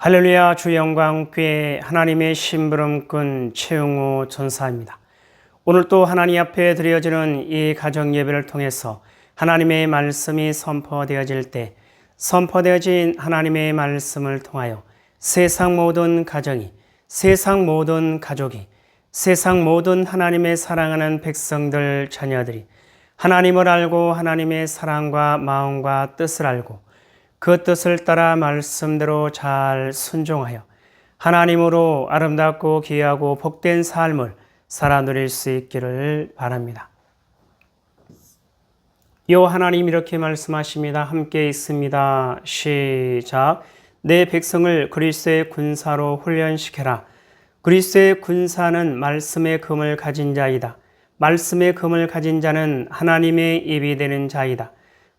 할렐루야. 주 영광교회 하나님의 심부름꾼 최용우 전사입니다. 오늘 또 하나님 앞에 드려지는 이 가정 예배를 통해서 하나님의 말씀이 선포되어질 때 선포되어진 하나님의 말씀을 통하여 세상 모든 가정이, 세상 모든 가족이, 세상 모든 하나님의 사랑하는 백성들 자녀들이 하나님을 알고 하나님의 사랑과 마음과 뜻을 알고 그 뜻을 따라 말씀대로 잘 순종하여 하나님으로 아름답고 귀하고 복된 삶을 살아 누릴 수 있기를 바랍니다. 요 하나님 이렇게 말씀하십니다. 함께 있습니다. 시작. 내 백성을 그리스도의 군사로 훈련시켜라. 그리스도의 군사는 말씀의 금을 가진 자이다. 말씀의 금을 가진 자는 하나님의 입이 되는 자이다.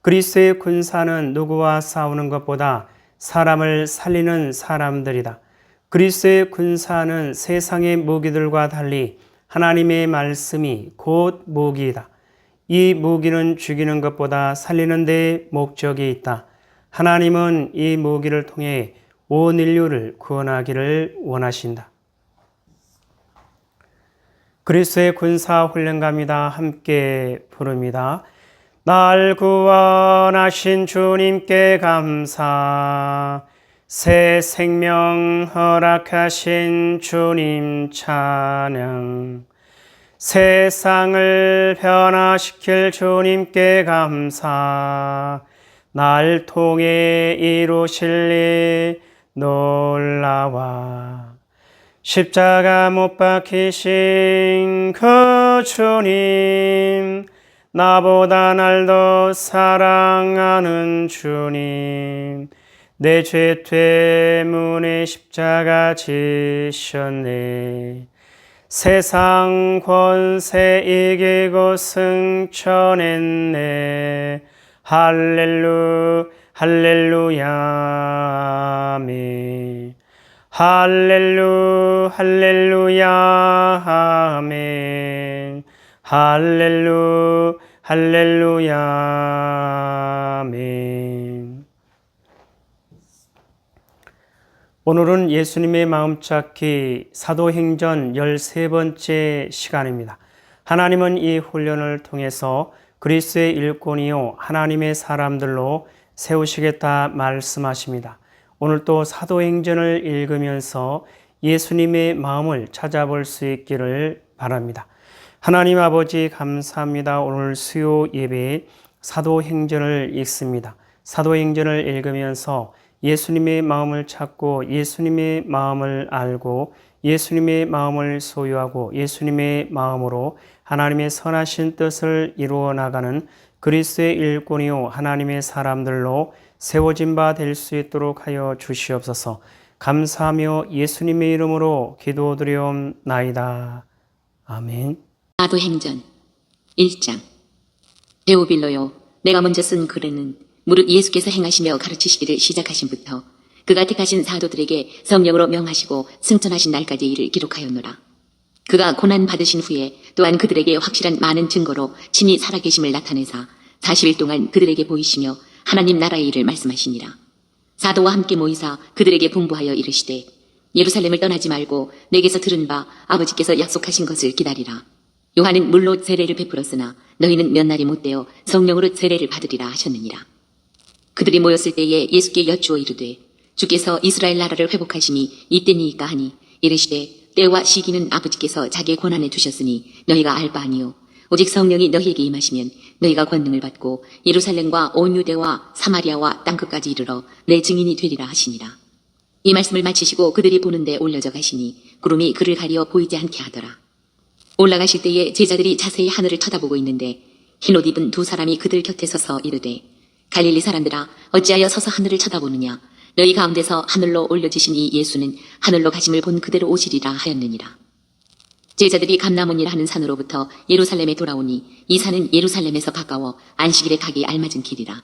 그리스도의 군사는 누구와 싸우는 것보다 사람을 살리는 사람들이다. 그리스도의 군사는 세상의 무기들과 달리 하나님의 말씀이 곧 무기이다. 이 무기는 죽이는 것보다 살리는 데 목적이 있다. 하나님은 이 무기를 통해 온 인류를 구원하기를 원하신다. 그리스도의 군사 훈련갑니다. 함께 부릅니다. 날 구원하신 주님께 감사, 새 생명 허락하신 주님 찬양, 세상을 변화시킬 주님께 감사, 날 통해 이루실 일 놀라와, 십자가 못 박히신 그 주님, 나보다 날 더 사랑하는 주님, 내 죄 때문에 십자가 지셨네. 세상 권세 이기고 승천했네. 할렐루야 아멘. 할렐루야 아멘. 할렐루야 아멘. 오늘은 예수님의 마음찾기 사도행전 13번째 시간입니다. 하나님은 이 훈련을 통해서 그리스도의 일꾼이요 하나님의 사람들로 세우시겠다 말씀하십니다. 오늘 또 사도행전을 읽으면서 예수님의 마음을 찾아볼 수 있기를 바랍니다. 하나님 아버지 감사합니다. 오늘 수요 예배에 사도행전을 읽습니다. 사도행전을 읽으면서 예수님의 마음을 찾고 예수님의 마음을 알고 예수님의 마음을 소유하고 예수님의 마음으로 하나님의 선하신 뜻을 이루어 나가는 그리스도의 일꾼이요 하나님의 사람들로 세워진 바 될 수 있도록 하여 주시옵소서. 감사하며 예수님의 이름으로 기도드리옵나이다. 아멘. 사도행전 1장. 데오빌로요, 내가 먼저 쓴 글에는 무릇 예수께서 행하시며 가르치시기를 시작하신부터 그가 택하신 사도들에게 성령으로 명하시고 승천하신 날까지 일을 기록하였노라. 그가 고난 받으신 후에 또한 그들에게 확실한 많은 증거로 친히 살아계심을 나타내사 40일 동안 그들에게 보이시며 하나님 나라의 일을 말씀하시니라. 사도와 함께 모이사 그들에게 분부하여 이르시되 예루살렘을 떠나지 말고 내게서 들은 바 아버지께서 약속하신 것을 기다리라. 요한은 물로 세례를 베풀었으나 너희는 몇 날이 못되어 성령으로 세례를 받으리라 하셨느니라. 그들이 모였을 때에 예수께 여쭈어 이르되 주께서 이스라엘 나라를 회복하심이 이때니이까 하니 이르시되 때와 시기는 아버지께서 자기의 권한에 두셨으니 너희가 알 바 아니요 오직 성령이 너희에게 임하시면 너희가 권능을 받고 예루살렘과 온 유대와 사마리아와 땅끝까지 이르러 내 증인이 되리라 하시니라. 이 말씀을 마치시고 그들이 보는데 올려져 가시니 구름이 그를 가리어 보이지 않게 하더라. 올라가실 때에 제자들이 자세히 하늘을 쳐다보고 있는데 흰옷 입은 두 사람이 그들 곁에 서서 이르되 갈릴리 사람들아 어찌하여 서서 하늘을 쳐다보느냐. 너희 가운데서 하늘로 올려지신 이 예수는 하늘로 가심을 본 그대로 오시리라 하였느니라. 제자들이 감람원이라 하는 산으로부터 예루살렘에 돌아오니 이 산은 예루살렘에서 가까워 안식일에 가기 알맞은 길이라.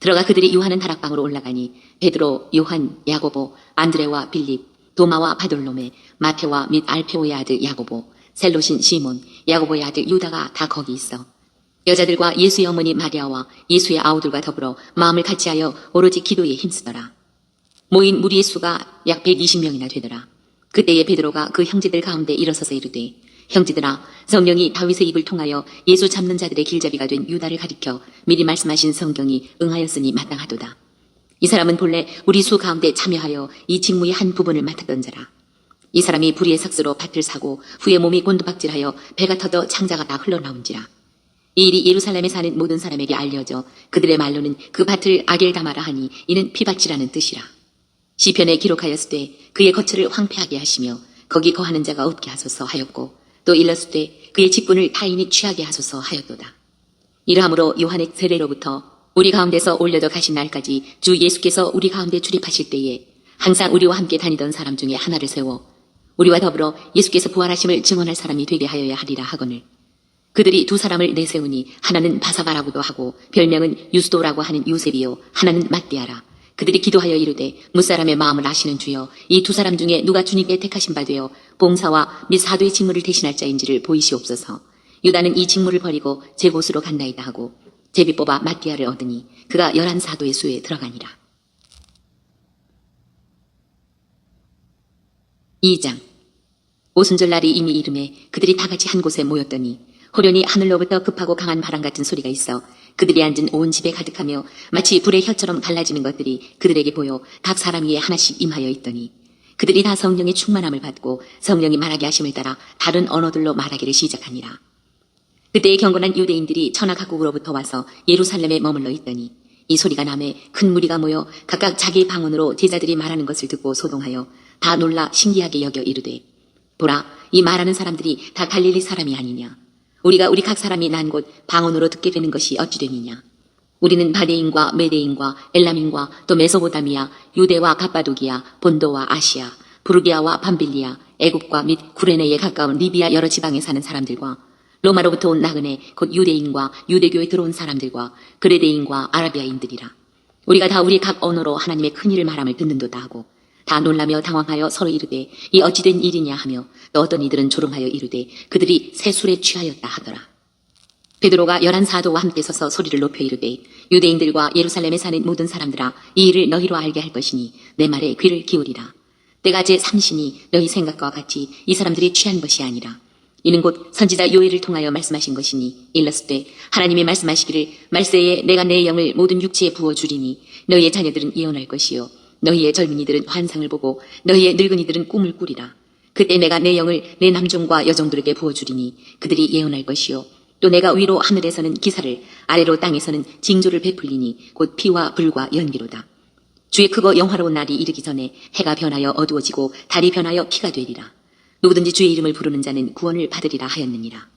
들어가 그들이 요한은 다락방으로 올라가니 베드로, 요한, 야고보, 안드레와 빌립, 도마와 바돌로메, 마테와 및 알페오의 아들 야고보, 셀롯인 시몬, 야고보의 아들 유다가 다 거기 있어. 여자들과 예수의 어머니 마리아와 예수의 아우들과 더불어 마음을 같이하여 오로지 기도에 힘쓰더라. 모인 무리의 수가 약 120명이나 되더라. 그때에 베드로가 그 형제들 가운데 일어서서 이르되 형제들아 성령이 다윗의 입을 통하여 예수 잡는 자들의 길잡이가 된 유다를 가리켜 미리 말씀하신 성경이 응하였으니 마땅하도다. 이 사람은 본래 우리 수 가운데 참여하여 이 직무의 한 부분을 맡았던 자라. 이 사람이 불의의 삭스로 밭을 사고 후에 몸이 곤두박질하여 배가 터져 창자가 다 흘러나온지라. 이 일이 예루살렘에 사는 모든 사람에게 알려져 그들의 말로는 그 밭을 아겔다마라 하니 이는 피밭이라는 뜻이라. 시편에 기록하였을 때 그의 거처를 황폐하게 하시며 거기 거하는 자가 없게 하소서 하였고 또 일렀을 때 그의 직분을 타인이 취하게 하소서 하였도다. 이러함으로 요한의 세례로부터 우리 가운데서 올려져 가신 날까지 주 예수께서 우리 가운데 출입하실 때에 항상 우리와 함께 다니던 사람 중에 하나를 세워 우리와 더불어 예수께서 부활하심을 증언할 사람이 되게 하여야 하리라 하거늘 그들이 두 사람을 내세우니 하나는 바사바라고도 하고 별명은 유스도라고 하는 요셉이요 하나는 mat띠아라. 그들이 기도하여 이르되 무사람의 마음을 아시는 주여 이 두 사람 중에 누가 주님께 택하신 바 되어 봉사와 및 사도의 직무를 대신할 자인지를 보이시옵소서. 유다는 이 직무를 버리고 제 곳으로 간다이다 하고 제비 뽑아 mat띠아를 얻으니 그가 11사도의 수에 들어가니라. 2장 오순절날이 이미 이름에 그들이 다 같이 한 곳에 모였더니 호련히 하늘로부터 급하고 강한 바람 같은 소리가 있어 그들이 앉은 온 집에 가득하며 마치 불의 혀처럼 갈라지는 것들이 그들에게 보여 각 사람 위에 하나씩 임하여 있더니 그들이 다 성령의 충만함을 받고 성령이 말하게 하심을 따라 다른 언어들로 말하기를 시작하니라. 그때의 경건한 유대인들이 천하 각국으로부터 와서 예루살렘에 머물러 있더니 이 소리가 남에 큰 무리가 모여 각각 자기 방언으로 제자들이 말하는 것을 듣고 소동하여 다 놀라 신기하게 여겨 이르되 보라 이 말하는 사람들이 다 갈릴리 사람이 아니냐. 우리가 우리 각 사람이 난 곳 방언으로 듣게 되는 것이 어찌 되느냐. 우리는 바데인과 메데인과 엘람인과 또 메소보다미아, 유대와 갑바도기아, 본도와 아시아, 부르기아와 밤빌리아, 애굽과 및 구레네에 가까운 리비아 여러 지방에 사는 사람들과 로마로부터 온 나그네 곧 유대인과 유대교에 들어온 사람들과 그레데인과 아라비아인들이라. 우리가 다 우리 각 언어로 하나님의 큰 일을 말함을 듣는도다 하고 다 놀라며 당황하여 서로 이르되 이 어찌된 일이냐 하며 또 어떤 이들은 조롱하여 이르되 그들이 새 술에 취하였다 하더라. 베드로가 11사도와 함께 서서 소리를 높여 이르되 유대인들과 예루살렘에 사는 모든 사람들아 이 일을 너희로 알게 할 것이니 내 말에 귀를 기울이라. 때가 제 3시니 너희 생각과 같이 이 사람들이 취한 것이 아니라 이는 곧 선지자 요엘을 통하여 말씀하신 것이니 일렀을 때 하나님이 말씀하시기를 말세에 내가 내 영을 모든 육체에 부어주리니 너희의 자녀들은 예언할 것이요 너희의 젊은이들은 환상을 보고 너희의 늙은이들은 꿈을 꾸리라. 그때 내가 내 영을 내 남종과 여종들에게 부어주리니 그들이 예언할 것이요 또 내가 위로 하늘에서는 기사를 아래로 땅에서는 징조를 베풀리니 곧 피와 불과 연기로다. 주의 크고 영화로운 날이 이르기 전에 해가 변하여 어두워지고 달이 변하여 피가 되리라. 누구든지 주의 이름을 부르는 자는 구원을 받으리라 하였느니라.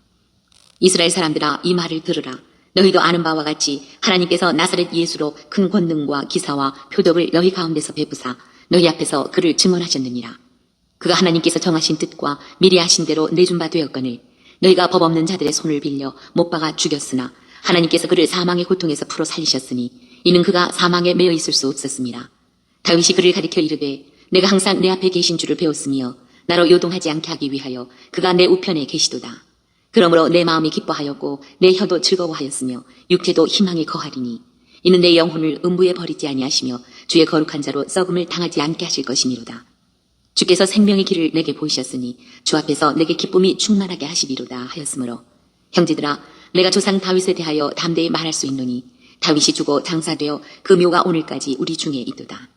이스라엘 사람들아 이 말을 들으라. 너희도 아는 바와 같이 하나님께서 나사렛 예수로 큰 권능과 기사와 표적을 너희 가운데서 베푸사 너희 앞에서 그를 증언하셨느니라. 그가 하나님께서 정하신 뜻과 미리 하신 대로 내준 바 되었거늘 너희가 법 없는 자들의 손을 빌려 못 박아 죽였으나 하나님께서 그를 사망의 고통에서 풀어 살리셨으니 이는 그가 사망에 매여 있을 수 없었습니다. 다윗이 그를 가리켜 이르되 내가 항상 내 앞에 계신 줄을 배웠으며 나로 요동하지 않게 하기 위하여 그가 내 우편에 계시도다. 그러므로 내 마음이 기뻐하였고 내 혀도 즐거워하였으며 육체도 희망이 거하리니 이는 내 영혼을 음부에 버리지 아니하시며 주의 거룩한 자로 썩음을 당하지 않게 하실 것이니로다. 주께서 생명의 길을 내게 보이셨으니 주 앞에서 내게 기쁨이 충만하게 하시리로다 하였으므로 형제들아 내가 조상 다윗에 대하여 담대히 말할 수 있노니 다윗이 죽어 장사되어 그 묘가 오늘까지 우리 중에 있도다.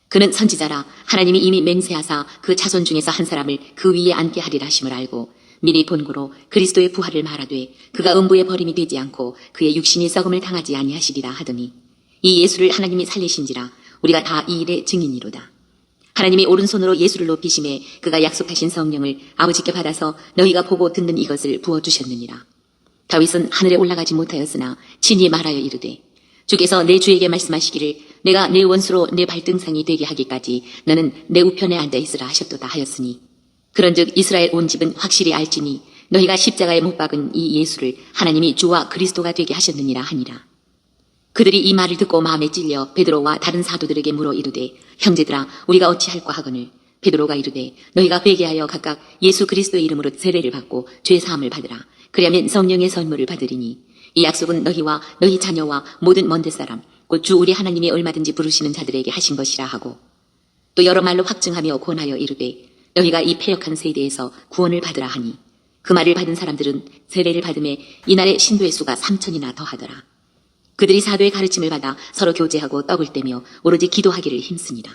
그는 선지자라 하나님이 이미 맹세하사 그 자손 중에서 한 사람을 그 위에 앉게 하리라 하심을 알고 미리 본고로 그리스도의 부활을 말하되 그가 음부에 버림이 되지 않고 그의 육신이 썩음을 당하지 아니하시리라 하더니 이 예수를 하나님이 살리신지라 우리가 다 이 일의 증인이로다. 하나님이 오른손으로 예수를 높이심에 그가 약속하신 성령을 아버지께 받아서 너희가 보고 듣는 이것을 부어주셨느니라. 다윗은 하늘에 올라가지 못하였으나 친히 말하여 이르되 주께서 내 주에게 말씀하시기를 내가 내 원수로 내 발등상이 되게 하기까지 너는 내 우편에 앉아 있으라 하셨도다 하였으니 그런즉 이스라엘 온 집은 확실히 알지니 너희가 십자가에 못 박은 이 예수를 하나님이 주와 그리스도가 되게 하셨느니라 하니라. 그들이 이 말을 듣고 마음에 찔려 베드로와 다른 사도들에게 물어 이르되 형제들아 우리가 어찌할까 하거늘 베드로가 이르되 너희가 회개하여 각각 예수 그리스도의 이름으로 세례를 받고 죄 사함을 받으라. 그리하면 성령의 선물을 받으리니 이 약속은 너희와 너희 자녀와 모든 먼데 사람 곧 주 우리 하나님이 얼마든지 부르시는 자들에게 하신 것이라 하고 또 여러 말로 확증하며 권하여 이르되 너희가 이 패역한 세대에서 구원을 받으라 하니 그 말을 받은 사람들은 세례를 받음에 이날의 신도의 수가 3,000이나 더하더라. 그들이 사도의 가르침을 받아 서로 교제하고 떡을 떼며 오로지 기도하기를 힘쓰니라.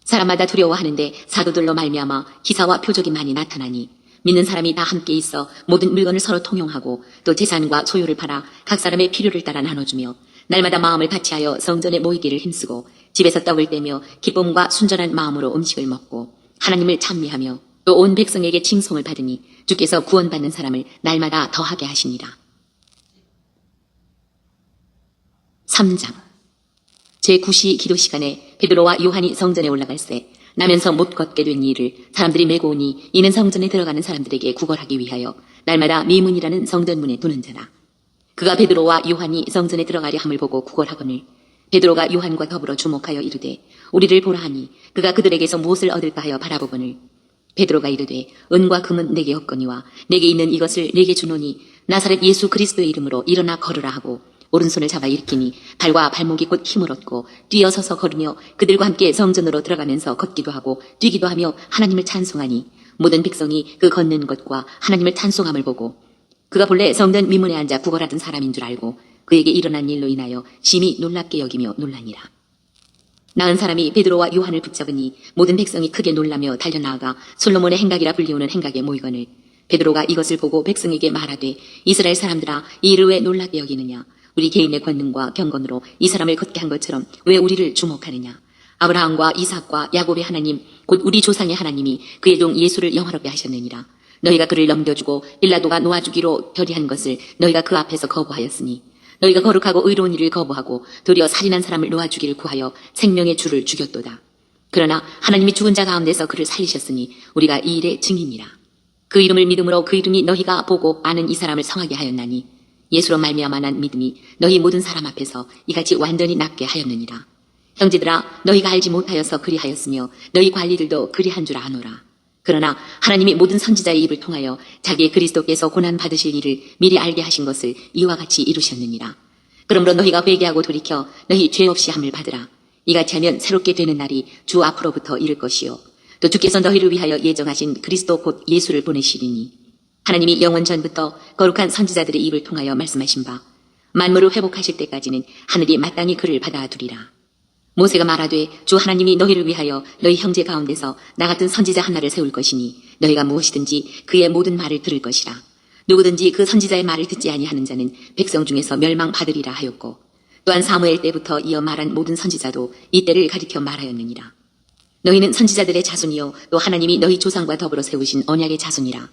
사람마다 두려워하는데 사도들로 말미암아 기사와 표적이 많이 나타나니 믿는 사람이 다 함께 있어 모든 물건을 서로 통용하고 또 재산과 소유를 팔아 각 사람의 필요를 따라 나눠주며 날마다 마음을 같이하여 성전에 모이기를 힘쓰고 집에서 떡을 떼며 기쁨과 순전한 마음으로 음식을 먹고 하나님을 찬미하며 또 온 백성에게 칭송을 받으니 주께서 구원받는 사람을 날마다 더하게 하시니라. 3장 제9시 기도 시간에 베드로와 요한이 성전에 올라갈새 나면서 못 걷게 된 이를 사람들이 메고 오니 이는 성전에 들어가는 사람들에게 구걸하기 위하여 날마다 미문이라는 성전문에 두는 자라. 그가 베드로와 요한이 성전에 들어가려 함을 보고 구걸하거늘 베드로가 요한과 더불어 주목하여 이르되 우리를 보라 하니 그가 그들에게서 무엇을 얻을까 하여 바라보거늘 베드로가 이르되 은과 금은 내게 없거니와 내게 있는 이것을 내게 주노니 나사렛 예수 그리스도의 이름으로 일어나 걸으라 하고 오른손을 잡아 일으키니 발과 발목이 곧 힘을 얻고 뛰어서서 걸으며 그들과 함께 성전으로 들어가면서 걷기도 하고 뛰기도 하며 하나님을 찬송하니 모든 백성이 그 걷는 것과 하나님을 찬송함을 보고 그가 본래 성전 미문에 앉아 구걸하던 사람인 줄 알고 그에게 일어난 일로 인하여 심히 놀랍게 여기며 놀라니라. 나은 사람이 베드로와 요한을 붙잡으니 모든 백성이 크게 놀라며 달려나아가 솔로몬의 행각이라 불리우는 행각에 모이거늘 베드로가 이것을 보고 백성에게 말하되 이스라엘 사람들아 이 일을 왜 놀랍게 여기느냐 우리 개인의 권능과 경건으로 이 사람을 걷게 한 것처럼 왜 우리를 주목하느냐 아브라함과 이삭과 야곱의 하나님 곧 우리 조상의 하나님이 그의 종 예수를 영화롭게 하셨느니라. 너희가 그를 넘겨주고 빌라도가 놓아주기로 결의한 것을 너희가 그 앞에서 거부하였으니 너희가 거룩하고 의로운 일을 거부하고 도리어 살인한 사람을 놓아주기를 구하여 생명의 주를 죽였도다. 그러나 하나님이 죽은 자 가운데서 그를 살리셨으니 우리가 이 일의 증인이라. 그 이름을 믿음으로 그 이름이 너희가 보고 아는 이 사람을 성하게 하였나니 예수로 말미암아 난 믿음이 너희 모든 사람 앞에서 이같이 완전히 낫게 하였느니라. 형제들아 너희가 알지 못하여서 그리하였으며 너희 관리들도 그리한 줄 아노라. 그러나 하나님이 모든 선지자의 입을 통하여 자기의 그리스도께서 고난 받으실 일을 미리 알게 하신 것을 이와 같이 이루셨느니라. 그러므로 너희가 회개하고 돌이켜 너희 죄 없이 함을 받으라. 이같이 하면 새롭게 되는 날이 주 앞으로부터 이를 것이요 또 주께서 너희를 위하여 예정하신 그리스도 곧 예수를 보내시리니 하나님이 영원 전부터 거룩한 선지자들의 입을 통하여 말씀하신 바 만물을 회복하실 때까지는 하늘이 마땅히 그를 받아두리라. 모세가 말하되 주 하나님이 너희를 위하여 너희 형제 가운데서 나 같은 선지자 하나를 세울 것이니 너희가 무엇이든지 그의 모든 말을 들을 것이라. 누구든지 그 선지자의 말을 듣지 아니하는 자는 백성 중에서 멸망받으리라 하였고 또한 사무엘 때부터 이어 말한 모든 선지자도 이때를 가리켜 말하였느니라. 너희는 선지자들의 자손이요 또 하나님이 너희 조상과 더불어 세우신 언약의 자손이라.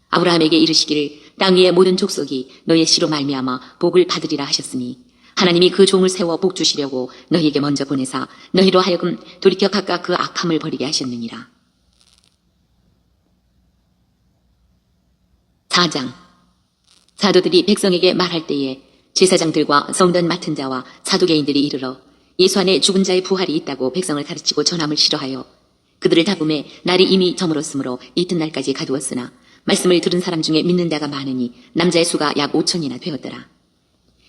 아브라함에게 이르시기를 땅 위의 모든 족속이 너희의 씨로 말미암아 복을 받으리라 하셨으니 하나님이 그 종을 세워 복 주시려고 너희에게 먼저 보내사 너희로 하여금 돌이켜 각각 그 악함을 버리게 하셨느니라. 4장 사도들이 백성에게 말할 때에 제사장들과 성전 맡은 자와 사두개인들이 이르러 예수 안에 죽은 자의 부활이 있다고 백성을 가르치고 전함을 싫어하여 그들을 잡음에 날이 이미 저물었으므로 이튿날까지 가두었으나 말씀을 들은 사람 중에 믿는 자가 많으니 남자의 수가 약 5,000이나 되었더라.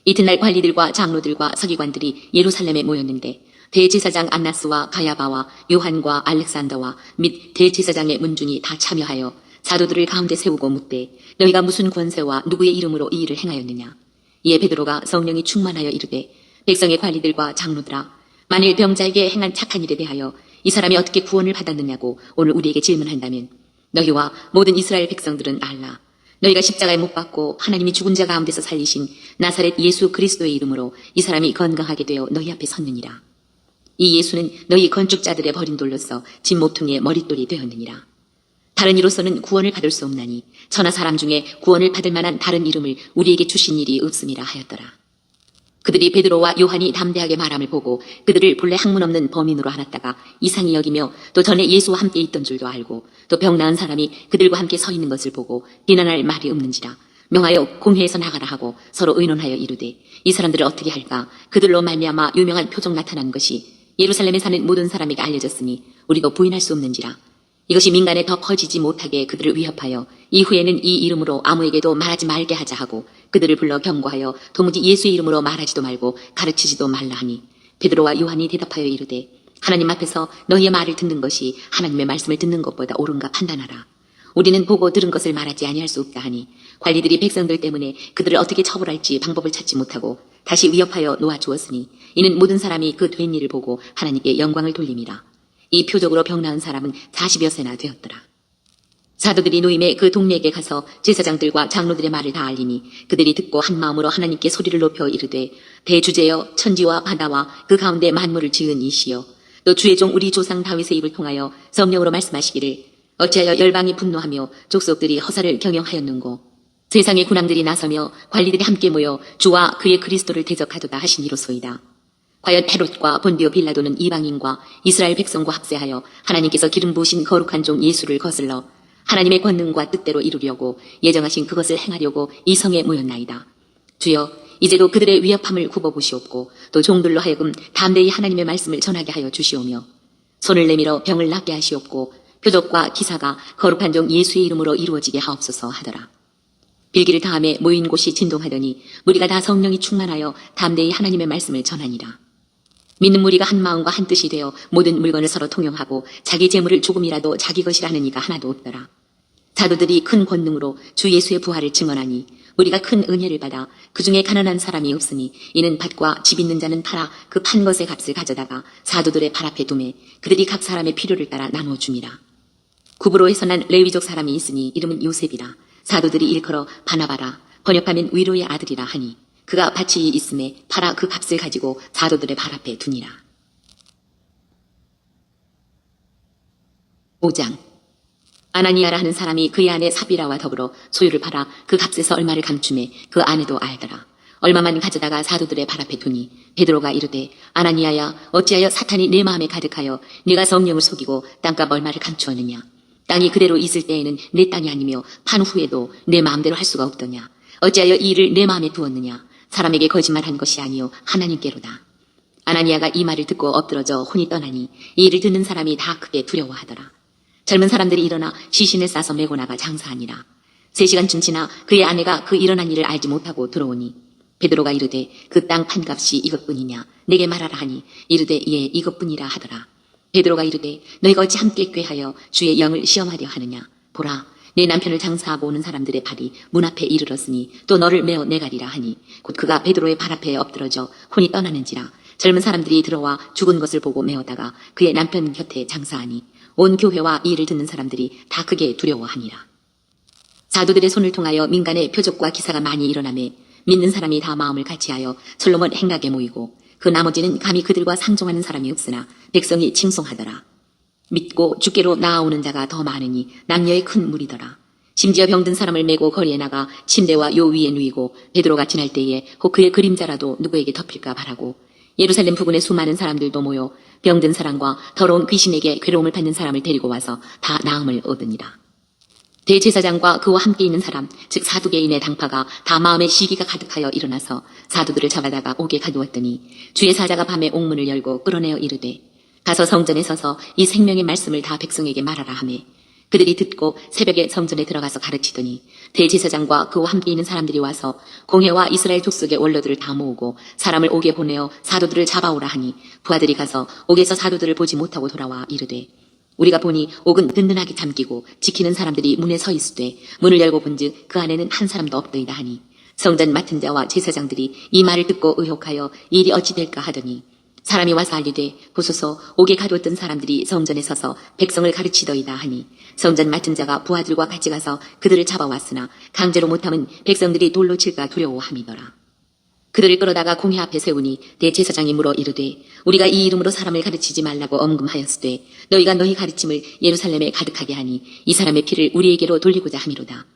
이튿날 관리들과 장로들과 서기관들이 예루살렘에 모였는데 대제사장 안나스와 가야바와 요한과 알렉산더와 및 대제사장의 문중이 다 참여하여 사도들을 가운데 세우고 묻되 너희가 무슨 권세와 누구의 이름으로 이 일을 행하였느냐. 이에 베드로가 성령이 충만하여 이르되 백성의 관리들과 장로들아 만일 병자에게 행한 착한 일에 대하여 이 사람이 어떻게 구원을 받았느냐고 오늘 우리에게 질문한다면 너희와 모든 이스라엘 백성들은 알라. 너희가 십자가에 못 박고 하나님이 죽은 자 가운데서 살리신 나사렛 예수 그리스도의 이름으로 이 사람이 건강하게 되어 너희 앞에 섰느니라. 이 예수는 너희 건축자들의 버린 돌로서 진 모퉁이의 머릿돌이 되었느니라. 다른 이로서는 구원을 받을 수 없나니 천하 사람 중에 구원을 받을 만한 다른 이름을 우리에게 주신 일이 없음이라 하였더라. 그들이 베드로와 요한이 담대하게 말함을 보고 그들을 본래 학문 없는 범인으로 알았다가 이상히 여기며 또 전에 예수와 함께 있던 줄도 알고 또 병 나은 사람이 그들과 함께 서 있는 것을 보고 비난할 말이 없는지라 명하여 공회에서 나가라 하고 서로 의논하여 이르되 이 사람들을 어떻게 할까. 그들로 말미암아 유명한 표적 나타난 것이 예루살렘에 사는 모든 사람에게 알려졌으니 우리도 부인할 수 없는지라. 이것이 민간에 더 퍼지지 못하게 그들을 위협하여 이후에는 이 이름으로 아무에게도 말하지 말게 하자 하고 그들을 불러 경고하여 도무지 예수의 이름으로 말하지도 말고 가르치지도 말라 하니 베드로와 요한이 대답하여 이르되 하나님 앞에서 너희의 말을 듣는 것이 하나님의 말씀을 듣는 것보다 옳은가 판단하라. 우리는 보고 들은 것을 말하지 아니할 수 없다 하니 관리들이 백성들 때문에 그들을 어떻게 처벌할지 방법을 찾지 못하고 다시 위협하여 놓아주었으니 이는 모든 사람이 그 된 일을 보고 하나님께 영광을 돌림이라. 이 표적으로 병 나은 사람은 40여 세나 되었더라. 사도들이 노임에 그 동네에게 가서 제사장들과 장로들의 말을 다 알리니 그들이 듣고 한 마음으로 하나님께 소리를 높여 이르되 대주제여 천지와 바다와 그 가운데 만물을 지은 이시여 또 주의 종 우리 조상 다윗의 입을 통하여 성령으로 말씀하시기를 어찌하여 열방이 분노하며 족속들이 허사를 경영하였는고 세상의 군왕들이 나서며 관리들이 함께 모여 주와 그의 그리스도를 대적하도다 하시니로소이다. 과연 헤롯과 본디오 빌라도는 이방인과 이스라엘 백성과 합세하여 하나님께서 기름 부으신 거룩한 종 예수를 거슬러 하나님의 권능과 뜻대로 이루려고 예정하신 그것을 행하려고 이 성에 모였나이다. 주여 이제도 그들의 위협함을 굽어보시옵고 또 종들로 하여금 담대히 하나님의 말씀을 전하게 하여 주시오며 손을 내밀어 병을 낫게 하시옵고 표적과 기사가 거룩한 종 예수의 이름으로 이루어지게 하옵소서 하더라. 빌기를 다음에 모인 곳이 진동하더니 무리가 다 성령이 충만하여 담대히 하나님의 말씀을 전하니라. 믿는 무리가 한 마음과 한 뜻이 되어 모든 물건을 서로 통용하고 자기 재물을 조금이라도 자기 것이라 하는 이가 하나도 없더라. 사도들이 큰 권능으로 주 예수의 부활을 증언하니 우리가 큰 은혜를 받아 그 중에 가난한 사람이 없으니 이는 밭과 집 있는 자는 팔아 그 판 것의 값을 가져다가 사도들의 발 앞에 두매 그들이 각 사람의 필요를 따라 나누어 줍니다. 구브로에서 난 레위족 사람이 있으니 이름은 요셉이라. 사도들이 일컬어 바나바라 번역하면 위로의 아들이라 하니 그가 밭이 있음에 팔아 그 값을 가지고 사도들의 발 앞에 두니라. 5장 아나니아라 하는 사람이 그의 아내 사비라와 더불어 소유를 팔아 그 값에서 얼마를 감춤해 그 아내도 알더라. 얼마만 가져다가 사도들의 발 앞에 두니 베드로가 이르되 아나니아야 어찌하여 사탄이 내 마음에 가득하여 네가 성령을 속이고 땅값 얼마를 감추었느냐. 땅이 그대로 있을 때에는 내 땅이 아니며 판 후에도 내 마음대로 할 수가 없더냐. 어찌하여 이 일을 내 마음에 두었느냐. 사람에게 거짓말한 것이 아니요 하나님께로다. 아나니아가 이 말을 듣고 엎드러져 혼이 떠나니 이 일을 듣는 사람이 다 크게 두려워하더라. 젊은 사람들이 일어나 시신을 싸서 메고 나가 장사하니라. 3시간쯤 지나 그의 아내가 그 일어난 일을 알지 못하고 들어오니 베드로가 이르되 그 땅 판값이 이것뿐이냐 내게 말하라 하니 이르되 예 이것뿐이라 하더라. 베드로가 이르되 너희가 어찌 함께 꾀하여 주의 영을 시험하려 하느냐. 보라 내 남편을 장사하고 오는 사람들의 발이 문 앞에 이르렀으니 또 너를 메어 내가리라 하니 곧 그가 베드로의 발 앞에 엎드러져 혼이 떠나는지라. 젊은 사람들이 들어와 죽은 것을 보고 메어다가 그의 남편 곁에 장사하니 온 교회와 이 일을 듣는 사람들이 다 크게 두려워하니라. 사도들의 손을 통하여 민간의 표적과 기사가 많이 일어나매 믿는 사람이 다 마음을 같이하여 솔로몬 행각에 모이고 그 나머지는 감히 그들과 상종하는 사람이 없으나 백성이 칭송하더라. 믿고 주께로 나아오는 자가 더 많으니 남녀의 큰 무리더라. 심지어 병든 사람을 메고 거리에 나가 침대와 요 위에 누이고 베드로가 지날 때에 혹 그의 그림자라도 누구에게 덮일까 바라고 예루살렘 부근의 수많은 사람들도 모여 병든 사람과 더러운 귀신에게 괴로움을 받는 사람을 데리고 와서 다 나음을 얻으니라. 대제사장과 그와 함께 있는 사람 즉 사두개인의 당파가 다 마음에 시기가 가득하여 일어나서 사도들을 잡아다가 옥에 가두었더니 주의 사자가 밤에 옥문을 열고 끌어내어 이르되 가서 성전에 서서 이 생명의 말씀을 다 백성에게 말하라 하매 그들이 듣고 새벽에 성전에 들어가서 가르치더니 대제사장과 그와 함께 있는 사람들이 와서 공회와 이스라엘 족속의 원로들을 다 모으고 사람을 옥에 보내어 사도들을 잡아오라 하니 부하들이 가서 옥에서 사도들을 보지 못하고 돌아와 이르되 우리가 보니 옥은 든든하게 잠기고 지키는 사람들이 문에 서 있으되 문을 열고 본즉 그 안에는 한 사람도 없더이다 하니 성전 맡은 자와 제사장들이 이 말을 듣고 의혹하여 이 일이 어찌 될까 하더니 사람이 와서 알리되 보소서 옥에 가두었던 사람들이 성전에 서서 백성을 가르치더이다 하니 성전 맡은 자가 부하들과 같이 가서 그들을 잡아왔으나 강제로 못하면 백성들이 돌로 칠까 두려워함이더라. 그들을 끌어다가 공회 앞에 세우니 대제사장이 물어 이르되 우리가 이 이름으로 사람을 가르치지 말라고 엄금하였으되 너희가 너희 가르침을 예루살렘에 가득하게 하니 이 사람의 피를 우리에게로 돌리고자 함이로다.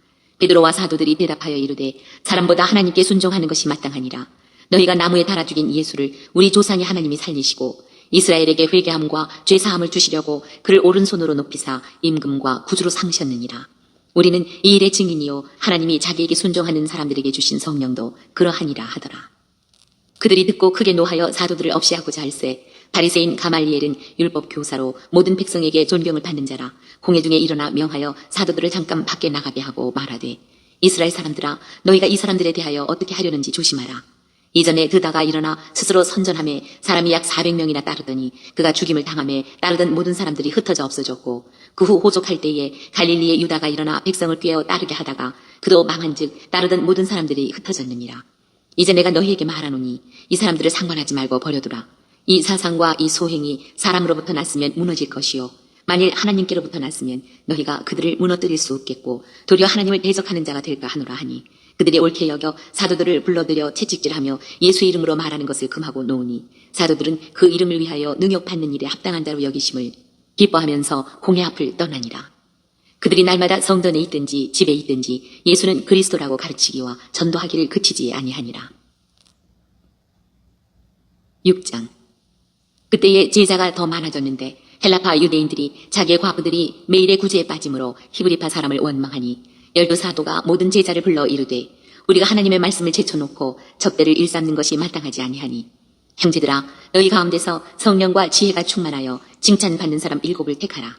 베드로와 사도들이 대답하여 이르되 사람보다 하나님께 순종하는 것이 마땅하니라. 너희가 나무에 달아 죽인 예수를 우리 조상의 하나님이 살리시고 이스라엘에게 회개함과 죄사함을 주시려고 그를 오른손으로 높이사 임금과 구주로 삼으셨느니라. 우리는 이 일의 증인이요 하나님이 자기에게 순종하는 사람들에게 주신 성령도 그러하니라 하더라. 그들이 듣고 크게 노하여 사도들을 없이하고자 할세 바리새인 가말리엘은 율법 교사로 모든 백성에게 존경을 받는 자라. 공회 중에 일어나 명하여 사도들을 잠깐 밖에 나가게 하고 말하되 이스라엘 사람들아 너희가 이 사람들에 대하여 어떻게 하려는지 조심하라. 이전에 드다가 일어나 스스로 선전함에 사람이 약 400명이나 따르더니 그가 죽임을 당함에 따르던 모든 사람들이 흩어져 없어졌고 그 후 호족할 때에 갈릴리의 유다가 일어나 백성을 꾀어 따르게 하다가 그도 망한즉 따르던 모든 사람들이 흩어졌느니라. 이제 내가 너희에게 말하노니 이 사람들을 상관하지 말고 버려두라. 이 사상과 이 소행이 사람으로부터 났으면 무너질 것이요 만일 하나님께로부터 났으면 너희가 그들을 무너뜨릴 수 없겠고 도리어 하나님을 대적하는 자가 될까 하노라 하니 그들이 옳게 여겨 사도들을 불러들여 채찍질하며 예수 이름으로 말하는 것을 금하고 놓으니 사도들은 그 이름을 위하여 능욕받는 일에 합당한 자로 여기심을 기뻐하면서 공회 앞을 떠나니라. 그들이 날마다 성전에 있든지 집에 있든지 예수는 그리스도라고 가르치기와 전도하기를 그치지 아니하니라. 6장. 그때에 제자가 더 많아졌는데 헬라파 유대인들이 자기의 과부들이 매일의 구제에 빠짐으로 히브리파 사람을 원망하니 12사도가 모든 제자를 불러 이르되 우리가 하나님의 말씀을 제쳐놓고 적대를 일삼는 것이 마땅하지 아니하니 형제들아 너희 가운데서 성령과 지혜가 충만하여 칭찬받는 사람 7을 택하라.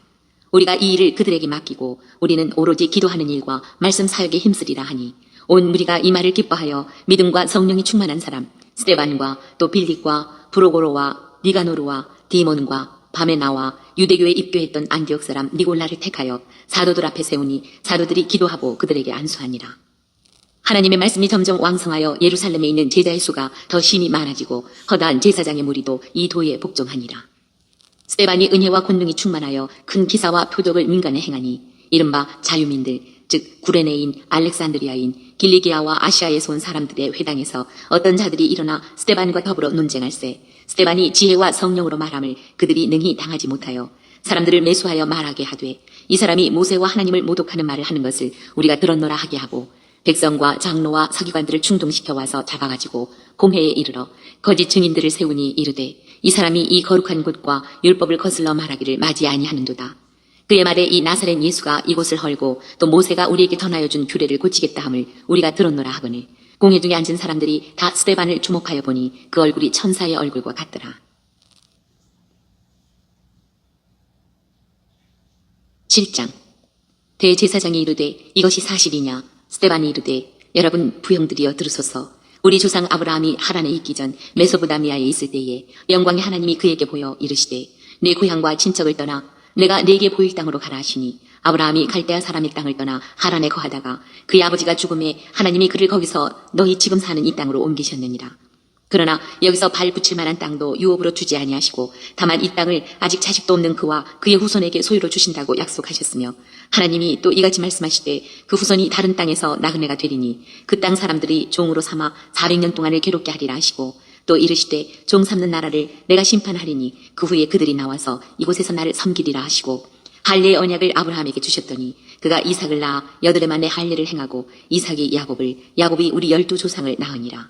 우리가 이 일을 그들에게 맡기고 우리는 오로지 기도하는 일과 말씀 사역에 힘쓰리라 하니 온 무리가 이 말을 기뻐하여 믿음과 성령이 충만한 사람 스데반과 또 빌립과 브로고로와 니가노르와 디몬과 바메나와 유대교에 입교했던 안디옥 사람 니골라를 택하여 사도들 앞에 세우니 사도들이 기도하고 그들에게 안수하니라. 하나님의 말씀이 점점 왕성하여 예루살렘에 있는 제자의 수가 더 심히 많아지고 허다한 제사장의 무리도 이 도에 복종하니라. 스데반이 은혜와 권능이 충만하여 큰 기사와 표적을 민간에 행하니 이른바 자유민들 즉 구레네인 알렉산드리아인 길리기아와 아시아에서 온 사람들의 회당에서 어떤 자들이 일어나 스데반과 더불어 논쟁할세 스데반이 지혜와 성령으로 말함을 그들이 능히 당하지 못하여 사람들을 매수하여 말하게 하되 이 사람이 모세와 하나님을 모독하는 말을 하는 것을 우리가 들었노라 하게 하고 백성과 장로와 서기관들을 충동시켜 와서 잡아가지고 공회에 이르러 거짓 증인들을 세우니 이르되 이 사람이 이 거룩한 곳과 율법을 거슬러 말하기를 맞이 아니하는도다. 그의 말에 이 나사렛 예수가 이곳을 헐고 또 모세가 우리에게 전하여 준 규례를 고치겠다 함을 우리가 들었노라 하거늘 공회 중에 앉은 사람들이 다 스데반을 주목하여 보니 그 얼굴이 천사의 얼굴과 같더라. 7장. 대제사장이 이르되 이것이 사실이냐? 스데반이 이르되 여러분 부형들이여 들으소서. 우리 조상 아브라함이 하란에 있기 전 메소포다미아에 있을 때에 영광의 하나님이 그에게 보여 이르시되 내 고향과 친척을 떠나 내가 네게 보일 땅으로 가라 하시니 아브라함이 갈대아 사람의 땅을 떠나 하란에 거하다가 그의 아버지가 죽음에 하나님이 그를 거기서 너희 지금 사는 이 땅으로 옮기셨느니라. 그러나 여기서 발 붙일 만한 땅도 유업으로 주지 아니하시고 다만 이 땅을 아직 자식도 없는 그와 그의 후손에게 소유로 주신다고 약속하셨으며 하나님이 또 이같이 말씀하시되 그 후손이 다른 땅에서 나그네가 되리니 그 땅 사람들이 종으로 삼아 400년 동안을 괴롭게 하리라 하시고 또 이르시되 종 삼는 나라를 내가 심판하리니 그 후에 그들이 나와서 이곳에서 나를 섬기리라 하시고 할례의 언약을 아브라함에게 주셨더니 그가 이삭을 낳아 8해 만에 할례를 행하고 이삭이 야곱을 야곱이 우리 12조상을 낳으니라.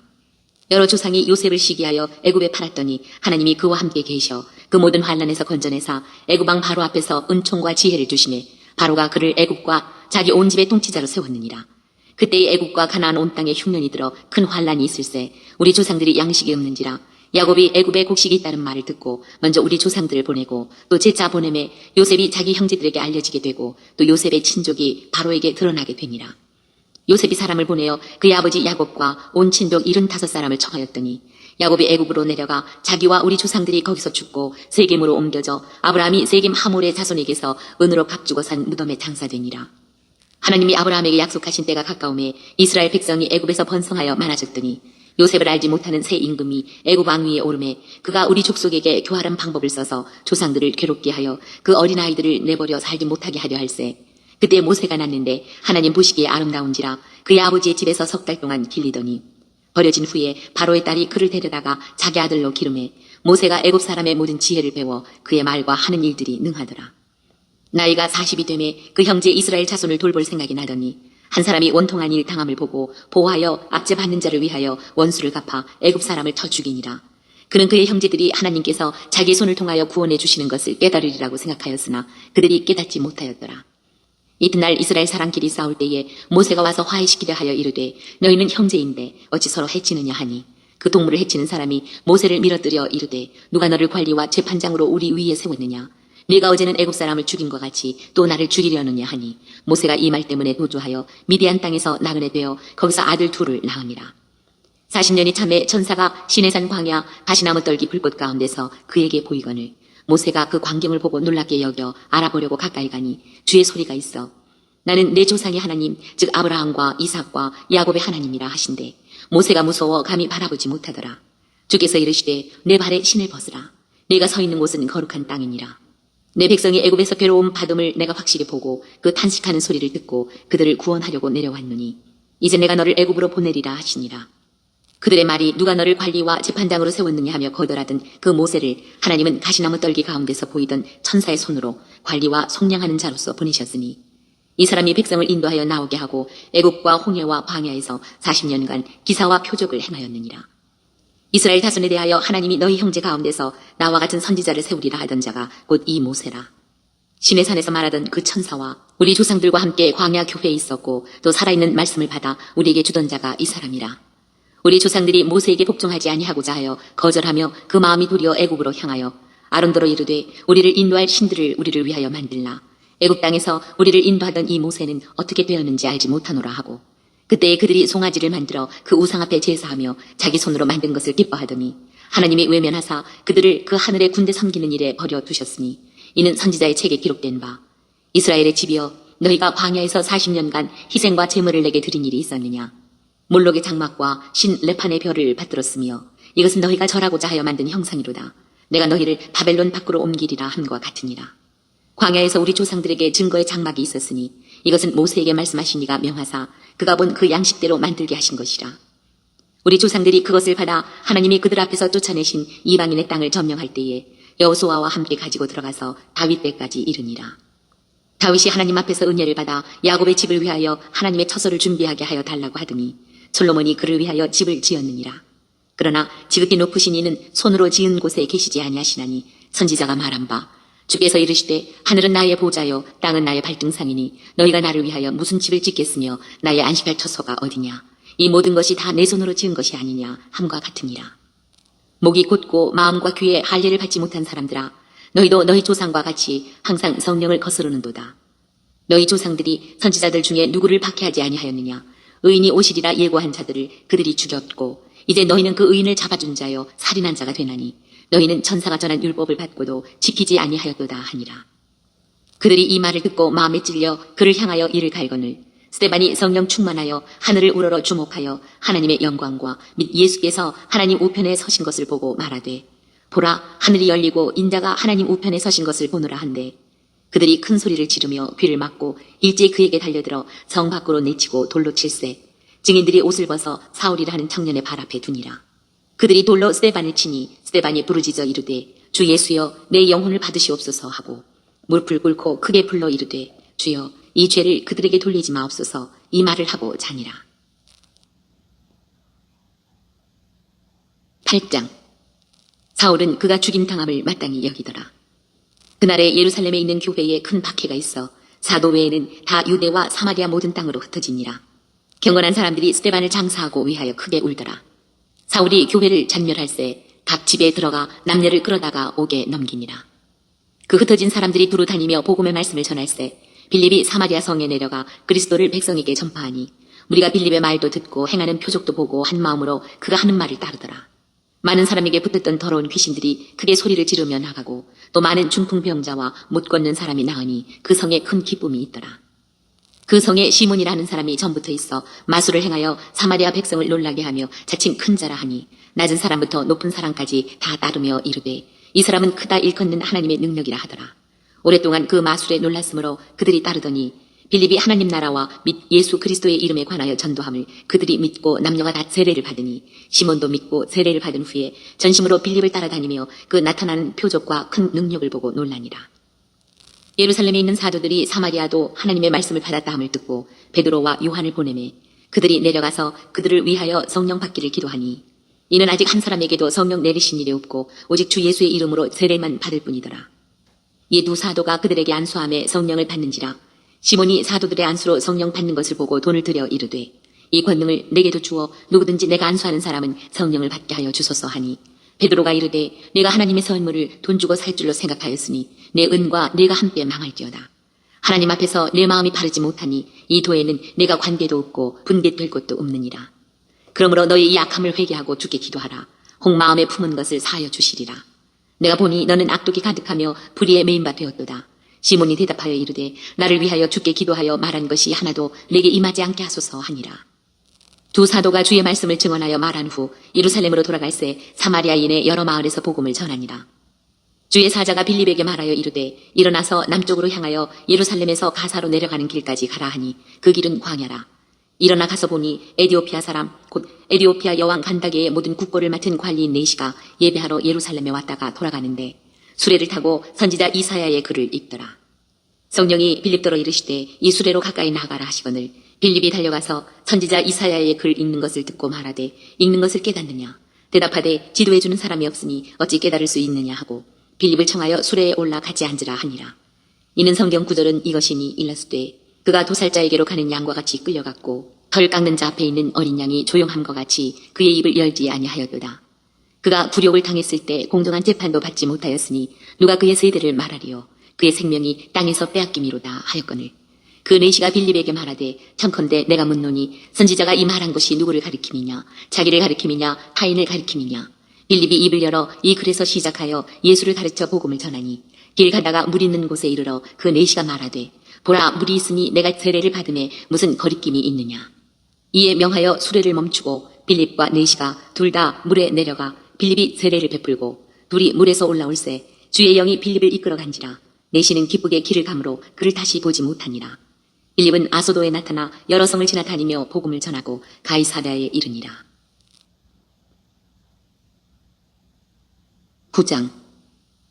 여러 조상이 요셉을 시기하여 애굽에 팔았더니 하나님이 그와 함께 계셔 그 모든 환난에서 건져내사 애굽 왕 바로 앞에서 은총과 지혜를 주시매 바로가 그를 애굽과 자기 온 집의 통치자로 세웠느니라. 그때의 애굽과 가나안 온 땅에 흉년이 들어 큰 환난이 있을세 우리 조상들이 양식이 없는지라 야곱이 애굽에 곡식이 있다는 말을 듣고 먼저 우리 조상들을 보내고 또 제자 보냄에 요셉이 자기 형제들에게 알려지게 되고 또 요셉의 친족이 바로에게 드러나게 되니라. 요셉이 사람을 보내어 그의 아버지 야곱과 온 친족 75사람을 청하였더니 야곱이 애굽으로 내려가 자기와 우리 조상들이 거기서 죽고 세겜으로 옮겨져 아브라함이 세겜 하몰의 자손에게서 은으로 값주고 산 무덤에 장사되니라. 하나님이 아브라함에게 약속하신 때가 가까움에 이스라엘 백성이 애굽에서 번성하여 많아졌더니 요셉을 알지 못하는 새 임금이 애굽 왕 위에 오르매 그가 우리 족속에게 교활한 방법을 써서 조상들을 괴롭게 하여 그 어린아이들을 내버려 살지 못하게 하려 할세. 그때 모세가 났는데 하나님 보시기에 아름다운지라 그의 아버지의 집에서 6달 동안 길리더니 버려진 후에 바로의 딸이 그를 데려다가 자기 아들로 기름해 모세가 애굽 사람의 모든 지혜를 배워 그의 말과 하는 일들이 능하더라. 나이가 40이 되매 그 형제 이스라엘 자손을 돌볼 생각이 나더니 한 사람이 원통한 일 당함을 보고 보호하여 압제 받는 자를 위하여 원수를 갚아 애굽 사람을 쳐 죽이니라. 그는 그의 형제들이 하나님께서 자기의 손을 통하여 구원해 주시는 것을 깨달으리라고 생각하였으나 그들이 깨닫지 못하였더라. 이튿날 이스라엘 사람끼리 싸울 때에 모세가 와서 화해시키려 하여 이르되 너희는 형제인데 어찌 서로 해치느냐 하니 그 동물을 해치는 사람이 모세를 밀어뜨려 이르되 누가 너를 관리와 재판장으로 우리 위에 세웠느냐 네가 어제는 애굽 사람을 죽인 것 같이 또 나를 죽이려느냐 하니 모세가 이 말 때문에 도주하여 미디안 땅에서 나그네 되어 거기서 아들 둘을 낳으니라. 40년이 참에 천사가 시내산 광야 가시나무 떨기 불꽃 가운데서 그에게 보이거늘 모세가 그 광경을 보고 놀랍게 여겨 알아보려고 가까이 가니 주의 소리가 있어 나는 내 조상의 하나님 즉 아브라함과 이삭과 야곱의 하나님이라 하신대 모세가 무서워 감히 바라보지 못하더라. 주께서 이르시되 내 발에 신을 벗으라. 내가 서 있는 곳은 거룩한 땅이니라. 내 백성이 애굽에서 괴로움 받음을 내가 확실히 보고 그 탄식하는 소리를 듣고 그들을 구원하려고 내려왔노니 이제 내가 너를 애굽으로 보내리라 하시니라. 그들의 말이 누가 너를 관리와 재판장으로 세웠느냐 하며 거절하던 그 모세를 하나님은 가시나무 떨기 가운데서 보이던 천사의 손으로 관리와 속량하는 자로서 보내셨으니 이 사람이 백성을 인도하여 나오게 하고 애굽과 홍해와 광야에서 40년간 기사와 표적을 행하였느니라. 이스라엘 자손에 대하여 하나님이 너희 형제 가운데서 나와 같은 선지자를 세우리라 하던 자가 곧 이 모세라. 시내산에서 말하던 그 천사와 우리 조상들과 함께 광야 교회에 있었고 또 살아있는 말씀을 받아 우리에게 주던 자가 이 사람이라. 우리 조상들이 모세에게 복종하지 아니하고자 하여 거절하며 그 마음이 도리어 애굽으로 향하여 아론더러 이르되 우리를 인도할 신들을 우리를 위하여 만들라. 애굽 땅에서 우리를 인도하던 이 모세는 어떻게 되었는지 알지 못하노라 하고 그때에 그들이 송아지를 만들어 그 우상 앞에 제사하며 자기 손으로 만든 것을 기뻐하더니 하나님이 외면하사 그들을 그 하늘의 군대 섬기는 일에 버려 두셨으니 이는 선지자의 책에 기록된 바 이스라엘의 집이여 너희가 광야에서 40년간 희생과 제물을 내게 드린 일이 있었느냐. 몰록의 장막과 신 레판의 별을 받들었으며 이것은 너희가 절하고자 하여 만든 형상이로다. 내가 너희를 바벨론 밖으로 옮기리라 함과 같으니라. 광야에서 우리 조상들에게 증거의 장막이 있었으니 이것은 모세에게 말씀하신 이가 명하사 그가 본 그 양식대로 만들게 하신 것이라. 우리 조상들이 그것을 받아 하나님이 그들 앞에서 쫓아내신 이방인의 땅을 점령할 때에 여호수아와 함께 가지고 들어가서 다윗 때까지 이르니라. 다윗이 하나님 앞에서 은혜를 받아 야곱의 집을 위하여 하나님의 처소를 준비하게 하여 달라고 하더니 솔로몬이 그를 위하여 집을 지었느니라. 그러나 지극히 높으신 이는 손으로 지은 곳에 계시지 아니하시나니 선지자가 말한 바 주께서 이르시되 하늘은 나의 보좌요 땅은 나의 발등상이니 너희가 나를 위하여 무슨 집을 짓겠으며 나의 안식할 처소가 어디냐. 이 모든 것이 다 내 손으로 지은 것이 아니냐 함과 같으니라. 목이 곧고 마음과 귀에 할례를 받지 못한 사람들아 너희도 너희 조상과 같이 항상 성령을 거스르는도다. 너희 조상들이 선지자들 중에 누구를 박해하지 아니하였느냐. 의인이 오시리라 예고한 자들을 그들이 죽였고 이제 너희는 그 의인을 잡아준 자여 살인한 자가 되나니 너희는 천사가 전한 율법을 받고도 지키지 아니하였도다 하니라. 그들이 이 말을 듣고 마음에 찔려 그를 향하여 이를 갈거늘 스데반이 성령 충만하여 하늘을 우러러 주목하여 하나님의 영광과 및 예수께서 하나님 우편에 서신 것을 보고 말하되 보라 하늘이 열리고 인자가 하나님 우편에 서신 것을 보노라 한데 그들이 큰 소리를 지르며 귀를 막고 일제히 그에게 달려들어 성 밖으로 내치고 돌로 칠세 증인들이 옷을 벗어 사울이라 하는 청년의 발 앞에 두니라. 그들이 돌로 스데반을 치니 스데반이 부르짖어 이르되 주 예수여 내 영혼을 받으시옵소서 하고 무릎을 꿇고 크게 불러 이르되 주여 이 죄를 그들에게 돌리지 마옵소서 이 말을 하고 자니라. 8장 사울은 그가 죽임당함을 마땅히 여기더라. 그날에 예루살렘에 있는 교회에 큰 박해가 있어 사도 외에는 다 유대와 사마리아 모든 땅으로 흩어지니라. 경건한 사람들이 스데반을 장사하고 위하여 크게 울더라. 사울이 교회를 잔멸할새 각 집에 들어가 남녀를 끌어다가 옥에 넘기니라. 그 흩어진 사람들이 두루 다니며 복음의 말씀을 전할새 빌립이 사마리아 성에 내려가 그리스도를 백성에게 전파하니 우리가 빌립의 말도 듣고 행하는 표적도 보고 한 마음으로 그가 하는 말을 따르더라. 많은 사람에게 붙었던 더러운 귀신들이 크게 소리를 지르며 나가고 또 많은 중풍병자와 못 걷는 사람이 나으니 그 성에 큰 기쁨이 있더라. 그 성에 시몬이라는 사람이 전부터 있어 마술을 행하여 사마리아 백성을 놀라게 하며 자칭 큰 자라 하니 낮은 사람부터 높은 사람까지 다 따르며 이르되 이 사람은 크다 일컫는 하나님의 능력이라 하더라. 오랫동안 그 마술에 놀랐으므로 그들이 따르더니 빌립이 하나님 나라와 및 예수 그리스도의 이름에 관하여 전도함을 그들이 믿고 남녀가 다 세례를 받으니 시몬도 믿고 세례를 받은 후에 전심으로 빌립을 따라다니며 그 나타나는 표적과 큰 능력을 보고 놀라니라. 예루살렘에 있는 사도들이 사마리아도 하나님의 말씀을 받았다 함을 듣고 베드로와 요한을 보내매 그들이 내려가서 그들을 위하여 성령 받기를 기도하니 이는 아직 한 사람에게도 성령 내리신 일이 없고 오직 주 예수의 이름으로 세례만 받을 뿐이더라. 이 두 사도가 그들에게 안수함에 성령을 받는지라. 시몬이 사도들의 안수로 성령 받는 것을 보고 돈을 들여 이르되 이 권능을 내게도 주어 누구든지 내가 안수하는 사람은 성령을 받게 하여 주소서 하니 베드로가 이르되 내가 하나님의 선물을 돈 주고 살 줄로 생각하였으니 내 은과 내가 함께 망할지어다. 하나님 앞에서 내 마음이 바르지 못하니 이 도에는 내가 관계도 없고 분biệt 될 것도 없느니라. 그러므로 너의 이 악함을 회개하고 주께 기도하라. 혹 마음에 품은 것을 사하여 주시리라. 내가 보니 너는 악독이 가득하며 불의에 메인 바 되었도다. 시몬이 대답하여 이르되 나를 위하여 주께 기도하여 말한 것이 하나도 내게 임하지 않게 하소서 하니라. 두 사도가 주의 말씀을 증언하여 말한 후 예루살렘으로 돌아갈새 사마리아인의 여러 마을에서 복음을 전하니라. 주의 사자가 빌립에게 말하여 이르되 일어나서 남쪽으로 향하여 예루살렘에서 가사로 내려가는 길까지 가라 하니 그 길은 광야라. 일어나 가서 보니 에디오피아 사람 곧 에디오피아 여왕 간다게의 모든 국고를 맡은 관리인 네시가 예배하러 예루살렘에 왔다가 돌아가는데 수레를 타고 선지자 이사야의 글을 읽더라. 성령이 빌립더러 이르시되 이 수레로 가까이 나가라 하시거늘 빌립이 달려가서 선지자 이사야의 글 읽는 것을 듣고 말하되 읽는 것을 깨닫느냐. 대답하되 지도해주는 사람이 없으니 어찌 깨달을 수 있느냐 하고 빌립을 청하여 수레에 올라 같이 앉으라 하니라. 이는 성경 구절은 이것이니 일러스되 그가 도살자에게로 가는 양과 같이 끌려갔고 털 깎는 자 앞에 있는 어린 양이 조용함과 같이 그의 입을 열지 아니하였도다. 그가 굴욕을 당했을 때 공정한 재판도 받지 못하였으니 누가 그의 세대를 말하리요. 그의 생명이 땅에서 빼앗김이로다 하였거늘 그 네시가 빌립에게 말하되 청컨대 내가 묻노니 선지자가 이 말한 것이 누구를 가리킴이냐 자기를 가리킴이냐 타인을 가리킴이냐. 빌립이 입을 열어 이 글에서 시작하여 예수를 가르쳐 복음을 전하니 길 가다가 물 있는 곳에 이르러 그 네시가 말하되 보라 물이 있으니 내가 세례를 받음에 무슨 거리낌이 있느냐. 이에 명하여 수레를 멈추고 빌립과 네시가 둘 다 물에 내려가 빌립이 세례를 베풀고 둘이 물에서 올라올새 주의 영이 빌립을 이끌어 간지라. 네시는 기쁘게 길을 가므로 그를 다시 보지 못하니라. 빌립은 아소도에 나타나 여러 성을 지나다니며 복음을 전하고 가이사랴에 이르니라. 9장.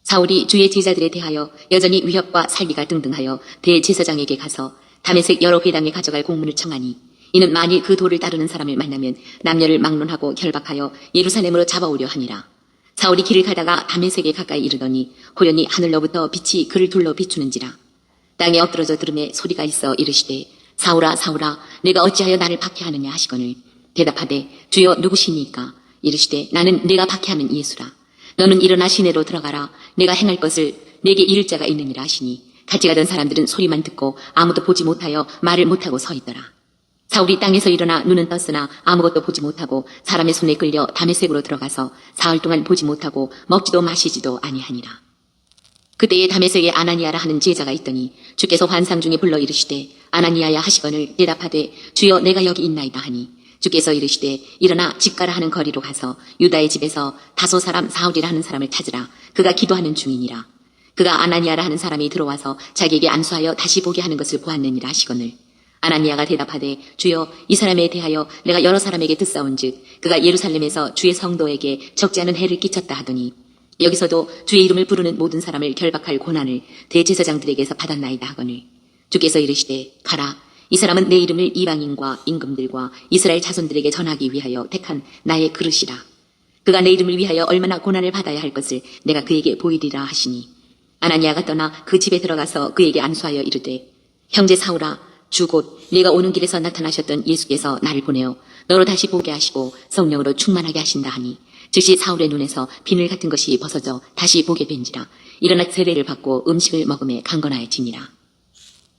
사울이 주의 제자들에 대하여 여전히 위협과 살기가 등등하여 대제사장에게 가서 다메섹 여러 회당에 가져갈 공문을 청하니 이는 만일 그 도를 따르는 사람을 만나면 남녀를 막론하고 결박하여 예루살렘으로 잡아오려 하니라. 사울이 길을 가다가 다메섹에 가까이 이르더니 호련히 하늘로부터 빛이 그를 둘러 비추는지라. 땅에 엎드러져 들음에 소리가 있어 이르시되 사울아 사울아 내가 어찌하여 나를 박해하느냐 하시거늘 대답하되 주여 누구시니까. 이르시되 나는 내가 박해하는 예수라. 너는 일어나 시내로 들어가라. 내가 행할 것을 내게 이를 자가 있느니라 하시니 같이 가던 사람들은 소리만 듣고 아무도 보지 못하여 말을 못하고 서 있더라. 사울이 땅에서 일어나 눈은 떴으나 아무것도 보지 못하고 사람의 손에 끌려 다메섹으로 들어가서 사흘 동안 보지 못하고 먹지도 마시지도 아니하니라. 그때에 다메섹에 아나니아라 하는 제자가 있더니 주께서 환상 중에 불러 이르시되 아나니아야 하시거늘 대답하되 주여 내가 여기 있나이다 하니 주께서 이르시되 일어나 집가라 하는 거리로 가서 유다의 집에서 다소 사람 사울이라 하는 사람을 찾으라. 그가 기도하는 중이니라. 그가 아나니아라 하는 사람이 들어와서 자기에게 안수하여 다시 보게 하는 것을 보았느니라 하시거늘 아나니아가 대답하되 주여 이 사람에 대하여 내가 여러 사람에게 듣사온즉 그가 예루살렘에서 주의 성도에게 적지 않은 해를 끼쳤다 하더니 여기서도 주의 이름을 부르는 모든 사람을 결박할 고난을 대제사장들에게서 받았나이다 하거늘 주께서 이르시되 가라. 이 사람은 내 이름을 이방인과 임금들과 이스라엘 자손들에게 전하기 위하여 택한 나의 그릇이라. 그가 내 이름을 위하여 얼마나 고난을 받아야 할 것을 내가 그에게 보이리라 하시니 아나니아가 떠나 그 집에 들어가서 그에게 안수하여 이르되 형제 사울아 주 곧 네가 오는 길에서 나타나셨던 예수께서 나를 보내어 너로 다시 보게 하시고 성령으로 충만하게 하신다 하니 즉시 사울의 눈에서 비늘 같은 것이 벗어져 다시 보게 된지라. 일어나 세례를 받고 음식을 먹음에 강건하여지니라.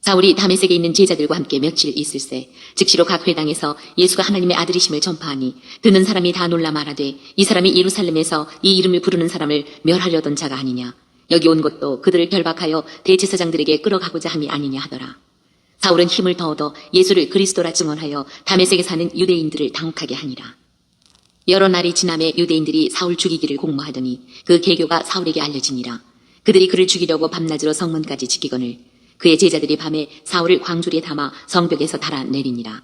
사울이 다메섹에 있는 제자들과 함께 며칠 있을새 즉시로 각 회당에서 예수가 하나님의 아들이심을 전파하니 듣는 사람이 다 놀라 말하되 이 사람이 예루살렘에서 이 이름을 부르는 사람을 멸하려던 자가 아니냐. 여기 온 것도 그들을 결박하여 대제사장들에게 끌어가고자 함이 아니냐 하더라. 사울은 힘을 더 얻어 예수를 그리스도라 증언하여 다메섹에 사는 유대인들을 당혹하게 하니라. 여러 날이 지남에 유대인들이 사울 죽이기를 공모하더니 그 계교가 사울에게 알려지니라. 그들이 그를 죽이려고 밤낮으로 성문까지 지키거늘 그의 제자들이 밤에 사울을 광주리에 담아 성벽에서 달아내리니라.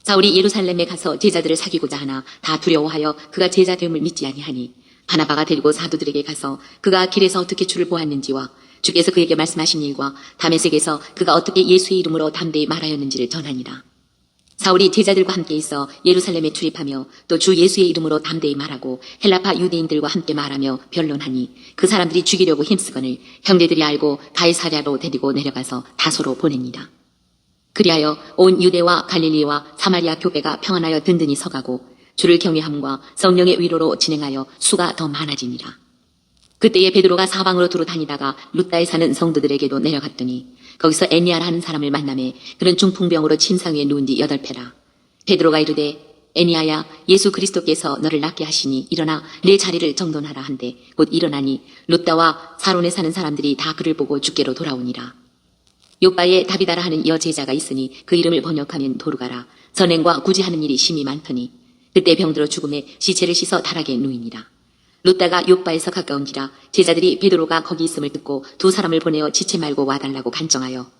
사울이 예루살렘에 가서 제자들을 사귀고자 하나 다 두려워하여 그가 제자됨을 믿지 아니하니 바나바가 데리고 사도들에게 가서 그가 길에서 어떻게 주를 보았는지와 주께서 그에게 말씀하신 일과 다메섹에서 그가 어떻게 예수의 이름으로 담대히 말하였는지를 전하니라. 사울이 제자들과 함께 있어 예루살렘에 출입하며 또 주 예수의 이름으로 담대히 말하고 헬라파 유대인들과 함께 말하며 변론하니 그 사람들이 죽이려고 힘쓰거늘 형제들이 알고 가이사랴로 데리고 내려가서 다소로 보냅니다. 그리하여 온 유대와 갈릴리와 사마리아 교회가 평안하여 든든히 서가고 주를 경외함과 성령의 위로로 진행하여 수가 더 많아지니라. 그때에 베드로가 사방으로 두루 다니다가 루다에 사는 성도들에게도 내려갔더니 거기서 애니아라 하는 사람을 만나매 그는 중풍병으로 침상 위에 누운 지 8패라. 베드로가 이르되 애니아야 예수 그리스도께서 너를 낫게 하시니 일어나 내 자리를 정돈하라 한데 곧 일어나니 롯다와 사론에 사는 사람들이 다 그를 보고 주께로 돌아오니라. 요바에 다비다라 하는 여제자가 있으니 그 이름을 번역하면 도르가라. 선행과 구제하는 일이 심히 많더니 그때 병들어 죽음에 시체를 씻어 다락에 누이니라. 롯다가 요바에서 가까운지라 제자들이 베드로가 거기 있음을 듣고 두 사람을 보내어 지체 말고 와달라고 간청하여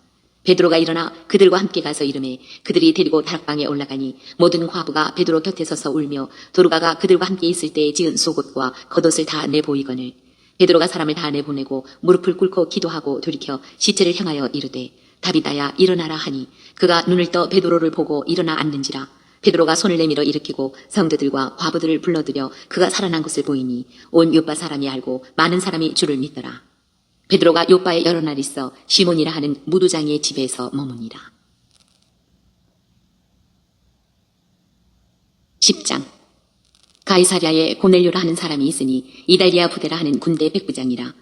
베드로가 일어나 그들과 함께 가서 이르매 그들이 데리고 다락방에 올라가니 모든 과부가 베드로 곁에 서서 울며 도르가가 그들과 함께 있을 때에 지은 속옷과 겉옷을 다 내보이거늘 베드로가 사람을 다 내보내고 무릎을 꿇고 기도하고 돌이켜 시체를 향하여 이르되 다비다야 일어나라 하니 그가 눈을 떠 베드로를 보고 일어나 앉는지라. 베드로가 손을 내밀어 일으키고 성도들과 과부들을 불러들여 그가 살아난 것을 보이니 온 요빠 사람이 알고 많은 사람이 주를 믿더라. 베드로가 요빠에 여러 날 있어 시몬이라 하는 무두장이의 집에서 머무니라. 10장. 가이사랴에 고넬료라 하는 사람이 있으니 이달리아 부대라 하는 군대 백부장이라.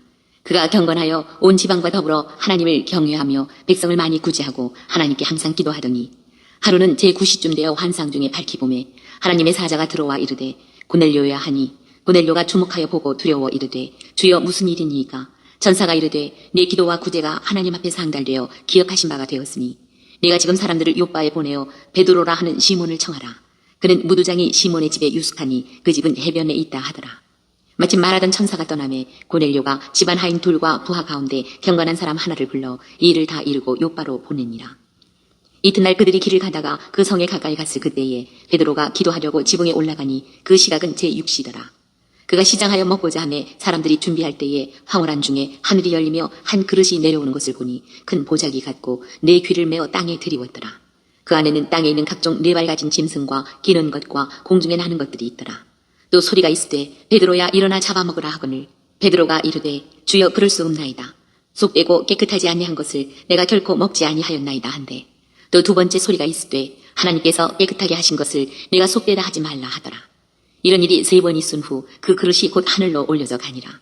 그가 경건하여 온 지방과 더불어 하나님을 경외하며 백성을 많이 구제하고 하나님께 항상 기도하더니 하루는 제9시쯤 되어 환상 중에 밝히 보매 하나님의 사자가 들어와 이르되 고넬료야 하니 고넬료가 주목하여 보고 두려워 이르되 주여 무슨 일이니이까. 전사가 이르되 내 기도와 구제가 하나님 앞에 상달되어 기억하신 바가 되었으니 내가 지금 사람들을 요바에 보내어 베드로라 하는 시몬을 청하라. 그는 무두장이 시몬의 집에 유숙하니 그 집은 해변에 있다 하더라. 마침 말하던 천사가 떠나매 고넬료가 집안 하인 둘과 부하 가운데 경건한 사람 하나를 불러 이 일을 다 이루고 요바로 보내니라. 이튿날 그들이 길을 가다가 그 성에 가까이 갔을 그때에 베드로가 기도하려고 지붕에 올라가니 그 시각은 제6시더라. 그가 시장하여 먹고자 하매 사람들이 준비할 때에 황홀한 중에 하늘이 열리며 한 그릇이 내려오는 것을 보니 큰 보자기 같고 네 귀를 메어 땅에 들이웠더라. 그 안에는 땅에 있는 각종 네 발 가진 짐승과 기는 것과 공중에 나는 것들이 있더라. 또 소리가 있으되 베드로야 일어나 잡아먹으라 하거늘 베드로가 이르되 주여 그럴 수 없나이다. 속되고 깨끗하지 아니한 것을 내가 결코 먹지 아니하였나이다 한데 또 두 번째 소리가 있으되 하나님께서 깨끗하게 하신 것을 내가 속되다 하지 말라 하더라. 이런 일이 3번 있은 후 그 그릇이 곧 하늘로 올려져 가니라.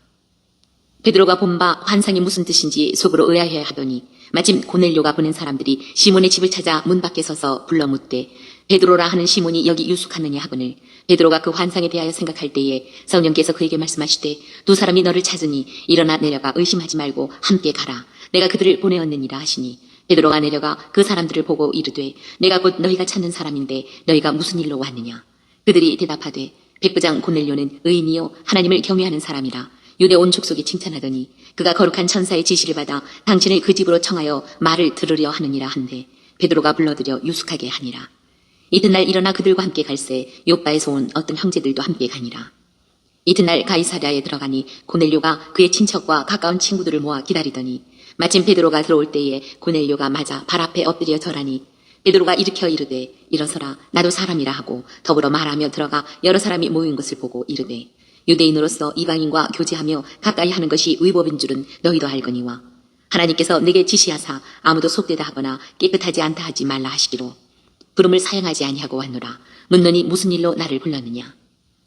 베드로가 본 바 환상이 무슨 뜻인지 속으로 의아해 하더니 마침 고넬료가 보낸 사람들이 시몬의 집을 찾아 문 밖에 서서 불러 묻되 베드로라 하는 시몬이 여기 유숙하느냐 하거늘 베드로가 그 환상에 대하여 생각할 때에 성령께서 그에게 말씀하시되 두 사람이 너를 찾으니 일어나 내려가 의심하지 말고 함께 가라. 내가 그들을 보내었느니라 하시니 베드로가 내려가 그 사람들을 보고 이르되 내가 곧 너희가 찾는 사람인데 너희가 무슨 일로 왔느냐. 그들이 대답하되 백부장 고넬료는 의인이요 하나님을 경외하는 사람이라. 유대 온 족속이 칭찬하더니 그가 거룩한 천사의 지시를 받아 당신을 그 집으로 청하여 말을 들으려 하느니라 한데 베드로가 불러들여 유숙하게 하니라. 이튿날 일어나 그들과 함께 갈새 요바에서 온 어떤 형제들도 함께 가니라. 이튿날 가이사랴에 들어가니 고넬료가 그의 친척과 가까운 친구들을 모아 기다리더니 마침 베드로가 들어올 때에 고넬료가 맞아 발 앞에 엎드려 절하니 베드로가 일으켜 이르되 일어서라 나도 사람이라 하고 더불어 말하며 들어가 여러 사람이 모인 것을 보고 이르되 유대인으로서 이방인과 교제하며 가까이 하는 것이 위법인 줄은 너희도 알거니와 하나님께서 내게 지시하사 아무도 속되다 하거나 깨끗하지 않다 하지 말라 하시기로 부름을 사용하지 아니하고 왔노라. 묻노니 무슨 일로 나를 불렀느냐.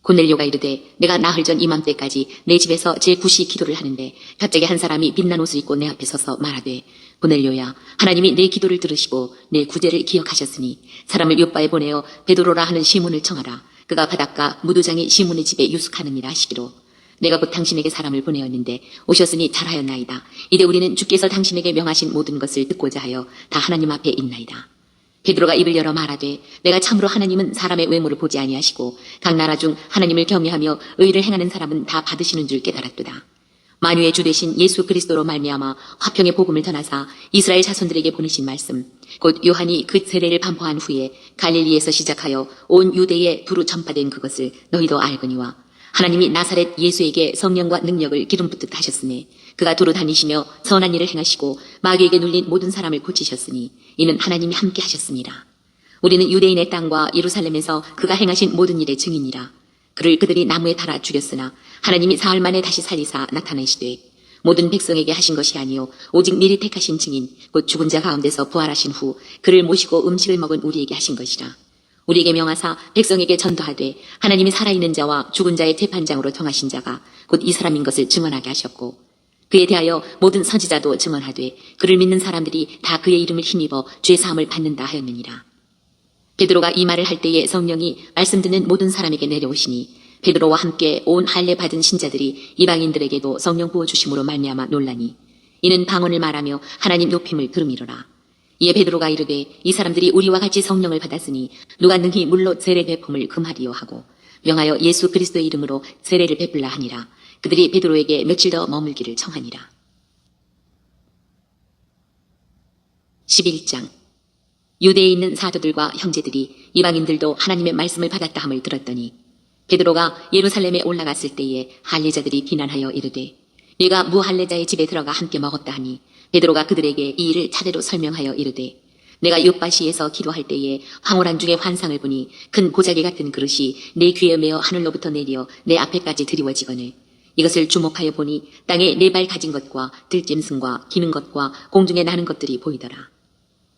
고넬료가 이르되 내가 나흘 전 이맘때까지 내 집에서 제9시 기도를 하는데 갑자기 한 사람이 빛난 옷을 입고 내 앞에 서서 말하되 고넬료야 하나님이 내 기도를 들으시고 내 구제를 기억하셨으니 사람을 요바에 보내어 베드로라 하는 시몬을 청하라. 그가 바닷가 무두장이 시몬의 집에 유숙하느니라 하시기로 내가 곧 당신에게 사람을 보내었는데 오셨으니 잘하였나이다. 이제 우리는 주께서 당신에게 명하신 모든 것을 듣고자 하여 다 하나님 앞에 있나이다. 베드로가 입을 열어 말하되 내가 참으로 하나님은 사람의 외모를 보지 아니하시고 각 나라 중 하나님을 경외하며 의를 행하는 사람은 다 받으시는 줄 깨달았도다. 만유의 주 되신 예수 그리스도로 말미암아 화평의 복음을 전하사 이스라엘 자손들에게 보내신 말씀 곧 요한이 그 세례를 반포한 후에 갈릴리에서 시작하여 온 유대에 두루 전파된 그것을 너희도 알거니와 하나님이 나사렛 예수에게 성령과 능력을 기름 붓듯 하셨으니 그가 두루 다니시며 선한 일을 행하시고 마귀에게 눌린 모든 사람을 고치셨으니 이는 하나님이 함께 하셨습니다. 우리는 유대인의 땅과 예루살렘에서 그가 행하신 모든 일의 증인이라. 그를 그들이 나무에 달아 죽였으나 하나님이 사흘 만에 다시 살리사 나타내시되 모든 백성에게 하신 것이 아니요 오직 미리 택하신 증인 곧 죽은 자 가운데서 부활하신 후 그를 모시고 음식을 먹은 우리에게 하신 것이라. 우리에게 명하사 백성에게 전도하되 하나님이 살아있는 자와 죽은 자의 재판장으로 정하신 자가 곧 이 사람인 것을 증언하게 하셨고 그에 대하여 모든 선지자도 증언하되 그를 믿는 사람들이 다 그의 이름을 힘입어 죄사함을 받는다 하였느니라. 베드로가 이 말을 할 때에 성령이 말씀 듣는 모든 사람에게 내려오시니 베드로와 함께 온 할례 받은 신자들이 이방인들에게도 성령 부어주심으로 말미암아 놀라니 이는 방언을 말하며 하나님 높임을 들음이로라. 이에 베드로가 이르되 이 사람들이 우리와 같이 성령을 받았으니 누가 능히 물로 세례 베품을 금하리요 하고 명하여 예수 그리스도의 이름으로 세례를 베풀라 하니라. 그들이 베드로에게 며칠 더 머물기를 청하니라. 11장. 유대에 있는 사도들과 형제들이 이방인들도 하나님의 말씀을 받았다 함을 들었더니 베드로가 예루살렘에 올라갔을 때에 할례자들이 비난하여 이르되 네가 무할례자의 집에 들어가 함께 먹었다 하니 베드로가 그들에게 이 일을 차례로 설명하여 이르되 내가 욥바시에서 기도할 때에 황홀한 중에 환상을 보니 큰 보자기 같은 그릇이 내 귀에 메어 하늘로부터 내려 내 앞에까지 드리워지거늘 이것을 주목하여 보니 땅에 네 발 가진 것과 들짐승과 기는 것과 공중에 나는 것들이 보이더라.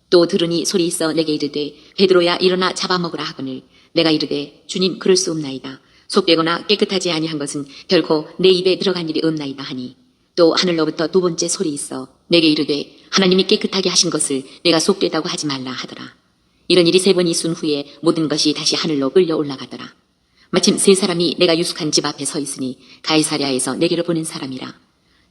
또 들으니 소리 있어 내게 이르되 베드로야 일어나 잡아먹으라 하거늘 내가 이르되 주님 그럴 수 없나이다. 속되거나 깨끗하지 아니한 것은 결코 내 입에 들어간 일이 없나이다 하니 또 하늘로부터 두 번째 소리 있어 내게 이르되 하나님이 깨끗하게 하신 것을 내가 속되다고 하지 말라 하더라. 이런 일이 세 번 있은 후에 모든 것이 다시 하늘로 끌려 올라가더라. 마침 세 사람이 내가 유숙한 집 앞에 서 있으니 가이사랴에서 내게로 보낸 사람이라.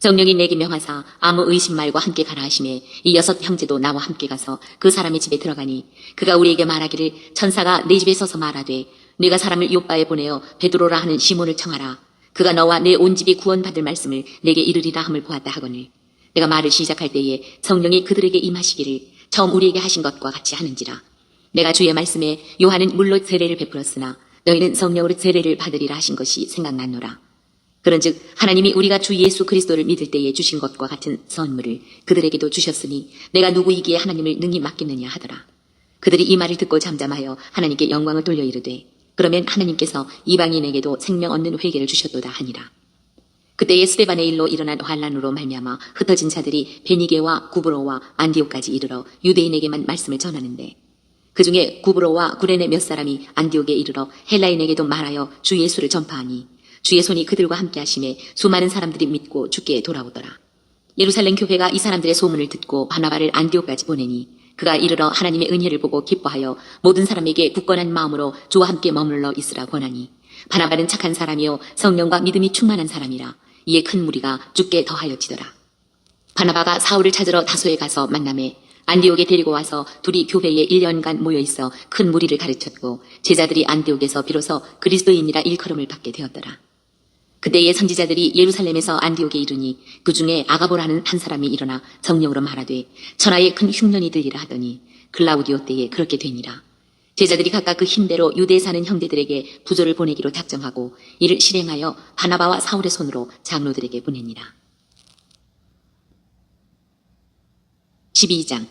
성령이 내게 명하사 아무 의심 말고 함께 가라 하시매 이 6 형제도 나와 함께 가서 그 사람의 집에 들어가니 그가 우리에게 말하기를 천사가 내 집에 서서 말하되 네가 사람을 요바에 보내어 베드로라 하는 시몬을 청하라. 그가 너와 내 온 집이 구원받을 말씀을 내게 이르리라 함을 보았다 하거늘 내가 말을 시작할 때에 성령이 그들에게 임하시기를 처음 우리에게 하신 것과 같이 하는지라. 내가 주의 말씀에 요한은 물로 세례를 베풀었으나 너희는 성령으로 세례를 받으리라 하신 것이 생각났노라. 그런즉 하나님이 우리가 주 예수 그리스도를 믿을 때에 주신 것과 같은 선물을 그들에게도 주셨으니 내가 누구이기에 하나님을 능히 맡겠느냐 하더라. 그들이 이 말을 듣고 잠잠하여 하나님께 영광을 돌려 이르되 그러면 하나님께서 이방인에게도 생명 얻는 회개를 주셨도다 하니라. 그때에 스데반의 일로 일어난 환란으로 말미암아 흩어진 자들이 베니게와 구브로와 안디옥까지 이르러 유대인에게만 말씀을 전하는데 그 중에 구브로와 구레네 몇 사람이 안디옥에 이르러 헬라인에게도 말하여 주 예수를 전파하니 주의 손이 그들과 함께 하심에 수많은 사람들이 믿고 주께 돌아오더라. 예루살렘 교회가 이 사람들의 소문을 듣고 바나바를 안디옥까지 보내니 그가 이르러 하나님의 은혜를 보고 기뻐하여 모든 사람에게 굳건한 마음으로 주와 함께 머물러 있으라 권하니 바나바는 착한 사람이요 성령과 믿음이 충만한 사람이라. 이에 큰 무리가 주께 더하여지더라. 바나바가 사울을 찾으러 다소에 가서 만남에 안디옥에 데리고 와서 둘이 교회에 1년간 모여있어 큰 무리를 가르쳤고 제자들이 안디옥에서 비로소 그리스도인이라 일컬음을 받게 되었더라. 그때의 선지자들이 예루살렘에서 안디옥에 이르니 그 중에 아가보라는 한 사람이 일어나 성령으로 말하되 천하에 큰 흉년이 들리라 하더니 글라우디오 때에 그렇게 되니라. 제자들이 각각 그 힘대로 유대에 사는 형제들에게 부조를 보내기로 작정하고 이를 실행하여 바나바와 사울의 손으로 장로들에게 보내니라. 12장.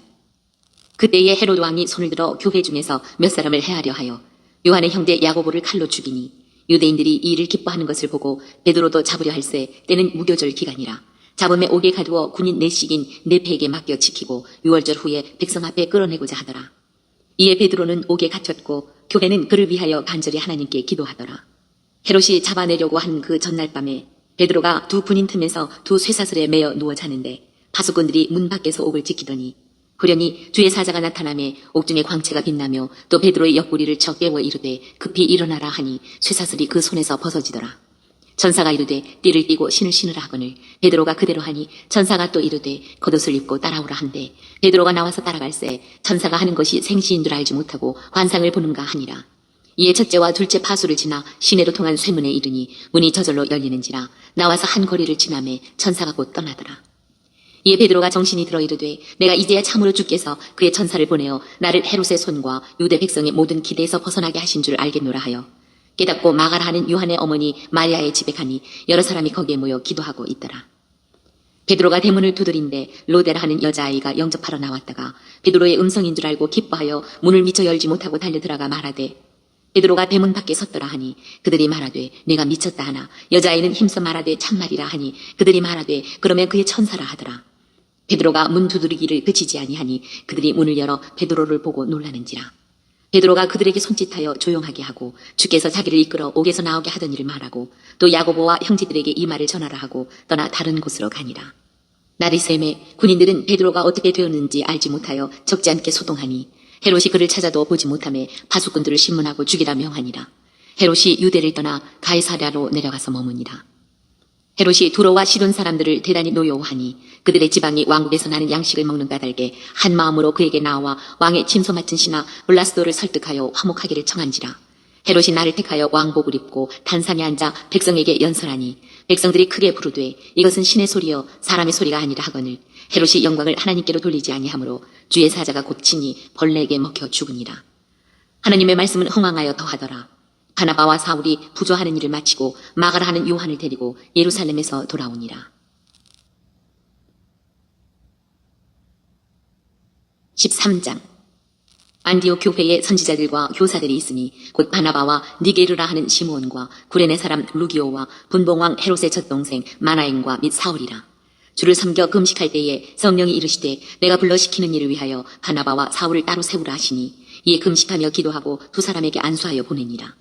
그때에 헤로드 왕이 손을 들어 교회 중에서 몇 사람을 해하려 하여 요한의 형제 야고보를 칼로 죽이니 유대인들이 이 일을 기뻐하는 것을 보고 베드로도 잡으려 할세 때는 무교절 기간이라. 잡음에 옥에 가두어 군인 넷씩인 네페에게 맡겨 지키고 6월절 후에 백성 앞에 끌어내고자 하더라. 이에 베드로는 옥에 갇혔고 교회는 그를 위하여 간절히 하나님께 기도하더라. 헤롯이 잡아내려고 한 그 전날 밤에 베드로가 두 군인 틈에서 두 쇠사슬에 매어 누워 자는데 파수꾼들이 문 밖에서 옥을 지키더니 후련히 주의 사자가 나타나매 옥중에 광채가 빛나며 또 베드로의 옆구리를 쳐 깨워 이르되 급히 일어나라 하니 쇠사슬이 그 손에서 벗어지더라. 천사가 이르되 띠를 띠고 신을 신으라 하거늘 베드로가 그대로 하니 천사가 또 이르되 겉옷을 입고 따라오라 한데 베드로가 나와서 따라갈새 천사가 하는 것이 생시인 줄 알지 못하고 환상을 보는가 하니라. 이에 첫째와 둘째 파수를 지나 시내로 통한 쇠문에 이르니 문이 저절로 열리는지라. 나와서 한 거리를 지나매 천사가 곧 떠나더라. 이에 베드로가 정신이 들어 이르되 내가 이제야 참으로 주께서 그의 천사를 보내어 나를 헤롯의 손과 유대 백성의 모든 기대에서 벗어나게 하신 줄 알겠노라 하여 깨닫고 마가라 하는 요한의 어머니 마리아의 집에 가니 여러 사람이 거기에 모여 기도하고 있더라. 베드로가 대문을 두드린데 로데라 하는 여자아이가 영접하러 나왔다가 베드로의 음성인 줄 알고 기뻐하여 문을 미처 열지 못하고 달려들어가 말하되 베드로가 대문 밖에 섰더라 하니 그들이 말하되 내가 미쳤다 하나 여자아이는 힘써 말하되 참말이라 하니 그들이 말하되 그러면 그의 천사라 하더라. 베드로가 문 두드리기를 그치지 아니하니 그들이 문을 열어 베드로를 보고 놀라는지라. 베드로가 그들에게 손짓하여 조용하게 하고 주께서 자기를 이끌어 옥에서 나오게 하던 일을 말하고 또 야고보와 형제들에게 이 말을 전하라 하고 떠나 다른 곳으로 가니라. 날이 새매 군인들은 베드로가 어떻게 되었는지 알지 못하여 적지 않게 소동하니 헤롯이 그를 찾아도 보지 못하매 파수꾼들을 신문하고 죽이라 명하니라. 헤롯이 유대를 떠나 가이사랴로 내려가서 머무니라. 헤롯이 두로와 시돈 사람들을 대단히 노여워하니 그들의 지방이 왕국에서 나는 양식을 먹는 까닭에 한 마음으로 그에게 나와 왕의 침소 맡은 신하 블라스도를 설득하여 화목하기를 청한지라. 헤롯이 나를 택하여 왕복을 입고 단상에 앉아 백성에게 연설하니 백성들이 크게 부르되 이것은 신의 소리여 사람의 소리가 아니라 하거늘 헤롯이 영광을 하나님께로 돌리지 아니하므로 주의 사자가 곧 친히 벌레에게 먹혀 죽으니라. 하나님의 말씀은 흥왕하여 더하더라. 바나바와 사울이 부조하는 일을 마치고 마가라 하는 요한을 데리고 예루살렘에서 돌아오니라. 13장. 안디옥 교회에 선지자들과 교사들이 있으니 곧 바나바와 니게르라 하는 시므온과 구레네 사람 루기오와 분봉왕 헤롯의 젖동생 마나엔과 및 사울이라. 주를 섬겨 금식할 때에 성령이 이르시되 내가 불러 시키는 일을 위하여 바나바와 사울을 따로 세우라 하시니 이에 금식하며 기도하고 두 사람에게 안수하여 보내니라.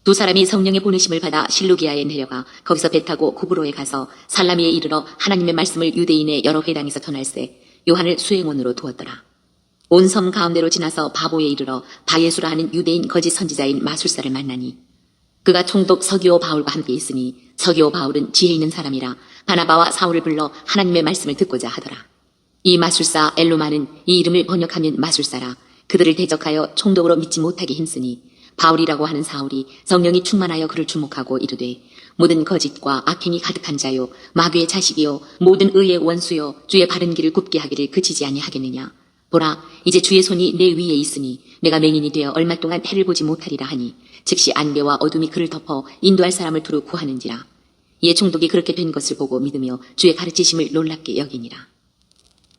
두 사람이 성령의 보내심을 받아 실루기아에 내려가 거기서 배 타고 구브로에 가서 살라미에 이르러 하나님의 말씀을 유대인의 여러 회당에서 전할세 요한을 수행원으로 두었더라. 온 섬 가운데로 지나서 바보에 이르러 바예수라 하는 유대인 거짓 선지자인 마술사를 만나니 그가 총독 서기오 바울과 함께 있으니 서기오 바울은 지혜 있는 사람이라 바나바와 사울을 불러 하나님의 말씀을 듣고자 하더라. 이 마술사 엘루마는 이 이름을 번역하면 마술사라 그들을 대적하여 총독으로 믿지 못하게 힘쓰니 바울이라고 하는 사울이 성령이 충만하여 그를 주목하고 이르되 모든 거짓과 악행이 가득한 자요 마귀의 자식이요 모든 의의 원수요 주의 바른 길을 굽게 하기를 그치지 아니하겠느냐. 보라 이제 주의 손이 내 위에 있으니 내가 맹인이 되어 얼마 동안 해를 보지 못하리라 하니 즉시 안개와 어둠이 그를 덮어 인도할 사람을 두루 구하는지라. 이에 총독이 그렇게 된 것을 보고 믿으며 주의 가르치심을 놀랍게 여기니라.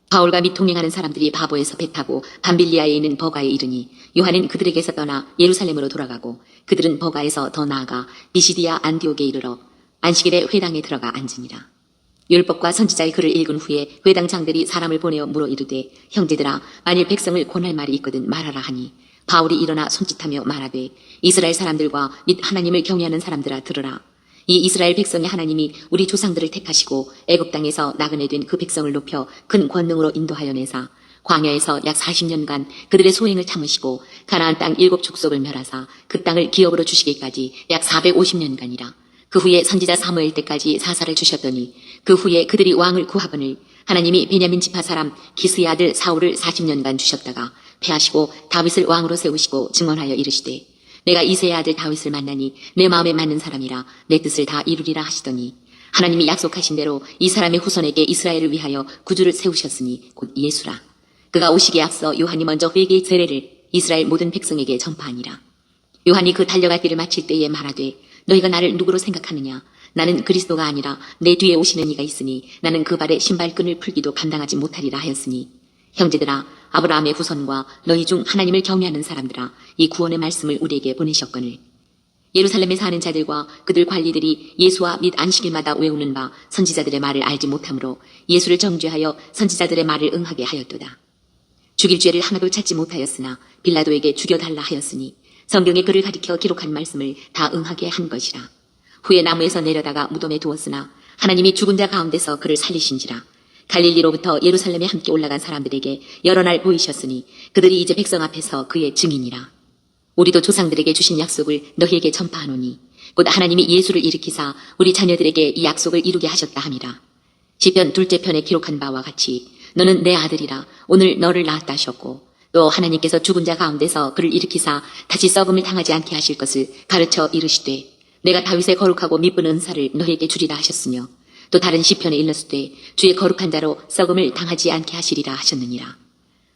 바울과 및 동행하는 사람들이 바보에서 배 타고 밤빌리아에 있는 버가에 이르니 요한은 그들에게서 떠나 예루살렘으로 돌아가고 그들은 버가에서 더 나아가 비시디아 안디옥에 이르러 안식일에 회당에 들어가 앉으니라. 율법과 선지자의 글을 읽은 후에 회당 장들이 사람을 보내어 물어 이르되 형제들아 만일 백성을 권할 말이 있거든 말하라 하니 바울이 일어나 손짓하며 말하되 이스라엘 사람들과 및 하나님을 경외하는 사람들아 들으라. 이 이스라엘 백성의 하나님이 우리 조상들을 택하시고 애굽 땅에서 나그네 된 그 백성을 높여 큰 권능으로 인도하여 내사 광야에서 약 40년간 그들의 소행을 참으시고 가나안 땅 7 족속을 멸하사 그 땅을 기업으로 주시기까지 약 450년간이라. 그 후에 선지자 사무엘 때까지 사사를 주셨더니 그 후에 그들이 왕을 구하거늘 하나님이 베냐민 지파 사람 기스의 아들 사울을 40년간 주셨다가 패하시고 다윗을 왕으로 세우시고 증언하여 이르시되 내가 이새의 아들 다윗을 만나니 내 마음에 맞는 사람이라 내 뜻을 다 이루리라 하시더니 하나님이 약속하신 대로 이 사람의 후손에게 이스라엘을 위하여 구주를 세우셨으니 곧 예수라. 그가 오시기에 앞서 요한이 먼저 회개의 세례를 이스라엘 모든 백성에게 전파하니라. 요한이 그 달려갈 길을 마칠 때에 말하되 너희가 나를 누구로 생각하느냐. 나는 그리스도가 아니라 내 뒤에 오시는 이가 있으니 나는 그 발에 신발끈을 풀기도 감당하지 못하리라 하였으니 형제들아 아브라함의 후손과 너희 중 하나님을 경외하는 사람들아 이 구원의 말씀을 우리에게 보내셨거늘 예루살렘에 사는 자들과 그들 관리들이 예수와 및 안식일마다 외우는 바 선지자들의 말을 알지 못하므로 예수를 정죄하여 선지자들의 말을 응하게 하였도다. 죽일 죄를 하나도 찾지 못하였으나 빌라도에게 죽여달라 하였으니 성경에 그를 가리켜 기록한 말씀을 다 응하게 한 것이라. 후에 나무에서 내려다가 무덤에 두었으나 하나님이 죽은 자 가운데서 그를 살리신지라. 갈릴리로부터 예루살렘에 함께 올라간 사람들에게 여러 날 보이셨으니 그들이 이제 백성 앞에서 그의 증인이라. 우리도 조상들에게 주신 약속을 너희에게 전파하노니 곧 하나님이 예수를 일으키사 우리 자녀들에게 이 약속을 이루게 하셨다 함이라. 시편 2째 편에 기록한 바와 같이 너는 내 아들이라 오늘 너를 낳았다 하셨고 또 하나님께서 죽은 자 가운데서 그를 일으키사 다시 썩음을 당하지 않게 하실 것을 가르쳐 이르시되 내가 다윗의 거룩하고 미쁜 은사를 너희에게 주리라 하셨으며 또 다른 시편에 일렀으되 주의 거룩한 자로 썩음을 당하지 않게 하시리라 하셨느니라.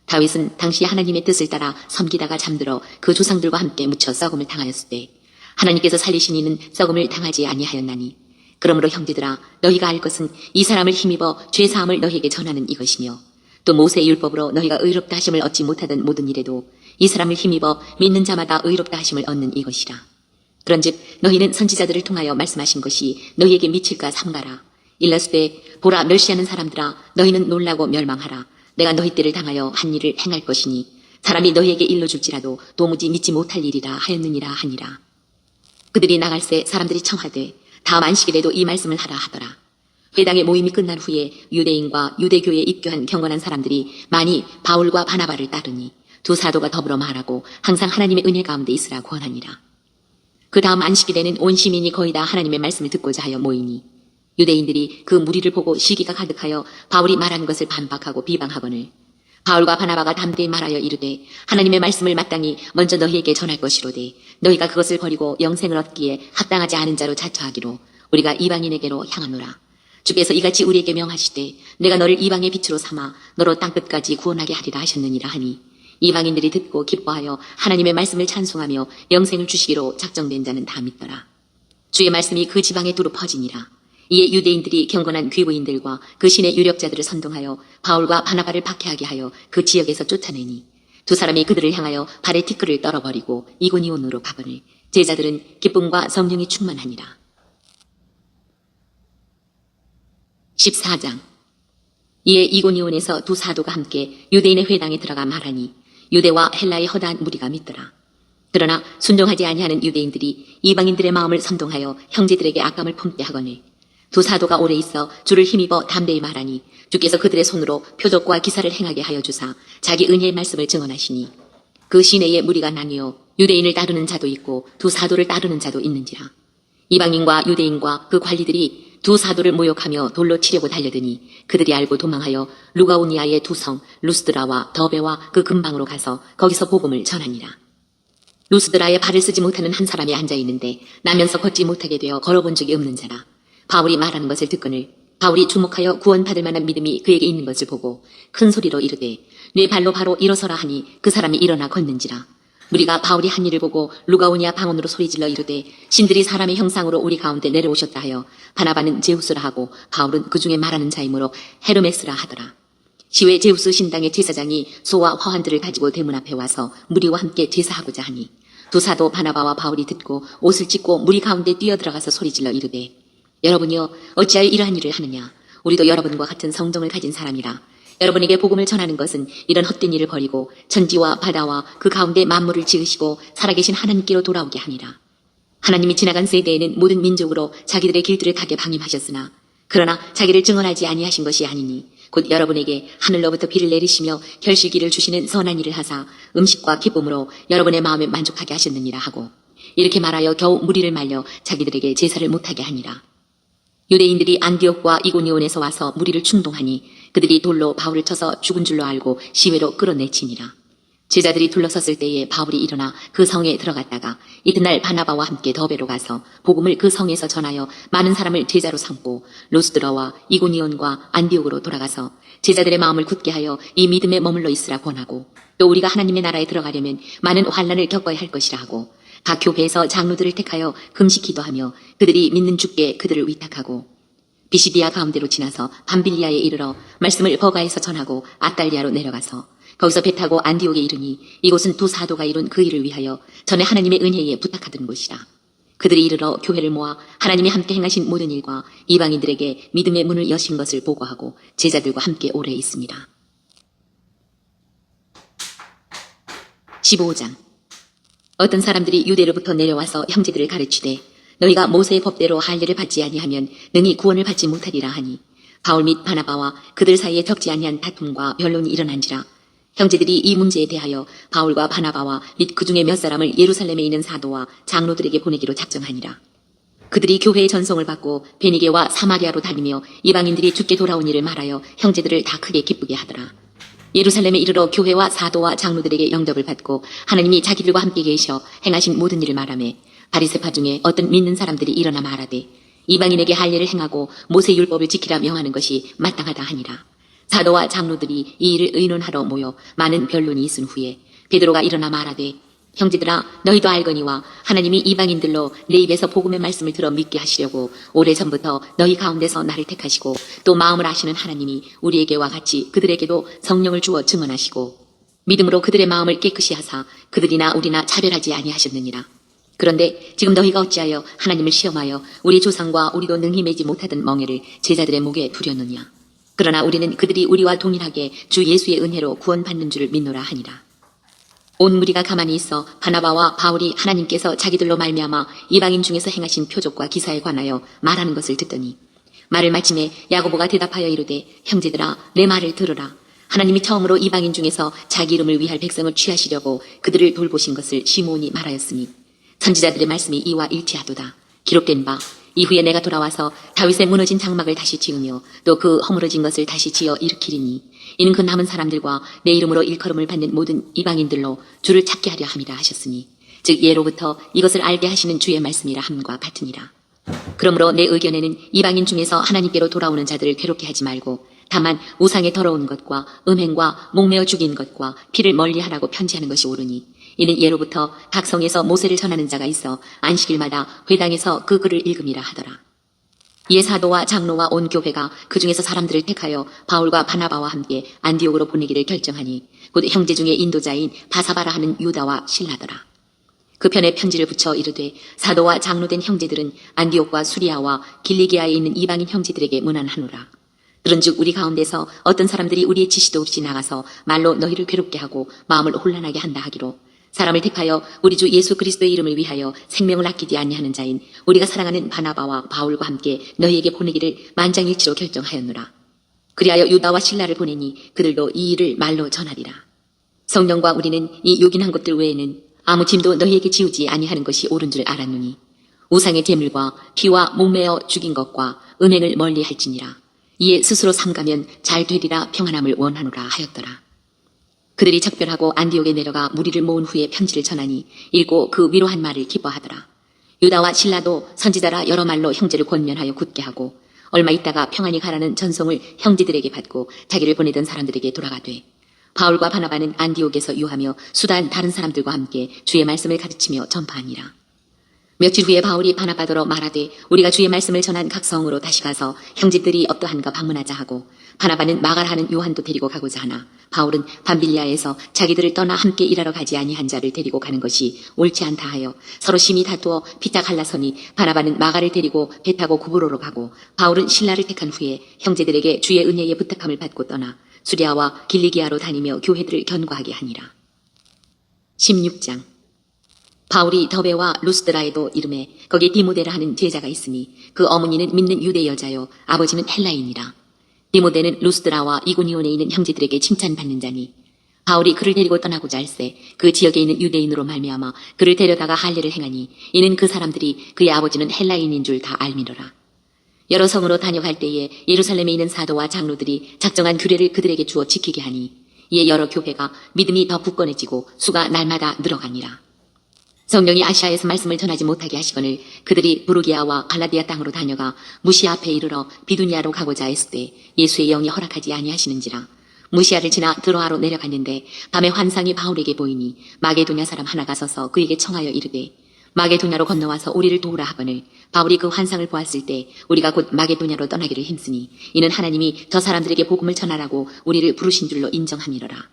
다윗은 당시 하나님의 뜻을 따라 섬기다가 잠들어 그 조상들과 함께 묻혀 썩음을 당하였을 때 하나님께서 살리신 이는 썩음을 당하지 아니하였나니 그러므로 형제들아 너희가 알 것은 이 사람을 힘입어 죄사함을 너희에게 전하는 이것이며 또 모세의 율법으로 너희가 의롭다 하심을 얻지 못하던 모든 일에도 이 사람을 힘입어 믿는 자마다 의롭다 하심을 얻는 이것이라. 그런즉 너희는 선지자들을 통하여 말씀하신 것이 너희에게 미칠까 삼가라. 일러스되 보라 멸시하는 사람들아 너희는 놀라고 멸망하라. 내가 너희 때를 당하여 한 일을 행할 것이니 사람이 너희에게 일러줄지라도 도무지 믿지 못할 일이라 하였느니라 하니라. 그들이 나갈새 사람들이 청하되 다음 안식일에도 이 말씀을 하라 하더라. 회당의 모임이 끝난 후에 유대인과 유대교에 입교한 경건한 사람들이 많이 바울과 바나바를 따르니 두 사도가 더불어 말하고 항상 하나님의 은혜 가운데 있으라 권하니라. 그 다음 안식일에는 온 시민이 거의 다 하나님의 말씀을 듣고자 하여 모이니 유대인들이 그 무리를 보고 시기가 가득하여 바울이 말하는 것을 반박하고 비방하거늘 바울과 바나바가 담대히 말하여 이르되 하나님의 말씀을 마땅히 먼저 너희에게 전할 것이로되 너희가 그것을 버리고 영생을 얻기에 합당하지 않은 자로 자처하기로 우리가 이방인에게로 향하노라. 주께서 이같이 우리에게 명하시되 내가 너를 이방의 빛으로 삼아 너로 땅끝까지 구원하게 하리라 하셨느니라 하니 이방인들이 듣고 기뻐하여 하나님의 말씀을 찬송하며 영생을 주시기로 작정된 자는 다 믿더라. 주의 말씀이 그 지방에 두루 퍼지니라. 이에 유대인들이 경건한 귀부인들과 그 신의 유력자들을 선동하여 바울과 바나바를 박해하게 하여 그 지역에서 쫓아내니 두 사람이 그들을 향하여 발에 티끌을 떨어버리고 이고니온으로 가거늘 제자들은 기쁨과 성령이 충만하니라. 14장. 이에 이고니온에서 두 사도가 함께 유대인의 회당에 들어가 말하니 유대와 헬라의 허다한 무리가 믿더라. 그러나 순종하지 아니하는 유대인들이 이방인들의 마음을 선동하여 형제들에게 악감을 품게 하거늘 두 사도가 오래 있어 주를 힘입어 담대히 말하니 주께서 그들의 손으로 표적과 기사를 행하게 하여 주사 자기 은혜의 말씀을 증언하시니 그 시내에 무리가 나뉘어 유대인을 따르는 자도 있고 두 사도를 따르는 자도 있는지라. 이방인과 유대인과 그 관리들이 두 사도를 모욕하며 돌로 치려고 달려드니 그들이 알고 도망하여 루가오니아의 두 성 루스드라와 더베와 그 근방으로 가서 거기서 복음을 전하니라. 루스드라에 발을 쓰지 못하는 한 사람이 앉아있는데 나면서 걷지 못하게 되어 걸어본 적이 없는 자라. 바울이 말하는 것을 듣거늘 바울이 주목하여 구원받을 만한 믿음이 그에게 있는 것을 보고 큰 소리로 이르되 네 발로 바로 일어서라 하니 그 사람이 일어나 걷는지라. 우리가 바울이 한 일을 보고 루가오니아 방언으로 소리질러 이르되 신들이 사람의 형상으로 우리 가운데 내려오셨다 하여 바나바는 제우스라 하고 바울은 그 중에 말하는 자이므로 헤르메스라 하더라. 시외 제우스 신당의 제사장이 소와 화환들을 가지고 대문 앞에 와서 무리와 함께 제사하고자 하니 두 사도 바나바와 바울이 듣고 옷을 찢고 무리 가운데 뛰어들어가서 소리질러 이르되 여러분이여 어찌하여 이러한 일을 하느냐. 우리도 여러분과 같은 성정을 가진 사람이라. 여러분에게 복음을 전하는 것은 이런 헛된 일을 버리고 천지와 바다와 그 가운데 만물을 지으시고 살아계신 하나님께로 돌아오게 하니라. 하나님이 지나간 세대에는 모든 민족으로 자기들의 길들을 가게 방임하셨으나 그러나 자기를 증언하지 아니하신 것이 아니니 곧 여러분에게 하늘로부터 비를 내리시며 결실기를 주시는 선한 일을 하사 음식과 기쁨으로 여러분의 마음에 만족하게 하셨느니라 하고 이렇게 말하여 겨우 무리를 말려 자기들에게 제사를 못하게 하니라. 유대인들이 안디옥과 이고니온에서 와서 무리를 충동하니 그들이 돌로 바울을 쳐서 죽은 줄로 알고 시외로 끌어내치니라. 제자들이 둘러섰을 때에 바울이 일어나 그 성에 들어갔다가 이튿날 바나바와 함께 더베로 가서 복음을 그 성에서 전하여 많은 사람을 제자로 삼고 루스드라와 이고니온과 안디옥으로 돌아가서 제자들의 마음을 굳게 하여 이 믿음에 머물러 있으라 권하고 또 우리가 하나님의 나라에 들어가려면 많은 환난을 겪어야 할 것이라 하고 각 교회에서 장로들을 택하여 금식 기도하며 그들이 믿는 주께 그들을 위탁하고 비시디아 가운데로 지나서 밤빌리아에 이르러 말씀을 버가에서 전하고 아달리아로 내려가서 거기서 배 타고 안디옥에 이르니 이곳은 두 사도가 이룬 그 일을 위하여 전에 하나님의 은혜에 부탁하던 곳이라. 그들이 이르러 교회를 모아 하나님이 함께 행하신 모든 일과 이방인들에게 믿음의 문을 여신 것을 보고하고 제자들과 함께 오래 있습니다. 15장. 어떤 사람들이 유대로부터 내려와서 형제들을 가르치되 너희가 모세의 법대로 할례를 받지 아니하면 능히 구원을 받지 못하리라 하니 바울 및 바나바와 그들 사이에 적지 아니한 다툼과 변론이 일어난지라. 형제들이 이 문제에 대하여 바울과 바나바와 및 그 중에 몇 사람을 예루살렘에 있는 사도와 장로들에게 보내기로 작정하니라. 그들이 교회의 전송을 받고 베니게와 사마리아로 다니며 이방인들이 주께 돌아온 일을 말하여 형제들을 다 크게 기쁘게 하더라. 예루살렘에 이르러 교회와 사도와 장로들에게 영접을 받고 하나님이 자기들과 함께 계셔 행하신 모든 일을 말하며 바리새파 중에 어떤 믿는 사람들이 일어나 말하되 이방인에게 할례를 행하고 모세 율법을 지키라 명하는 것이 마땅하다 하니라. 사도와 장로들이 이 일을 의논하러 모여 많은 변론이 있은 후에 베드로가 일어나 말하되 형제들아 너희도 알거니와 하나님이 이방인들로 내 입에서 복음의 말씀을 들어 믿게 하시려고 오래전부터 너희 가운데서 나를 택하시고 또 마음을 아시는 하나님이 우리에게와 같이 그들에게도 성령을 주어 증언하시고 믿음으로 그들의 마음을 깨끗이 하사 그들이나 우리나 차별하지 아니하셨느니라. 그런데 지금 너희가 어찌하여 하나님을 시험하여 우리 조상과 우리도 능히 매지 못하던 멍에를 제자들의 목에 두려느냐. 그러나 우리는 그들이 우리와 동일하게 주 예수의 은혜로 구원받는 줄을 믿노라 하니라. 온 무리가 가만히 있어 바나바와 바울이 하나님께서 자기들로 말미암아 이방인 중에서 행하신 표적과 기사에 관하여 말하는 것을 듣더니 말을 마침에 야고보가 대답하여 이르되 형제들아 내 말을 들으라. 하나님이 처음으로 이방인 중에서 자기 이름을 위할 백성을 취하시려고 그들을 돌보신 것을 시므온이 말하였으니 선지자들의 말씀이 이와 일치하도다. 기록된 바 이후에 내가 돌아와서 다윗의 무너진 장막을 다시 지으며 또 그 허물어진 것을 다시 지어 일으키리니 이는 그 남은 사람들과 내 이름으로 일컬음을 받는 모든 이방인들로 주를 찾게 하려 함이라 하셨으니 즉 예로부터 이것을 알게 하시는 주의 말씀이라 함과 같으니라. 그러므로 내 의견에는 이방인 중에서 하나님께로 돌아오는 자들을 괴롭게 하지 말고 다만 우상의 더러운 것과 음행과 목매어 죽인 것과 피를 멀리하라고 편지하는 것이 옳으니 이는 예로부터 각 성에서 모세를 전하는 자가 있어 안식일마다 회당에서 그 글을 읽음이라 하더라. 이에 사도와 장로와 온 교회가 그 중에서 사람들을 택하여 바울과 바나바와 함께 안디옥으로 보내기를 결정하니 곧 형제 중에 인도자인 바사바라 하는 유다와 실라더라. 그 편에 편지를 붙여 이르되 사도와 장로된 형제들은 안디옥과 수리아와 길리기아에 있는 이방인 형제들에게 문안하노라. 그런즉 우리 가운데서 어떤 사람들이 우리의 지시도 없이 나가서 말로 너희를 괴롭게 하고 마음을 혼란하게 한다 하기로 사람을 택하여 우리 주 예수 그리스도의 이름을 위하여 생명을 아끼지 아니하는 자인 우리가 사랑하는 바나바와 바울과 함께 너희에게 보내기를 만장일치로 결정하였노라. 그리하여 유다와 실라를 보내니 그들도 이 일을 말로 전하리라. 성령과 우리는 이 요긴한 것들 외에는 아무 짐도 너희에게 지우지 아니하는 것이 옳은 줄 알았노니 우상의 제물과 피와 목매어 죽인 것과 음행을 멀리할지니라. 이에 스스로 삼가면 잘 되리라 평안함을 원하노라 하였더라. 그들이 작별하고 안디옥에 내려가 무리를 모은 후에 편지를 전하니 읽고 그 위로한 말을 기뻐하더라. 유다와 실라도 선지자라 여러 말로 형제를 권면하여 굳게 하고 얼마 있다가 평안히 가라는 전송을 형제들에게 받고 자기를 보내던 사람들에게 돌아가되 바울과 바나바는 안디옥에서 유하며 수단 다른 사람들과 함께 주의 말씀을 가르치며 전파하니라. 며칠 후에 바울이 바나바더러 말하되 우리가 주의 말씀을 전한 각 성으로 다시 가서 형제들이 어떠한가 방문하자 하고 바나바는 마갈하는 요한도 데리고 가고자 하나 바울은 밤빌리아에서 자기들을 떠나 함께 일하러 가지 아니한 자를 데리고 가는 것이 옳지 않다 하여 서로 심히 다투어 피딱 갈라서니 바나바는 마갈을 데리고 배 타고 구브로로 가고 바울은 신라를 택한 후에 형제들에게 주의 은혜의 부탁함을 받고 떠나 수리아와 길리기아로 다니며 교회들을 견고하게 하니라. 16장 바울이 더베와 루스드라에도 이름에 거기에 디모데라 하는 제자가 있으니 그 어머니는 믿는 유대 여자요 아버지는 헬라인이라. 디모데는 루스드라와 이고니온에 있는 형제들에게 칭찬받는 자니 바울이 그를 데리고 떠나고자 할세 그 지역에 있는 유대인으로 말미암아 그를 데려다가 할례를 행하니 이는 그 사람들이 그의 아버지는 헬라인인 줄 다 알미노라. 여러 성으로 다녀갈 때에 예루살렘에 있는 사도와 장로들이 작정한 규례를 그들에게 주어 지키게 하니 이에 여러 교회가 믿음이 더 굳건해지고 수가 날마다 늘어가니라. 성령이 아시아에서 말씀을 전하지 못하게 하시거늘 그들이 부르기아와 갈라디아 땅으로 다녀가 무시아 앞에 이르러 비두니아로 가고자 했을 때 예수의 영이 허락하지 아니하시는지라. 무시아를 지나 드로아로 내려갔는데 밤에 환상이 바울에게 보이니 마게도냐 사람 하나가 서서 그에게 청하여 이르되 마게도냐로 건너와서 우리를 도우라 하거늘 바울이 그 환상을 보았을 때 우리가 곧 마게도냐로 떠나기를 힘쓰니 이는 하나님이 저 사람들에게 복음을 전하라고 우리를 부르신 줄로 인정함이로라.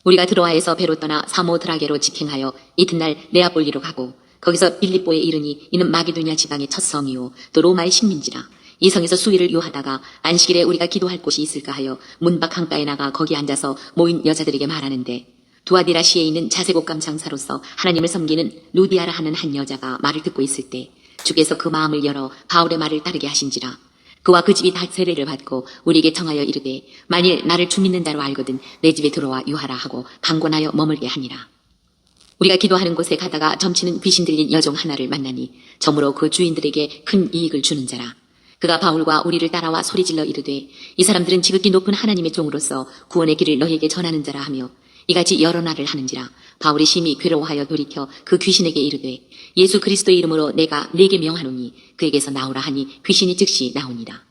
우리가 드로아에서 배로 떠나 사모드라게로 직행하여 이튿날 네아폴리로 가고 거기서 빌립보에 이르니 이는 마게도냐 지방의 첫 성이요 또 로마의 식민지라. 이 성에서 수일을 요하다가 안식일에 우리가 기도할 곳이 있을까 하여 문밖 강가에 나가 거기 앉아서 모인 여자들에게 말하는데 두아디라시에 있는 자색옷감 장사로서 하나님을 섬기는 루디아라 하는 한 여자가 말을 듣고 있을 때 주께서 그 마음을 열어 바울의 말을 따르게 하신지라. 그와 그 집이 다 세례를 받고 우리에게 청하여 이르되 만일 나를 주 믿는 자로 알거든 내 집에 들어와 유하라 하고 강권하여 머물게 하니라. 우리가 기도하는 곳에 가다가 점치는 귀신 들린 여종 하나를 만나니 저무로 그 주인들에게 큰 이익을 주는 자라. 그가 바울과 우리를 따라와 소리질러 이르되 이 사람들은 지극히 높은 하나님의 종으로서 구원의 길을 너희에게 전하는 자라 하며 이같이 여러 날을 하는지라. 바울이 심히 괴로워하여 돌이켜 그 귀신에게 이르되 예수 그리스도의 이름으로 내가 네게 명하노니 그에게서 나오라 하니 귀신이 즉시 나오니라.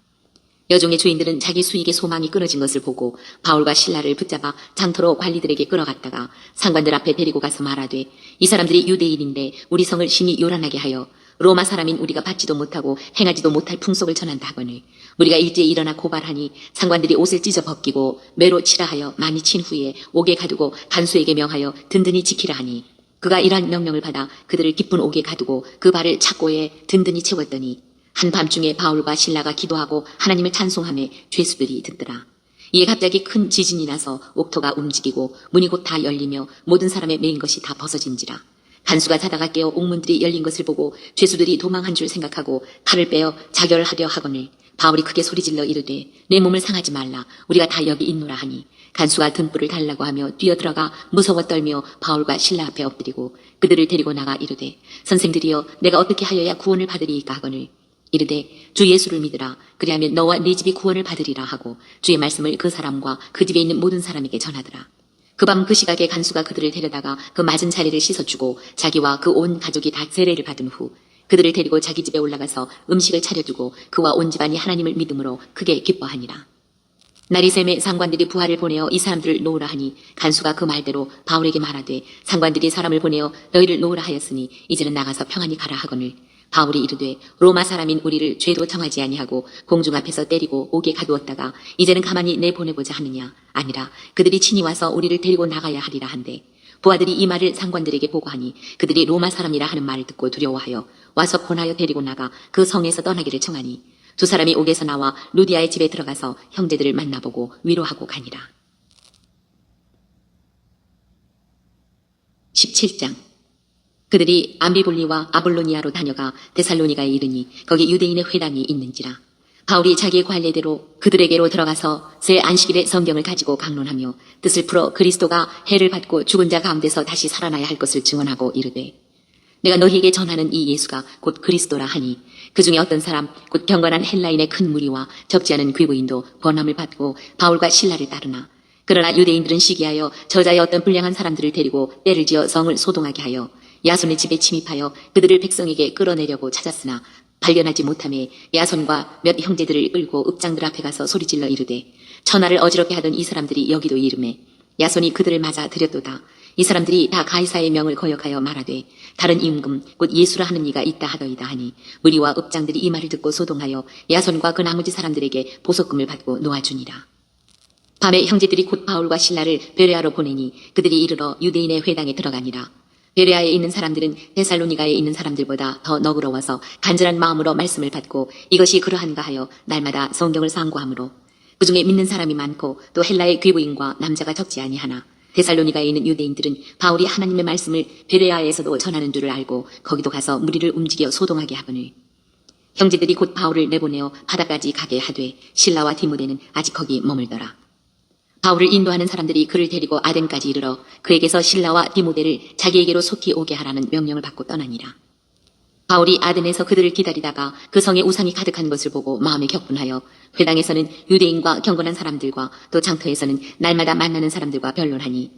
여종의 주인들은 자기 수익의 소망이 끊어진 것을 보고 바울과 실라를 붙잡아 장터로 관리들에게 끌어갔다가 상관들 앞에 데리고 가서 말하되 이 사람들이 유대인인데 우리 성을 심히 요란하게 하여 로마 사람인 우리가 받지도 못하고 행하지도 못할 풍속을 전한다 하거늘 우리가 일제히 일어나 고발하니 상관들이 옷을 찢어 벗기고 매로 치라 하여 많이 친 후에 옥에 가두고 간수에게 명하여 든든히 지키라 하니 그가 이러한 명령을 받아 그들을 깊은 옥에 가두고 그 발을 착고에 든든히 채웠더니 한밤중에 바울과 실라가 기도하고 하나님을 찬송하며 죄수들이 듣더라. 이에 갑자기 큰 지진이 나서 옥토가 움직이고 문이 곧 다 열리며 모든 사람의 메인 것이 다 벗어진지라. 간수가 자다가 깨어 옥문들이 열린 것을 보고 죄수들이 도망한 줄 생각하고 칼을 빼어 자결하려 하거늘 바울이 크게 소리질러 이르되 내 몸을 상하지 말라. 우리가 다 여기 있노라 하니 간수가 등불을 달라고 하며 뛰어들어가 무서워 떨며 바울과 실라 앞에 엎드리고 그들을 데리고 나가 이르되 선생들이여 내가 어떻게 하여야 구원을 받으리이까 하거늘 이르되 주 예수를 믿으라. 그리하면 너와 네 집이 구원을 받으리라 하고 주의 말씀을 그 사람과 그 집에 있는 모든 사람에게 전하더라. 그 밤 그 시각에 간수가 그들을 데려다가 그 맞은 자리를 씻어주고 자기와 그 온 가족이 다 세례를 받은 후 그들을 데리고 자기 집에 올라가서 음식을 차려주고 그와 온 집안이 하나님을 믿음으로 크게 기뻐하니라. 날이 새매 상관들이 부하를 보내어 이 사람들을 놓으라 하니 간수가 그 말대로 바울에게 말하되 상관들이 사람을 보내어 너희를 놓으라 하였으니 이제는 나가서 평안히 가라 하거늘 바울이 이르되 로마 사람인 우리를 죄로 정하지 아니하고 공중 앞에서 때리고 옥에 가두었다가 이제는 가만히 내보내보자 하느냐 아니라 그들이 친히 와서 우리를 데리고 나가야 하리라 한데 부하들이 이 말을 상관들에게 보고하니 그들이 로마 사람이라 하는 말을 듣고 두려워하여 와서 권하여 데리고 나가 그 성에서 떠나기를 청하니 두 사람이 옥에서 나와 루디아의 집에 들어가서 형제들을 만나보고 위로하고 가니라. 17장 그들이 암비볼리와 아볼로니아로 다녀가 데살로니가에 이르니 거기 유대인의 회당이 있는지라. 바울이 자기의 관례대로 그들에게로 들어가서 새 안식일의 성경을 가지고 강론하며 뜻을 풀어 그리스도가 해를 받고 죽은 자 가운데서 다시 살아나야 할 것을 증언하고 이르되 내가 너희에게 전하는 이 예수가 곧 그리스도라 하니 그 중에 어떤 사람 곧 경건한 헬라인의 큰 무리와 적지 않은 귀부인도 번함을 받고 바울과 실라를 따르나 그러나 유대인들은 시기하여 저자의 어떤 불량한 사람들을 데리고 때를 지어 성을 소동하게 하여 야손의 집에 침입하여 그들을 백성에게 끌어내려고 찾았으나 발견하지 못하며 야손과 몇 형제들을 끌고 읍장들 앞에 가서 소리질러 이르되 천하를 어지럽게 하던 이 사람들이 여기도 이르매 야손이 그들을 맞아 들였도다. 이 사람들이 다 가이사의 명을 거역하여 말하되 다른 임금 곧 예수라 하는 이가 있다 하더이다 하니 무리와 읍장들이 이 말을 듣고 소동하여 야손과 그 나머지 사람들에게 보석금을 받고 놓아주니라. 밤에 형제들이 곧 바울과 실라를 베레아로 보내니 그들이 이르러 유대인의 회당에 들어가니라. 베레아에 있는 사람들은 데살로니가에 있는 사람들보다 더 너그러워서 간절한 마음으로 말씀을 받고 이것이 그러한가 하여 날마다 성경을 상고하므로 그 중에 믿는 사람이 많고 또 헬라의 귀부인과 남자가 적지 아니하나 데살로니가에 있는 유대인들은 바울이 하나님의 말씀을 베레아에서도 전하는 줄을 알고 거기도 가서 무리를 움직여 소동하게 하거늘 형제들이 곧 바울을 내보내어 바다까지 가게 하되 실라와 디모데는 아직 거기 머물더라. 바울을 인도하는 사람들이 그를 데리고 아덴까지 이르러 그에게서 실라와 디모데를 자기에게로 속히 오게 하라는 명령을 받고 떠나니라. 바울이 아덴에서 그들을 기다리다가 그 성에 우상이 가득한 것을 보고 마음에 격분하여 회당에서는 유대인과 경건한 사람들과 또 장터에서는 날마다 만나는 사람들과 변론하니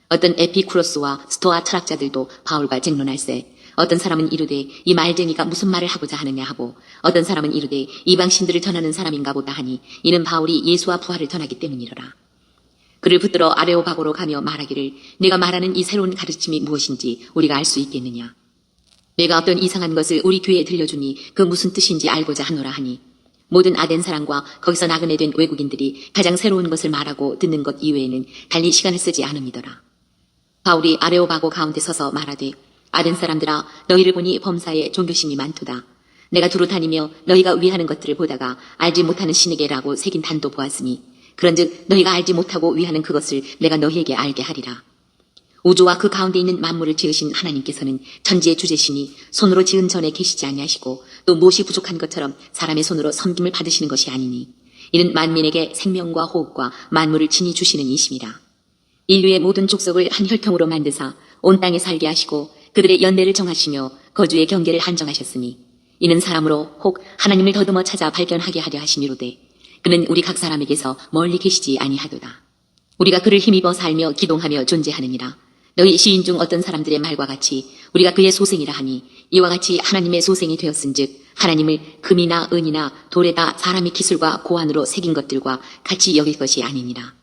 어떤 에피쿠로스와 스토아 철학자들도 바울과 쟁론할세 어떤 사람은 이르되 이 말쟁이가 무슨 말을 하고자 하느냐 하고 어떤 사람은 이르되 이방신들을 전하는 사람인가 보다 하니 이는 바울이 예수와 부활을 전하기 때문이로라. 그를 붙들어 아레오바고로 가며 말하기를 내가 말하는 이 새로운 가르침이 무엇인지 우리가 알 수 있겠느냐. 내가 어떤 이상한 것을 우리 교회에 들려주니 그 무슨 뜻인지 알고자 하노라 하니 모든 아덴 사람과 거기서 나그네 된 외국인들이 가장 새로운 것을 말하고 듣는 것 이외에는 달리 시간을 쓰지 않음이더라. 바울이 아레오바고 가운데 서서 말하되 아덴 사람들아 너희를 보니 범사에 종교심이 많도다. 내가 두루 다니며 너희가 위하는 것들을 보다가 알지 못하는 신에게라고 새긴 단도 보았으니 그런즉 너희가 알지 못하고 위하는 그것을 내가 너희에게 알게 하리라. 우주와 그 가운데 있는 만물을 지으신 하나님께서는 천지의 주제시니 손으로 지은 전에 계시지 아니하시고 또 무엇이 부족한 것처럼 사람의 손으로 섬김을 받으시는 것이 아니니 이는 만민에게 생명과 호흡과 만물을 친히 주시는 이심이라. 인류의 모든 족속을 한 혈통으로 만드사 온 땅에 살게 하시고 그들의 연례를 정하시며 거주의 경계를 한정하셨으니 이는 사람으로 혹 하나님을 더듬어 찾아 발견하게 하려 하심이로되 그는 우리 각 사람에게서 멀리 계시지 아니하도다. 우리가 그를 힘입어 살며 기동하며 존재하느니라. 너희 시인 중 어떤 사람들의 말과 같이 우리가 그의 소생이라 하니 이와 같이 하나님의 소생이 되었은즉 하나님을 금이나 은이나 돌에다 사람의 기술과 고안으로 새긴 것들과 같이 여길 것이 아니니라.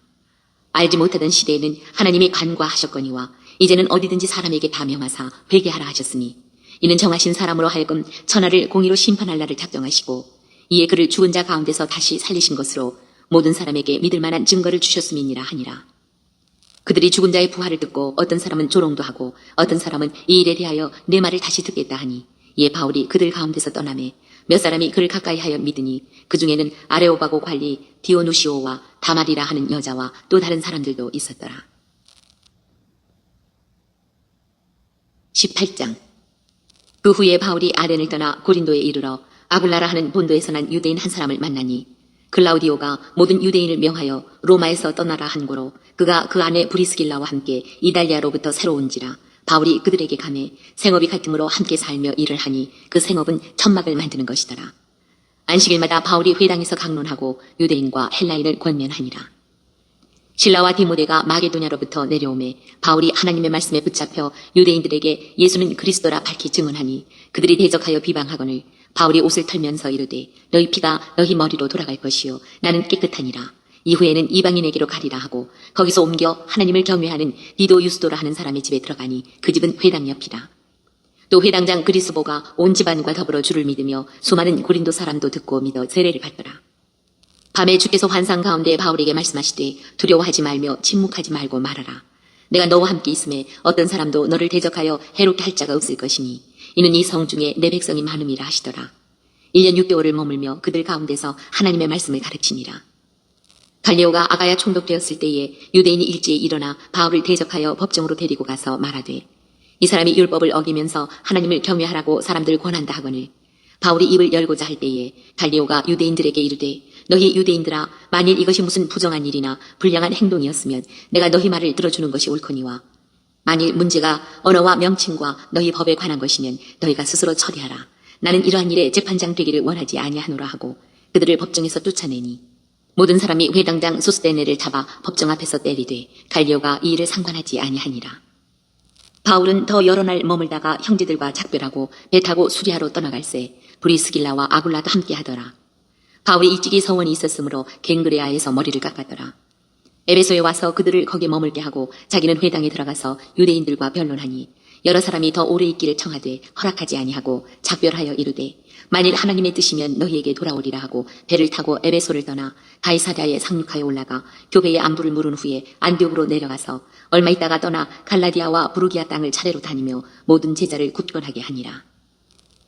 알지 못하던 시대에는 하나님이 간과하셨거니와 이제는 어디든지 사람에게 다 명하사 회개하라 하셨으니 이는 정하신 사람으로 하여금 천하를 공의로 심판할 날을 작정하시고 이에 그를 죽은 자 가운데서 다시 살리신 것으로 모든 사람에게 믿을 만한 증거를 주셨음이니라 하니라. 그들이 죽은 자의 부활을 듣고 어떤 사람은 조롱도 하고 어떤 사람은 이 일에 대하여 내 말을 다시 듣겠다 하니 이에 바울이 그들 가운데서 떠나매 몇 사람이 그를 가까이 하여 믿으니 그 중에는 아레오바고 관리 디오누시오와 다말이라 하는 여자와 또 다른 사람들도 있었더라. 18장 그 후에 바울이 아덴을 떠나 고린도에 이르러 아굴라라 하는 본도에서 난 유대인 한 사람을 만나니 클라우디오가 모든 유대인을 명하여 로마에서 떠나라 한 고로 그가 그 안에 브리스길라와 함께 이달리아로부터 새로 온지라 바울이 그들에게 가매 생업이 갈등으로 함께 살며 일을 하니 그 생업은 천막을 만드는 것이더라. 안식일마다 바울이 회당에서 강론하고 유대인과 헬라인을 권면하니라. 실라와 디모데가 마게도냐로부터 내려오매 바울이 하나님의 말씀에 붙잡혀 유대인들에게 예수는 그리스도라 밝히 증언하니 그들이 대적하여 비방하거늘 바울이 옷을 털면서 이르되 너희 피가 너희 머리로 돌아갈 것이요 나는 깨끗하니라. 이후에는 이방인에게로 가리라 하고 거기서 옮겨 하나님을 경외하는 디도 유스도라 하는 사람의 집에 들어가니 그 집은 회당 옆이라. 또 회당장 그리스보가 온 집안과 더불어 주를 믿으며 수많은 고린도 사람도 듣고 믿어 세례를 받더라. 밤에 주께서 환상 가운데 바울에게 말씀하시되 두려워하지 말며 침묵하지 말고 말하라. 내가 너와 함께 있음에 어떤 사람도 너를 대적하여 해롭게 할 자가 없을 것이니 이는 이 성 중에 내 백성이 많음이라 하시더라. 1년 6개월을 머물며 그들 가운데서 하나님의 말씀을 가르치니라. 갈리오가 아가야 총독되었을 때에 유대인이 일제히 일어나 바울을 대적하여 법정으로 데리고 가서 말하되 이 사람이 율법을 어기면서 하나님을 경외하라고 사람들 권한다 하거늘 바울이 입을 열고자 할 때에 갈리오가 유대인들에게 이르되 너희 유대인들아 만일 이것이 무슨 부정한 일이나 불량한 행동이었으면 내가 너희 말을 들어주는 것이 옳거니와 만일 문제가 언어와 명칭과 너희 법에 관한 것이면 너희가 스스로 처리하라. 나는 이러한 일에 재판장 되기를 원하지 아니하노라 하고 그들을 법정에서 쫓아내니 모든 사람이 회당장 소스데네를 잡아 법정 앞에서 때리되 갈리오가 이 일을 상관하지 아니하니라. 바울은 더 여러 날 머물다가 형제들과 작별하고 배 타고 수리하러 떠나갈새 브리스길라와 아굴라도 함께 하더라. 바울이 일찍이 서원이 있었으므로 갱그레아에서 머리를 깎았더라. 에베소에 와서 그들을 거기에 머물게 하고 자기는 회당에 들어가서 유대인들과 변론하니 여러 사람이 더 오래 있기를 청하되 허락하지 아니하고 작별하여 이르되 만일 하나님의 뜻이면 너희에게 돌아오리라 하고 배를 타고 에베소를 떠나 가이사랴에 상륙하여 올라가 교회에 안부를 물은 후에 안디옥으로 내려가서 얼마 있다가 떠나 갈라디아와 부르기아 땅을 차례로 다니며 모든 제자를 굳건하게 하니라.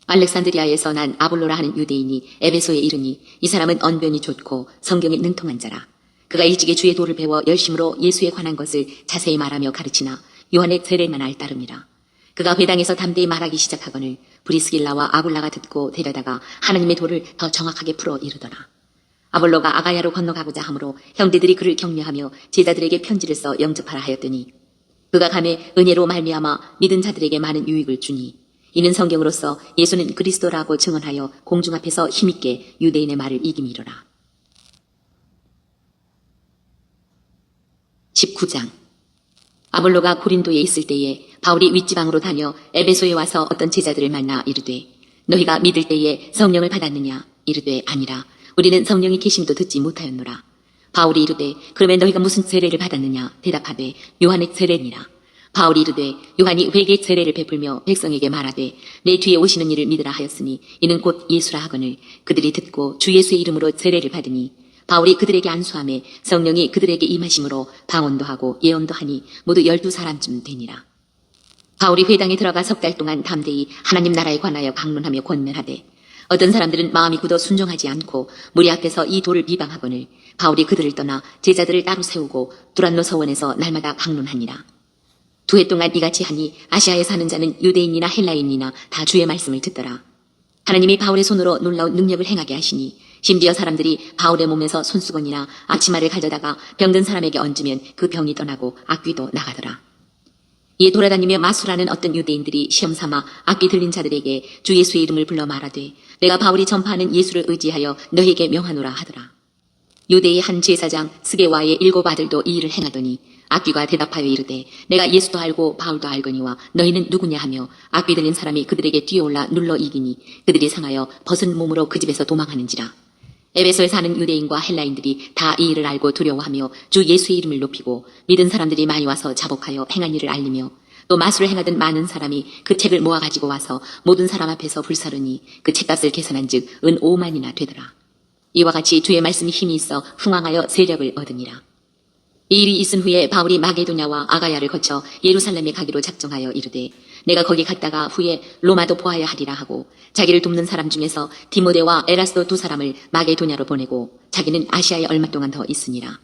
알렉산드리아에서 난 아볼로라 하는 유대인이 에베소에 이르니 이 사람은 언변이 좋고 성경에 능통한 자라. 그가 일찍이 주의 도를 배워 열심으로 예수에 관한 것을 자세히 말하며 가르치나 요한의 세례만 알 따름이라. 그가 회당에서 담대히 말하기 시작하거늘 브리스길라와 아굴라가 듣고 데려다가 하나님의 도를 더 정확하게 풀어 이르더라. 아볼로가 아가야로 건너가고자 하므로 형제들이 그를 격려하며 제자들에게 편지를 써 영접하라 하였더니 그가 감에 은혜로 말미암아 믿은 자들에게 많은 유익을 주니 이는 성경으로서 예수는 그리스도라고 증언하여 공중 앞에서 힘있게 유대인의 말을 이김이로라. 19장 아볼로가 고린도에 있을 때에 바울이 윗지방으로 다녀 에베소에 와서 어떤 제자들을 만나 이르되 너희가 믿을 때에 성령을 받았느냐? 이르되 아니라 우리는 성령이 계심도 듣지 못하였노라. 바울이 이르되 그러면 너희가 무슨 세례를 받았느냐? 대답하되 요한의 세례니라. 바울이 이르되 요한이 회개 세례를 베풀며 백성에게 말하되 내 뒤에 오시는 이를 믿으라 하였으니 이는 곧 예수라 하거늘 그들이 듣고 주 예수의 이름으로 세례를 받으니 바울이 그들에게 안수하매 성령이 그들에게 임하심으로 방언도 하고 예언도 하니 모두 12사람쯤 되니라. 바울이 회당에 들어가 3달 동안 담대히 하나님 나라에 관하여 강론하며 권면하되 어떤 사람들은 마음이 굳어 순종하지 않고 무리 앞에서 이 도를 비방하거늘 바울이 그들을 떠나 제자들을 따로 세우고 두란노 서원에서 날마다 강론하니라. 2해 동안 이같이 하니 아시아에 사는 자는 유대인이나 헬라인이나 다 주의 말씀을 듣더라. 하나님이 바울의 손으로 놀라운 능력을 행하게 하시니 심지어 사람들이 바울의 몸에서 손수건이나 앞치마를 가져다가 병든 사람에게 얹으면 그 병이 떠나고 악귀도 나가더라. 이에 돌아다니며 마수라는 어떤 유대인들이 시험삼아 악귀 들린 자들에게 주 예수의 이름을 불러 말하되 내가 바울이 전파하는 예수를 의지하여 너희에게 명하노라 하더라. 유대의 한 제사장 스게와의 7 아들도 이 일을 행하더니 악귀가 대답하여 이르되 내가 예수도 알고 바울도 알거니와 너희는 누구냐 하며 악귀 들린 사람이 그들에게 뛰어올라 눌러 이기니 그들이 상하여 벗은 몸으로 그 집에서 도망하는지라. 에베소에 사는 유대인과 헬라인들이 다 이 일을 알고 두려워하며 주 예수의 이름을 높이고 믿은 사람들이 많이 와서 자복하여 행한 일을 알리며 또 마술을 행하던 많은 사람이 그 책을 모아가지고 와서 모든 사람 앞에서 불사르니 그 책값을 계산한 즉 은 5만이나 되더라. 이와 같이 주의 말씀이 힘이 있어 흥왕하여 세력을 얻으니라. 이 일이 있은 후에 바울이 마게도냐와 아가야를 거쳐 예루살렘에 가기로 작정하여 이르되 내가 거기 갔다가 후에 로마도 보아야 하리라 하고 자기를 돕는 사람 중에서 디모데와 에라스도 2 사람을 마게도냐로 보내고 자기는 아시아에 얼마 동안 더 있으니라.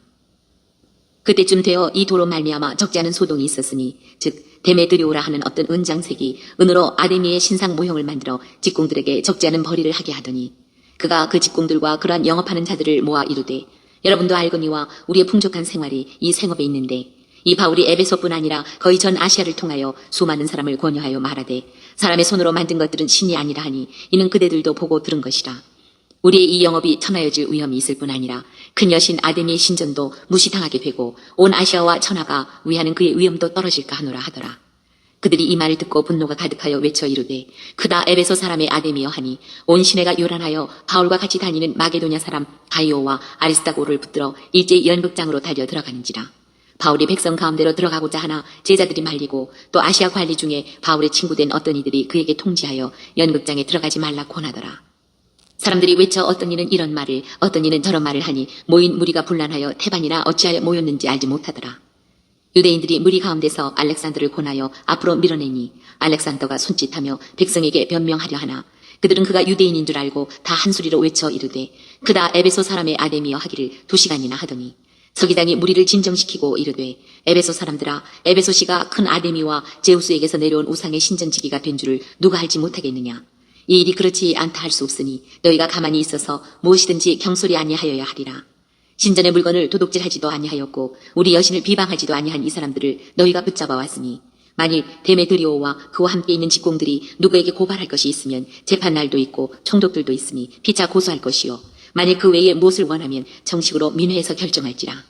그때쯤 되어 이 도로 말미암아 적지 않은 소동이 있었으니 즉 데메드리오라 하는 어떤 은장색이 은으로 아데미의 신상 모형을 만들어 직공들에게 적지 않은 벌이를 하게 하더니 그가 그 직공들과 그러한 영업하는 자들을 모아 이르되 여러분도 알거니와 우리의 풍족한 생활이 이 생업에 있는데 이 바울이 에베소뿐 아니라 거의 전 아시아를 통하여 수많은 사람을 권유하여 말하되 사람의 손으로 만든 것들은 신이 아니라 하니 이는 그대들도 보고 들은 것이라. 우리의 이 영업이 천하여질 위험이 있을 뿐 아니라 큰 여신 아데미의 신전도 무시당하게 되고 온 아시아와 천하가 위하는 그의 위엄도 떨어질까 하노라 하더라. 그들이 이 말을 듣고 분노가 가득하여 외쳐 이르되 크다 에베소 사람의 아데미여 하니 온 시내가 요란하여 바울과 같이 다니는 마게도냐 사람 가이오와 아리스타고를 붙들어 일제히 연극장으로 달려 들어가는지라. 바울이 백성 가운데로 들어가고자 하나 제자들이 말리고 또 아시아 관리 중에 바울의 친구된 어떤 이들이 그에게 통지하여 연극장에 들어가지 말라 권하더라. 사람들이 외쳐 어떤 이는 이런 말을 어떤 이는 저런 말을 하니 모인 무리가 분란하여 태반이나 어찌하여 모였는지 알지 못하더라. 유대인들이 무리 가운데서 알렉산더를 권하여 앞으로 밀어내니 알렉산더가 손짓하며 백성에게 변명하려 하나 그들은 그가 유대인인 줄 알고 다 한소리로 외쳐 이르되 그다 에베소 사람의 아데미여 하기를 2시간이나 하더니 서기장이 무리를 진정시키고 이르되 에베소 사람들아 에베소시가 큰 아데미와 제우스에게서 내려온 우상의 신전지기가 된 줄을 누가 알지 못하겠느냐. 이 일이 그렇지 않다 할 수 없으니 너희가 가만히 있어서 무엇이든지 경솔이 아니하여야 하리라. 신전의 물건을 도둑질하지도 아니하였고 우리 여신을 비방하지도 아니한 이 사람들을 너희가 붙잡아 왔으니 만일 데메드리오와 그와 함께 있는 직공들이 누구에게 고발할 것이 있으면 재판날도 있고 총독들도 있으니 피차 고소할 것이요 만일 그 외에 무엇을 원하면 정식으로 민회에서 결정할지라.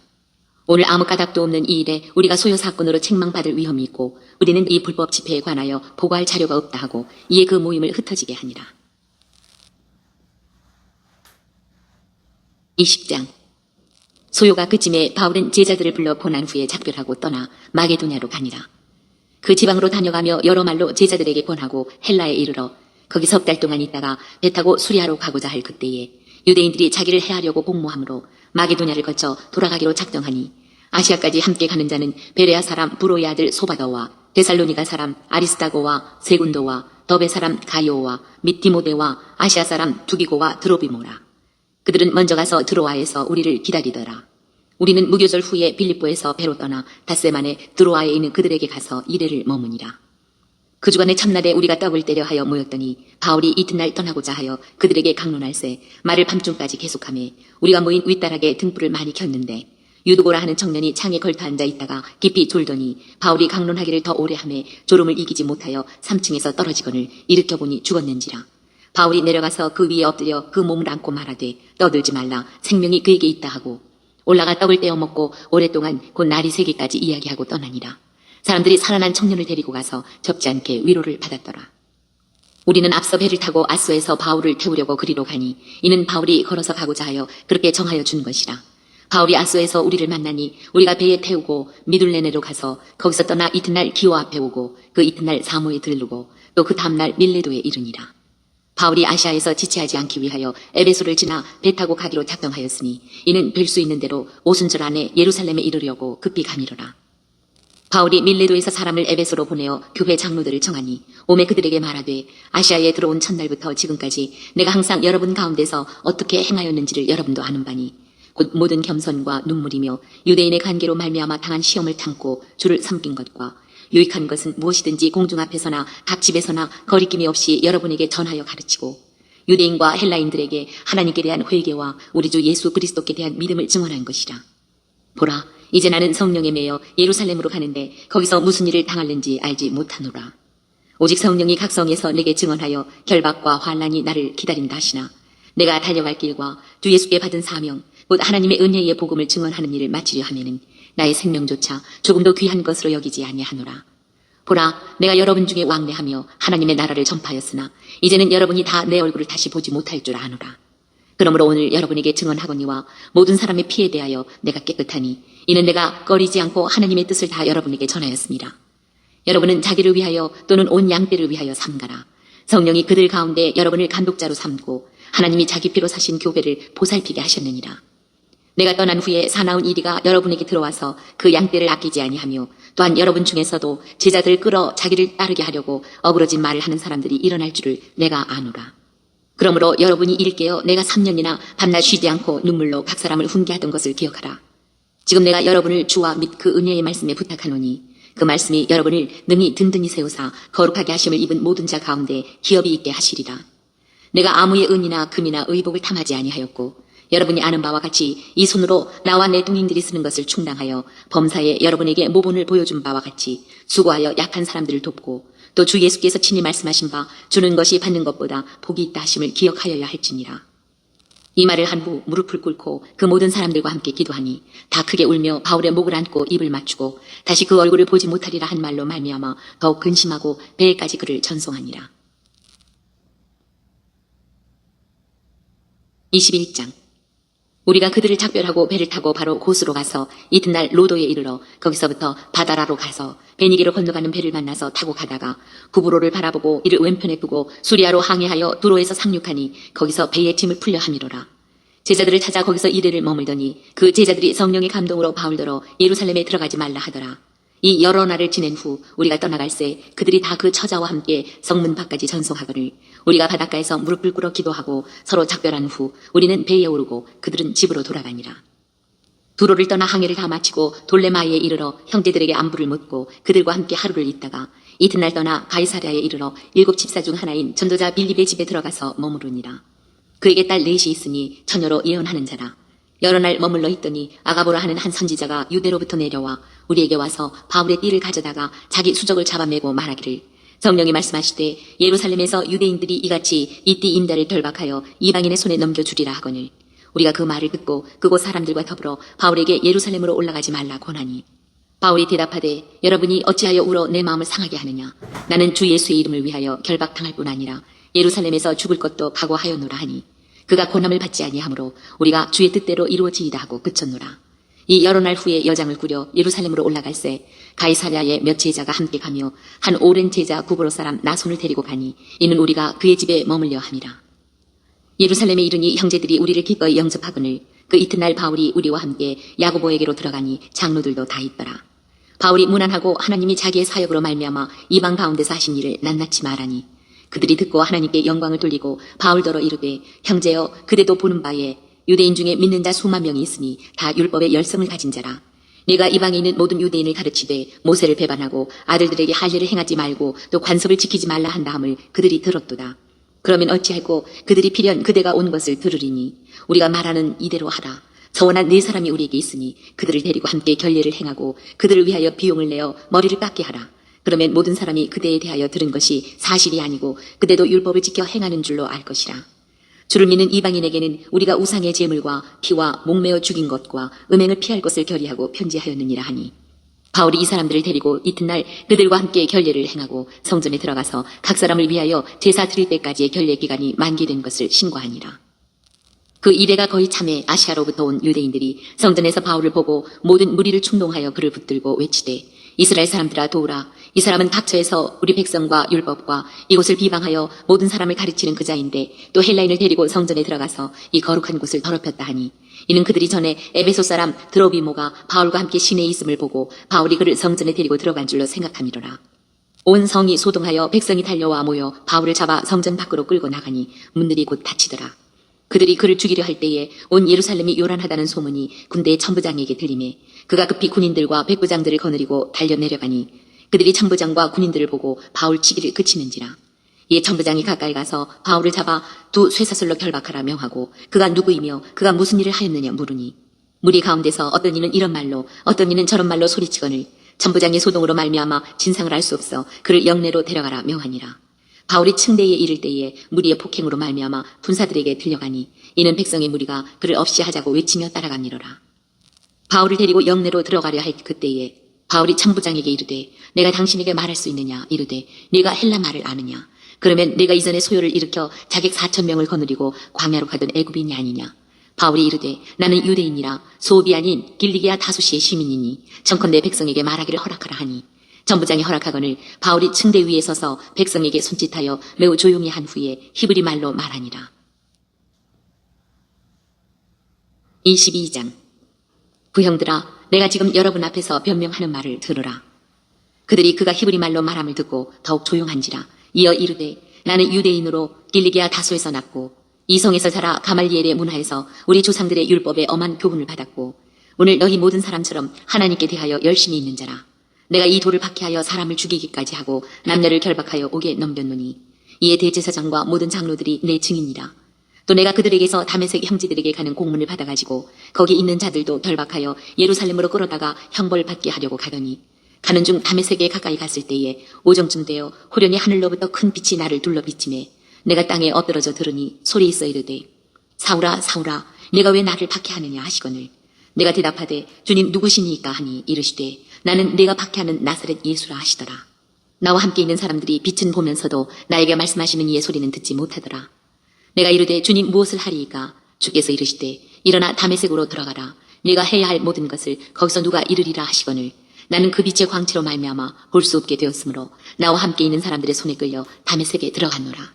오늘 아무 까닭도 없는 이 일에 우리가 소요 사건으로 책망받을 위험이 있고 우리는 이 불법 집회에 관하여 보고할 자료가 없다 하고 이에 그 모임을 흩어지게 하니라. 20장 소요가 그쯤에 바울은 제자들을 불러 보난 후에 작별하고 떠나 마게도냐로 가니라. 그 지방으로 다녀가며 여러 말로 제자들에게 권하고 헬라에 이르러 거기 석 달 동안 있다가 배 타고 수리하러 가고자 할 그때에 유대인들이 자기를 해하려고 공모함으로 마게도냐를 거쳐 돌아가기로 작정하니 아시아까지 함께 가는 자는 베레아 사람 브로의 아들 소바더와 데살로니가 사람 아리스타고와 세군도와 더베 사람 가이오와 및 디모데와 아시아 사람 두기고와 드로비모라. 그들은 먼저 가서 드로아에서 우리를 기다리더라. 우리는 무교절 후에 빌립보에서 배로 떠나 닷새만에 드로아에 있는 그들에게 가서 이래를 머무니라. 그 주간에 첫날에 우리가 떡을 때려 하여 모였더니 바울이 이튿날 떠나고자 하여 그들에게 강론할세 말을 밤중까지 계속하며 우리가 모인 윗다락에 등불을 많이 켰는데 유두고라 하는 청년이 창에 걸터 앉아 있다가 깊이 졸더니 바울이 강론하기를 더 오래 하매 졸음을 이기지 못하여 3층에서 떨어지거늘 일으켜보니 죽었는지라. 바울이 내려가서 그 위에 엎드려 그 몸을 안고 말하되 떠들지 말라 생명이 그에게 있다 하고 올라가 떡을 떼어 먹고 오랫동안 곧 날이 새기까지 이야기하고 떠나니라. 사람들이 살아난 청년을 데리고 가서 접지 않게 위로를 받았더라. 우리는 앞서 배를 타고 아소에서 바울을 태우려고 그리로 가니 이는 바울이 걸어서 가고자 하여 그렇게 정하여 준 것이라. 바울이 아소에서 우리를 만나니 우리가 배에 태우고 미둘레네로 가서 거기서 떠나 이튿날 기호 앞에 오고 그 이튿날 사모에 들르고 또 그 다음날 밀레도에 이르니라. 바울이 아시아에서 지체하지 않기 위하여 에베소를 지나 배 타고 가기로 작정하였으니 이는 될 수 있는 대로 오순절 안에 예루살렘에 이르려고 급히 가미로라. 바울이 밀레도에서 사람을 에베소로 보내어 교회 장로들을 청하니 오매 그들에게 말하되 아시아에 들어온 첫날부터 지금까지 내가 항상 여러분 가운데서 어떻게 행하였는지를 여러분도 아는 바니 곧 모든 겸손과 눈물이며 유대인의 관계로 말미암아 당한 시험을 참고 주를 섬긴 것과 유익한 것은 무엇이든지 공중 앞에서나 각 집에서나 거리낌이 없이 여러분에게 전하여 가르치고 유대인과 헬라인들에게 하나님께 대한 회개와 우리 주 예수 그리스도께 대한 믿음을 증언한 것이라. 보라, 이제 나는 성령에 매여 예루살렘으로 가는데 거기서 무슨 일을 당할는지 알지 못하노라. 오직 성령이 각 성에서 내게 증언하여 결박과 환난이 나를 기다린다 하시나 내가 달려갈 길과 주 예수께 받은 사명 곧 하나님의 은혜의 복음을 증언하는 일을 마치려 하면은 나의 생명조차 조금도 귀한 것으로 여기지 아니하노라. 보라, 내가 여러분 중에 왕래하며 하나님의 나라를 전파하였으나 이제는 여러분이 다 내 얼굴을 다시 보지 못할 줄 아노라. 그러므로 오늘 여러분에게 증언하거니와 모든 사람의 피에 대하여 내가 깨끗하니 이는 내가 꺼리지 않고 하나님의 뜻을 다 여러분에게 전하였습니다. 여러분은 자기를 위하여 또는 온 양떼를 위하여 삼가라. 성령이 그들 가운데 여러분을 감독자로 삼고 하나님이 자기 피로 사신 교회를 보살피게 하셨느니라. 내가 떠난 후에 사나운 이리가 여러분에게 들어와서 그 양떼를 아끼지 아니하며 또한 여러분 중에서도 제자들을 끌어 자기를 따르게 하려고 어그러진 말을 하는 사람들이 일어날 줄을 내가 아노라. 그러므로 여러분이 일깨어 내가 3년이나 밤낮 쉬지 않고 눈물로 각 사람을 훈계하던 것을 기억하라. 지금 내가 여러분을 주와 및 그 은혜의 말씀에 부탁하노니 그 말씀이 여러분을 능히 든든히 세우사 거룩하게 하심을 입은 모든 자 가운데 기업이 있게 하시리라. 내가 아무의 은이나 금이나 의복을 탐하지 아니하였고 여러분이 아는 바와 같이 이 손으로 나와 내 동행들이 쓰는 것을 충당하여 범사에 여러분에게 모본을 보여준 바와 같이 수고하여 약한 사람들을 돕고 또 주 예수께서 친히 말씀하신 바 주는 것이 받는 것보다 복이 있다 하심을 기억하여야 할지니라. 이 말을 한 후 무릎을 꿇고 그 모든 사람들과 함께 기도하니 다 크게 울며 바울의 목을 안고 입을 맞추고 다시 그 얼굴을 보지 못하리라 한 말로 말미암아 더욱 근심하고 배에까지 그를 전송하니라. 21장. 우리가 그들을 작별하고 배를 타고 바로 고스로 가서 이튿날 로도에 이르러 거기서부터 바다라로 가서 베니게로 건너가는 배를 만나서 타고 가다가 구브로를 바라보고 이를 왼편에 두고 수리아로 항해하여 두로에서 상륙하니 거기서 배의 짐을 풀려 함이로라. 제자들을 찾아 거기서 이래를 머물더니 그 제자들이 성령의 감동으로 바울더러 예루살렘에 들어가지 말라 하더라. 이 여러 날을 지낸 후 우리가 떠나갈새 그들이 다 그 처자와 함께 성문 밖까지 전송하거늘 우리가 바닷가에서 무릎을 꿇어 기도하고 서로 작별한 후 우리는 배에 오르고 그들은 집으로 돌아가니라. 두로를 떠나 항해를 다 마치고 돌레마이에 이르러 형제들에게 안부를 묻고 그들과 함께 하루를 있다가 이튿날 떠나 가이사랴에 이르러 7 집사 중 하나인 전도자 빌립의 집에 들어가서 머무르니라. 그에게 딸 넷이 있으니 처녀로 예언하는 자라. 여러 날 머물러 있더니 아가보라 하는 한 선지자가 유대로부터 내려와 우리에게 와서 바울의 띠를 가져다가 자기 수적을 잡아매고 말하기를 성령이 말씀하시되 예루살렘에서 유대인들이 이같이 이 띠 임자를 결박하여 이방인의 손에 넘겨주리라 하거늘 우리가 그 말을 듣고 그곳 사람들과 더불어 바울에게 예루살렘으로 올라가지 말라 권하니 바울이 대답하되 여러분이 어찌하여 울어 내 마음을 상하게 하느냐 나는 주 예수의 이름을 위하여 결박당할 뿐 아니라 예루살렘에서 죽을 것도 각오하였노라 하니 그가 고난을 받지 아니하므로 우리가 주의 뜻대로 이루어지이다 하고 그쳤노라. 이 여러 날 후에 여장을 꾸려 예루살렘으로 올라갈새 가이사랴에 몇 제자가 함께 가며 한 오랜 제자 구브로 사람 나손을 데리고 가니 이는 우리가 그의 집에 머물려 함이라. 예루살렘에 이르니 형제들이 우리를 기꺼이 영접하거늘 그 이튿날 바울이 우리와 함께 야고보에게로 들어가니 장로들도 다 있더라. 바울이 무난하고 하나님이 자기의 사역으로 말미암아 이방 가운데서 하신 일을 낱낱이 말하니 그들이 듣고 하나님께 영광을 돌리고 바울더러 이르되 형제여 그대도 보는 바에 유대인 중에 믿는 자 수만 명이 있으니 다 율법의 열성을 가진 자라. 네가 이방에 있는 모든 유대인을 가르치되 모세를 배반하고 아들들에게 할례를 행하지 말고 또 관습을 지키지 말라 한 다음을 그들이 들었도다. 그러면 어찌할꼬 그들이 필연 그대가 온 것을 들으리니 우리가 말하는 이대로 하라. 서원한 4사람이 우리에게 있으니 그들을 데리고 함께 결례를 행하고 그들을 위하여 비용을 내어 머리를 깎게 하라. 그러면 모든 사람이 그대에 대하여 들은 것이 사실이 아니고 그대도 율법을 지켜 행하는 줄로 알 것이라. 주를 믿는 이방인에게는 우리가 우상의 제물과 피와 목매어 죽인 것과 음행을 피할 것을 결의하고 편지하였느니라 하니 바울이 이 사람들을 데리고 이튿날 그들과 함께 결례를 행하고 성전에 들어가서 각 사람을 위하여 제사 드릴 때까지의 결례 기간이 만기된 것을 신고하니라. 그 이래가 거의 참에 아시아로부터 온 유대인들이 성전에서 바울을 보고 모든 무리를 충동하여 그를 붙들고 외치되 이스라엘 사람들아 도우라. 이 사람은 각처에서 우리 백성과 율법과 이곳을 비방하여 모든 사람을 가르치는 그자인데 또 헬라인을 데리고 성전에 들어가서 이 거룩한 곳을 더럽혔다 하니 이는 그들이 전에 에베소 사람 드로비모가 바울과 함께 시내에 있음을 보고 바울이 그를 성전에 데리고 들어간 줄로 생각함이로라. 온 성이 소동하여 백성이 달려와 모여 바울을 잡아 성전 밖으로 끌고 나가니 문들이 곧 닫히더라. 그들이 그를 죽이려 할 때에 온 예루살렘이 요란하다는 소문이 군대의 천부장에게 들리매 그가 급히 군인들과 백부장들을 거느리고 달려 내려가니 그들이 천부장과 군인들을 보고 바울 치기를 그치는지라. 이에 천부장이 가까이 가서 바울을 잡아 2 쇠사슬로 결박하라 명하고 그가 누구이며 그가 무슨 일을 하였느냐 물으니 무리 가운데서 어떤 이는 이런 말로 어떤 이는 저런 말로 소리치거늘 천부장의 소동으로 말미암아 진상을 알 수 없어 그를 영내로 데려가라 명하니라. 바울이 층대에 이를 때에 무리의 폭행으로 말미암아 군사들에게 들려가니 이는 백성의 무리가 그를 없이 하자고 외치며 따라가니로라. 바울을 데리고 영내로 들어가려 할 그때에 바울이 천부장에게 이르되 내가 당신에게 말할 수 있느냐 이르되 네가 헬라 말을 아느냐 그러면 내가 이전에 소요를 일으켜 자객 4,000명을 거느리고 광야로 가던 애굽인이 아니냐. 바울이 이르되 나는 유대인이라 소읍이 아닌 길리기아 다소시의 시민이니 청컨대 백성에게 말하기를 허락하라 하니 전부장이 허락하거늘 바울이 층대 위에 서서 백성에게 손짓하여 매우 조용히 한 후에 히브리 말로 말하니라. 22장. 부형들아 내가 지금 여러분 앞에서 변명하는 말을 들으라. 그들이 그가 히브리 말로 말함을 듣고 더욱 조용한지라. 이어 이르되 나는 유대인으로 길리기아 다소에서 났고 이 성에서 자라 가말리엘의 문화에서 우리 조상들의 율법에 엄한 교훈을 받았고 오늘 너희 모든 사람처럼 하나님께 대하여 열심히 있는 자라. 내가 이 돌을 박해하여 사람을 죽이기까지 하고 남녀를 결박하여 옥에 넘겼노니 이에 대제사장과 모든 장로들이 내 증인이라. 또 내가 그들에게서 다메섹 형제들에게 가는 공문을 받아가지고 거기 있는 자들도 결박하여 예루살렘으로 끌어다가 형벌 받게 하려고 가더니 가는 중 다메섹에 가까이 갔을 때에 오정쯤 되어 호련히 하늘로부터 큰 빛이 나를 둘러 비치매 내가 땅에 엎드러져 들으니 소리 있어 이르되 사울아 사울아 내가 왜 나를 박해하느냐 하시거늘 내가 대답하되 주님 누구시니까 하니 이르시되 나는 내가 박해하는 나사렛 예수라 하시더라. 나와 함께 있는 사람들이 빛은 보면서도 나에게 말씀하시는 이의 소리는 듣지 못하더라. 내가 이르되 주님 무엇을 하리이까? 주께서 이르시되 일어나 다메섹으로 들어가라. 네가 해야 할 모든 것을 거기서 누가 이르리라 하시거늘 나는 그 빛의 광채로 말미암아 볼 수 없게 되었으므로 나와 함께 있는 사람들의 손에 끌려 다메섹에 들어갔노라.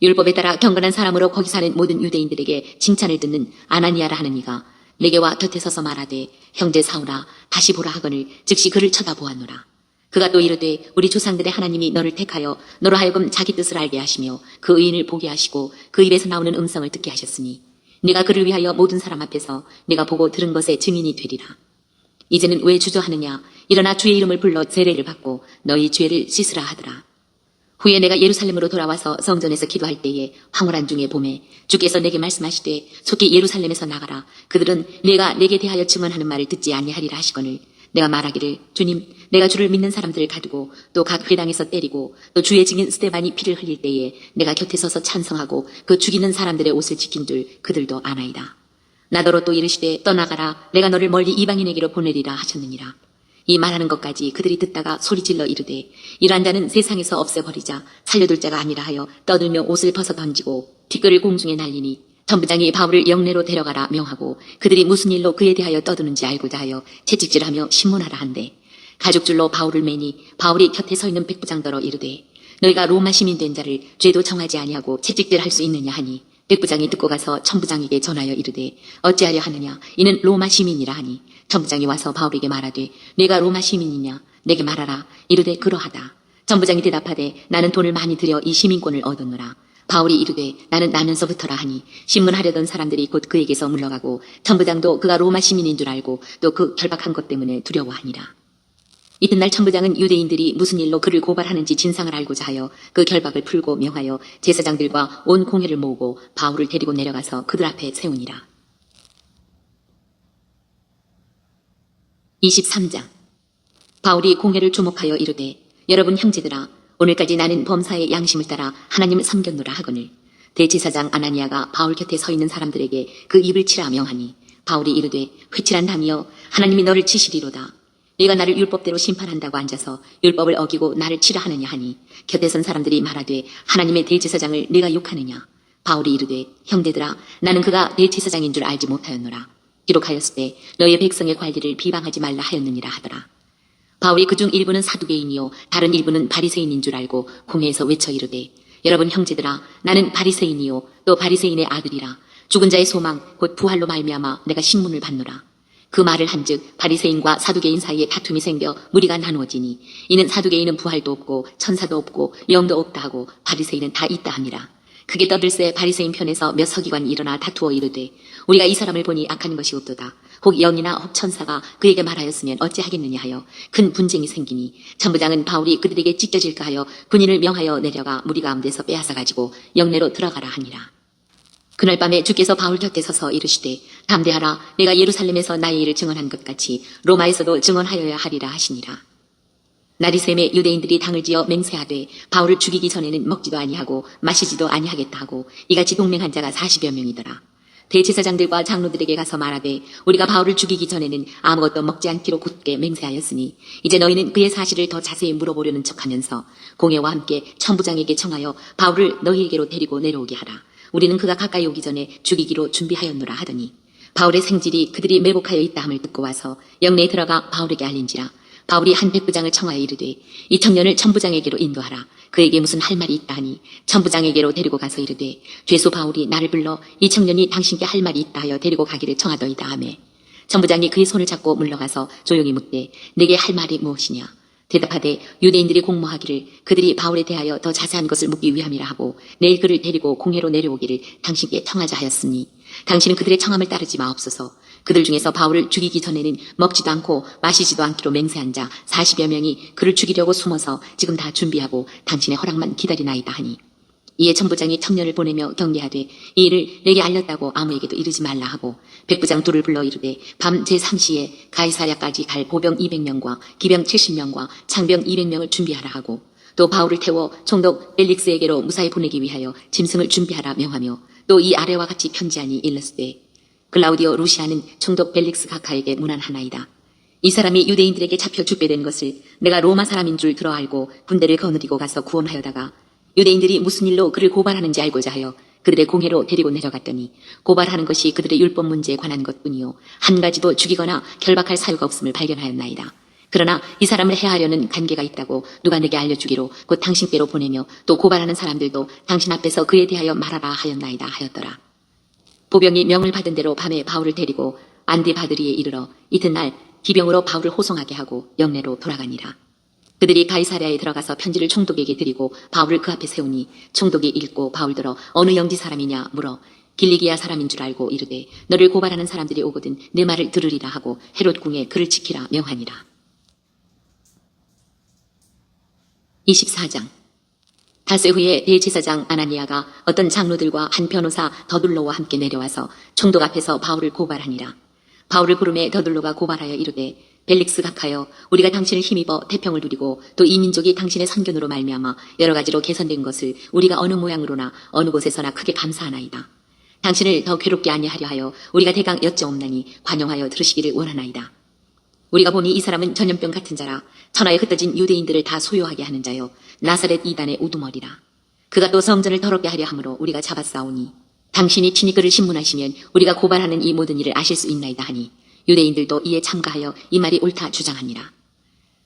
율법에 따라 경건한 사람으로 거기 사는 모든 유대인들에게 칭찬을 듣는 아나니아라 하는 이가 내게 와 곁에 서서 말하되 형제 사울아 다시 보라 하거늘 즉시 그를 쳐다보았노라. 그가 또 이르되 우리 조상들의 하나님이 너를 택하여 너로 하여금 자기 뜻을 알게 하시며 그 의인을 보게 하시고 그 입에서 나오는 음성을 듣게 하셨으니 네가 그를 위하여 모든 사람 앞에서 네가 보고 들은 것의 증인이 되리라. 이제는 왜 주저하느냐? 일어나 주의 이름을 불러 세례를 받고 너희 죄를 씻으라 하더라. 후에 내가 예루살렘으로 돌아와서 성전에서 기도할 때에 황홀한 중에 봄에 주께서 내게 말씀하시되 속히 예루살렘에서 나가라. 그들은 내가 내게 대하여 증언하는 말을 듣지 아니하리라 하시거늘 내가 말하기를 주님 내가 주를 믿는 사람들을 가두고 또 각 회당에서 때리고 또 주의 증인 스데반이 피를 흘릴 때에 내가 곁에 서서 찬성하고 그 죽이는 사람들의 옷을 지킨 줄 그들도 아나이다. 나더러 또 이르시되 떠나가라 내가 너를 멀리 이방인에게로 보내리라 하셨느니라. 이 말하는 것까지 그들이 듣다가 소리질러 이르되 이러한 자는 세상에서 없애버리자 살려둘 자가 아니라 하여 떠들며 옷을 벗어 던지고 뒷글을 공중에 날리니 전부장이 바울을 영내로 데려가라 명하고 그들이 무슨 일로 그에 대하여 떠드는지 알고자 하여 채찍질하며 신문하라 한대 가죽줄로 바울을 매니 바울이 곁에 서 있는 백부장더러 이르되 너희가 로마 시민 된 자를 죄도 정하지 아니하고 채찍질할 수 있느냐 하니 백부장이 듣고 가서 천부장에게 전하여 이르되 어찌하려 하느냐 이는 로마 시민이라 하니 천부장이 와서 바울에게 말하되 네가 로마 시민이냐 내게 말하라 이르되 그러하다. 천부장이 대답하되 나는 돈을 많이 들여 이 시민권을 얻었노라. 바울이 이르되 나는 나면서부터라 하니 신문하려던 사람들이 곧 그에게서 물러가고 천부장도 그가 로마 시민인 줄 알고 또 그 결박한 것 때문에 두려워하니라. 이튿날 천부장은 유대인들이 무슨 일로 그를 고발하는지 진상을 알고자 하여 그 결박을 풀고 명하여 제사장들과 온 공회를 모으고 바울을 데리고 내려가서 그들 앞에 세우니라. 23장 바울이 공회를 주목하여 이르되 여러분 형제들아 오늘까지 나는 범사의 양심을 따라 하나님을 섬겼노라 하거늘 대제사장 아나니아가 바울 곁에 서 있는 사람들에게 그 입을 치라 명하니 바울이 이르되 회칠한 담이여 하나님이 너를 치시리로다. 네가 나를 율법대로 심판한다고 앉아서 율법을 어기고 나를 치라 하느냐 하니 곁에 선 사람들이 말하되 하나님의 대제사장을 네가 욕하느냐. 바울이 이르되 형제들아 나는 그가 대제사장인 줄 알지 못하였노라. 기록하였을 때 너희의 백성의 관리를 비방하지 말라 하였느니라 하더라. 바울이 그중 일부는 사두개인이요 다른 일부는 바리새인인 줄 알고 공회에서 외쳐 이르되 여러분 형제들아 나는 바리새인이요 또 바리새인의 아들이라. 죽은 자의 소망 곧 부활로 말미암아 내가 신문을 받노라. 그 말을 한즉 바리새인과 사두개인 사이에 다툼이 생겨 무리가 나누어지니 이는 사두개인은 부활도 없고 천사도 없고 영도 없다 하고 바리새인은 다 있다 함이라. 크게 떠들새 바리새인 편에서 몇 서기관이 일어나 다투어 이르되 우리가 이 사람을 보니 악한 것이 없도다. 혹 영이나 혹 천사가 그에게 말하였으면 어찌하겠느냐 하여 큰 분쟁이 생기니 천부장은 바울이 그들에게 찢겨질까 하여 군인을 명하여 내려가 무리 가운데서 빼앗아 가지고 영내로 들어가라 하니라. 그날 밤에 주께서 바울 곁에 서서 이르시되 담대하라 내가 예루살렘에서 나의 일을 증언한 것 같이 로마에서도 증언하여야 하리라 하시니라. 날이 샘에 유대인들이 당을 지어 맹세하되 바울을 죽이기 전에는 먹지도 아니하고 마시지도 아니하겠다 하고 이같이 동맹한 자가 40여 명이더라. 대제사장들과 장로들에게 가서 말하되 우리가 바울을 죽이기 전에는 아무것도 먹지 않기로 굳게 맹세하였으니 이제 너희는 그의 사실을 더 자세히 물어보려는 척하면서 공회와 함께 천부장에게 청하여 바울을 너희에게로 데리고 내려오게 하라. 우리는 그가 가까이 오기 전에 죽이기로 준비하였노라 하더니 바울의 생질이 그들이 매복하여 있다 함을 듣고 와서 영내에 들어가 바울에게 알린지라. 바울이 한 백부장을 청하여 이르되 이 청년을 천부장에게로 인도하라. 그에게 무슨 할 말이 있다 하니 천부장에게로 데리고 가서 이르되 죄수 바울이 나를 불러 이 청년이 당신께 할 말이 있다 하여 데리고 가기를 청하더이다 하매 천부장이 그의 손을 잡고 물러가서 조용히 묻되 내게 할 말이 무엇이냐. 대답하되 유대인들이 공모하기를 그들이 바울에 대하여 더 자세한 것을 묻기 위함이라 하고 내일 그를 데리고 공회로 내려오기를 당신께 청하자 하였으니 당신은 그들의 청함을 따르지 마옵소서. 그들 중에서 바울을 죽이기 전에는 먹지도 않고 마시지도 않기로 맹세한 자 40여 명이 그를 죽이려고 숨어서 지금 다 준비하고 당신의 허락만 기다리나이다 하니 이에 천부장이 청년을 보내며 경계하되 이 일을 내게 알렸다고 아무에게도 이르지 말라 하고 백부장 둘을 불러 이르되 밤 제3시에 가이사랴까지 갈 보병 200명과 기병 70명과 창병 200명을 준비하라 하고 또 바울을 태워 총독 벨릭스에게로 무사히 보내기 위하여 짐승을 준비하라 명하며 또 이 아래와 같이 편지하니 일렀으되 글라우디오 루시아는 총독 벨릭스 각하에게 문안하나이다. 이 사람이 유대인들에게 잡혀 죽게 된 것을 내가 로마 사람인 줄 들어 알고 군대를 거느리고 가서 구원하여다가 유대인들이 무슨 일로 그를 고발하는지 알고자 하여 그들의 공회로 데리고 내려갔더니 고발하는 것이 그들의 율법 문제에 관한 것뿐이요 한 가지도 죽이거나 결박할 사유가 없음을 발견하였나이다. 그러나 이 사람을 해하려는 관계가 있다고 누가 내게 알려주기로 곧 당신께로 보내며 또 고발하는 사람들도 당신 앞에서 그에 대하여 말하라 하였나이다 하였더라. 보병이 명을 받은 대로 밤에 바울을 데리고 안디바드리에 이르러 이튿날 기병으로 바울을 호송하게 하고 영내로 돌아가니라. 그들이 가이사랴에 들어가서 편지를 총독에게 드리고 바울을 그 앞에 세우니 총독이 읽고 바울더러 어느 영지 사람이냐 물어 길리기아 사람인 줄 알고 이르되 너를 고발하는 사람들이 오거든 내 말을 들으리라 하고 헤롯 궁에 그를 지키라 명하니라. 24장 닷새 후에 대제사장 아나니아가 어떤 장로들과 한 변호사 더둘로와 함께 내려와서 총독 앞에서 바울을 고발하니라. 바울을 부르매 더둘로가 고발하여 이르되 벨릭스 각하여 우리가 당신을 힘입어 태평을 누리고 또 이 민족이 당신의 선견으로 말미암아 여러 가지로 개선된 것을 우리가 어느 모양으로나 어느 곳에서나 크게 감사하나이다. 당신을 더 괴롭게 아니하려 하여 우리가 대강 여쭤옵나니 관용하여 들으시기를 원하나이다. 우리가 보니 이 사람은 전염병 같은 자라 천하에 흩어진 유대인들을 다 소요하게 하는 자요 나사렛 이단의 우두머리라. 그가 또 성전을 더럽게 하려 함으로 우리가 잡았사오니 당신이 친히 그를 신문하시면 우리가 고발하는 이 모든 일을 아실 수 있나이다 하니 유대인들도 이에 참가하여 이 말이 옳다 주장하니라.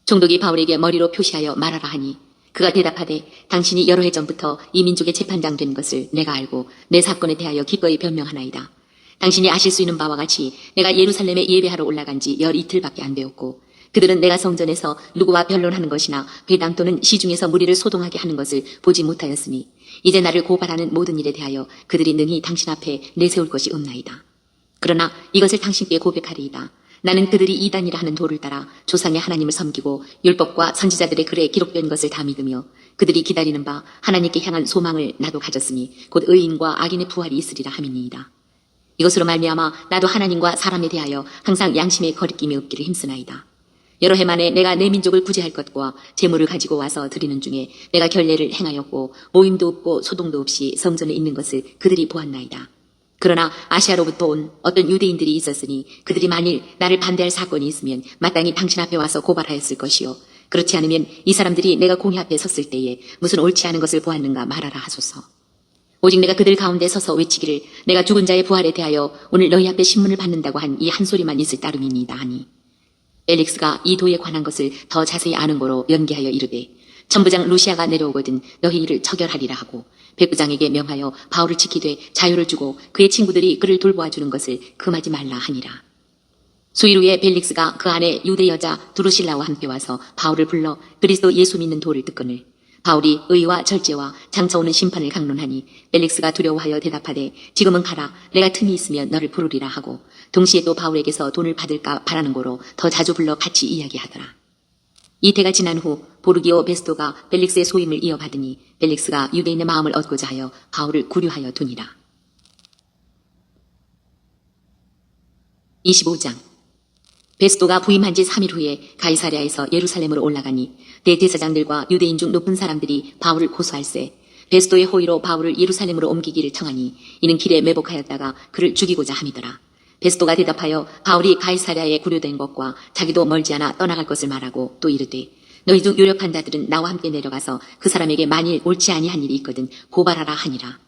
총독이 바울에게 머리로 표시하여 말하라 하니 그가 대답하되 당신이 여러 해 전부터 이 민족의 재판장 된 것을 내가 알고 내 사건에 대하여 기꺼이 변명하나이다. 당신이 아실 수 있는 바와 같이 내가 예루살렘에 예배하러 올라간 지 열 이틀밖에 안 되었고 그들은 내가 성전에서 누구와 변론하는 것이나 회당 또는 시중에서 무리를 소동하게 하는 것을 보지 못하였으니 이제 나를 고발하는 모든 일에 대하여 그들이 능히 당신 앞에 내세울 것이 없나이다. 그러나 이것을 당신께 고백하리이다. 나는 그들이 이단이라 하는 도를 따라 조상의 하나님을 섬기고 율법과 선지자들의 글에 기록된 것을 다 믿으며 그들이 기다리는 바 하나님께 향한 소망을 나도 가졌으니 곧 의인과 악인의 부활이 있으리라 함이니이다. 이것으로 말미암아 나도 하나님과 사람에 대하여 항상 양심의 거리낌이 없기를 힘쓰나이다. 여러 해 만에 내가 내 민족을 구제할 것과 재물을 가지고 와서 드리는 중에 내가 결례를 행하였고 모임도 없고 소동도 없이 성전에 있는 것을 그들이 보았나이다. 그러나 아시아로부터 온 어떤 유대인들이 있었으니 그들이 만일 나를 반대할 사건이 있으면 마땅히 당신 앞에 와서 고발하였을 것이요 그렇지 않으면 이 사람들이 내가 공회 앞에 섰을 때에 무슨 옳지 않은 것을 보았는가 말하라 하소서. 오직 내가 그들 가운데 서서 외치기를 내가 죽은 자의 부활에 대하여 오늘 너희 앞에 신문을 받는다고 한 이 한 소리만 있을 따름이니이다 하니 벨릭스가 이 도에 관한 것을 더 자세히 아는 거로 연기하여 이르되 천부장 루시아가 내려오거든 너희 일을 처결하리라 하고 백부장에게 명하여 바울을 지키되 자유를 주고 그의 친구들이 그를 돌보아 주는 것을 금하지 말라 하니라. 수일 후에 벨릭스가 그 안에 유대 여자 두루실라와 함께 와서 바울을 불러 그리스도 예수 믿는 도를 듣거늘 바울이 의와 절제와 장차 오는 심판을 강론하니 벨릭스가 두려워하여 대답하되 지금은 가라 내가 틈이 있으면 너를 부르리라 하고 동시에 또 바울에게서 돈을 받을까 바라는 거로 더 자주 불러 같이 이야기하더라. 이태가 지난 후 보르기오 베스토가 벨릭스의 소임을 이어받으니 벨릭스가 유대인의 마음을 얻고자 하여 바울을 구류하여 두니라. 25장 베스토가 부임한 지 3일 후에 가이사랴에서 예루살렘으로 올라가니 대제사장들과 유대인 중 높은 사람들이 바울을 고소할세 베스토의 호의로 바울을 예루살렘으로 옮기기를 청하니 이는 길에 매복하였다가 그를 죽이고자 함이더라. 베스토가 대답하여 바울이 가이사랴에 구류된 것과 자기도 멀지 않아 떠나갈 것을 말하고 또 이르되 너희 중 유력한 자들은 나와 함께 내려가서 그 사람에게 만일 옳지 아니한 일이 있거든 고발하라 하니라.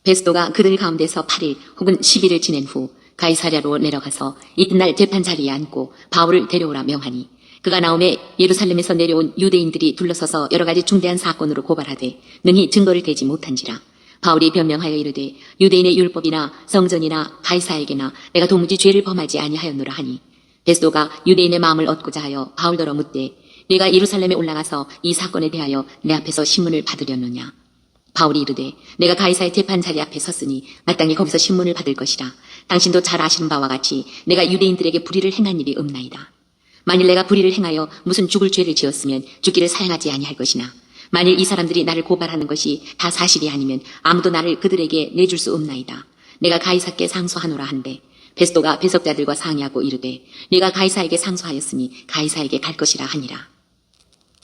베스토가 그들 가운데서 8일 혹은 10일을 지낸 후 가이사랴로 내려가서 이튿날 재판 자리에 앉고 바울을 데려오라 명하니 그가 나오매 예루살렘에서 내려온 유대인들이 둘러서서 여러 가지 중대한 사건으로 고발하되 능히 증거를 대지 못한지라. 바울이 변명하여 이르되 유대인의 율법이나 성전이나 가이사에게나 내가 도무지 죄를 범하지 아니하였노라 하니 베스도가 유대인의 마음을 얻고자 하여 바울더러 묻되 내가 예루살렘에 올라가서 이 사건에 대하여 내 앞에서 신문을 받으려느냐. 바울이 이르되 내가 가이사의 재판 자리 앞에 섰으니 마땅히 거기서 신문을 받을 것이라. 당신도 잘 아시는 바와 같이 내가 유대인들에게 불의를 행한 일이 없나이다. 만일 내가 불의를 행하여 무슨 죽을 죄를 지었으면 죽기를 사양하지 아니할 것이나 만일 이 사람들이 나를 고발하는 것이 다 사실이 아니면 아무도 나를 그들에게 내줄 수 없나이다. 내가 가이사께 상소하노라 한데 베스도가 배석자들과 상의하고 이르되 내가 가이사에게 상소하였으니 가이사에게 갈 것이라 하니라.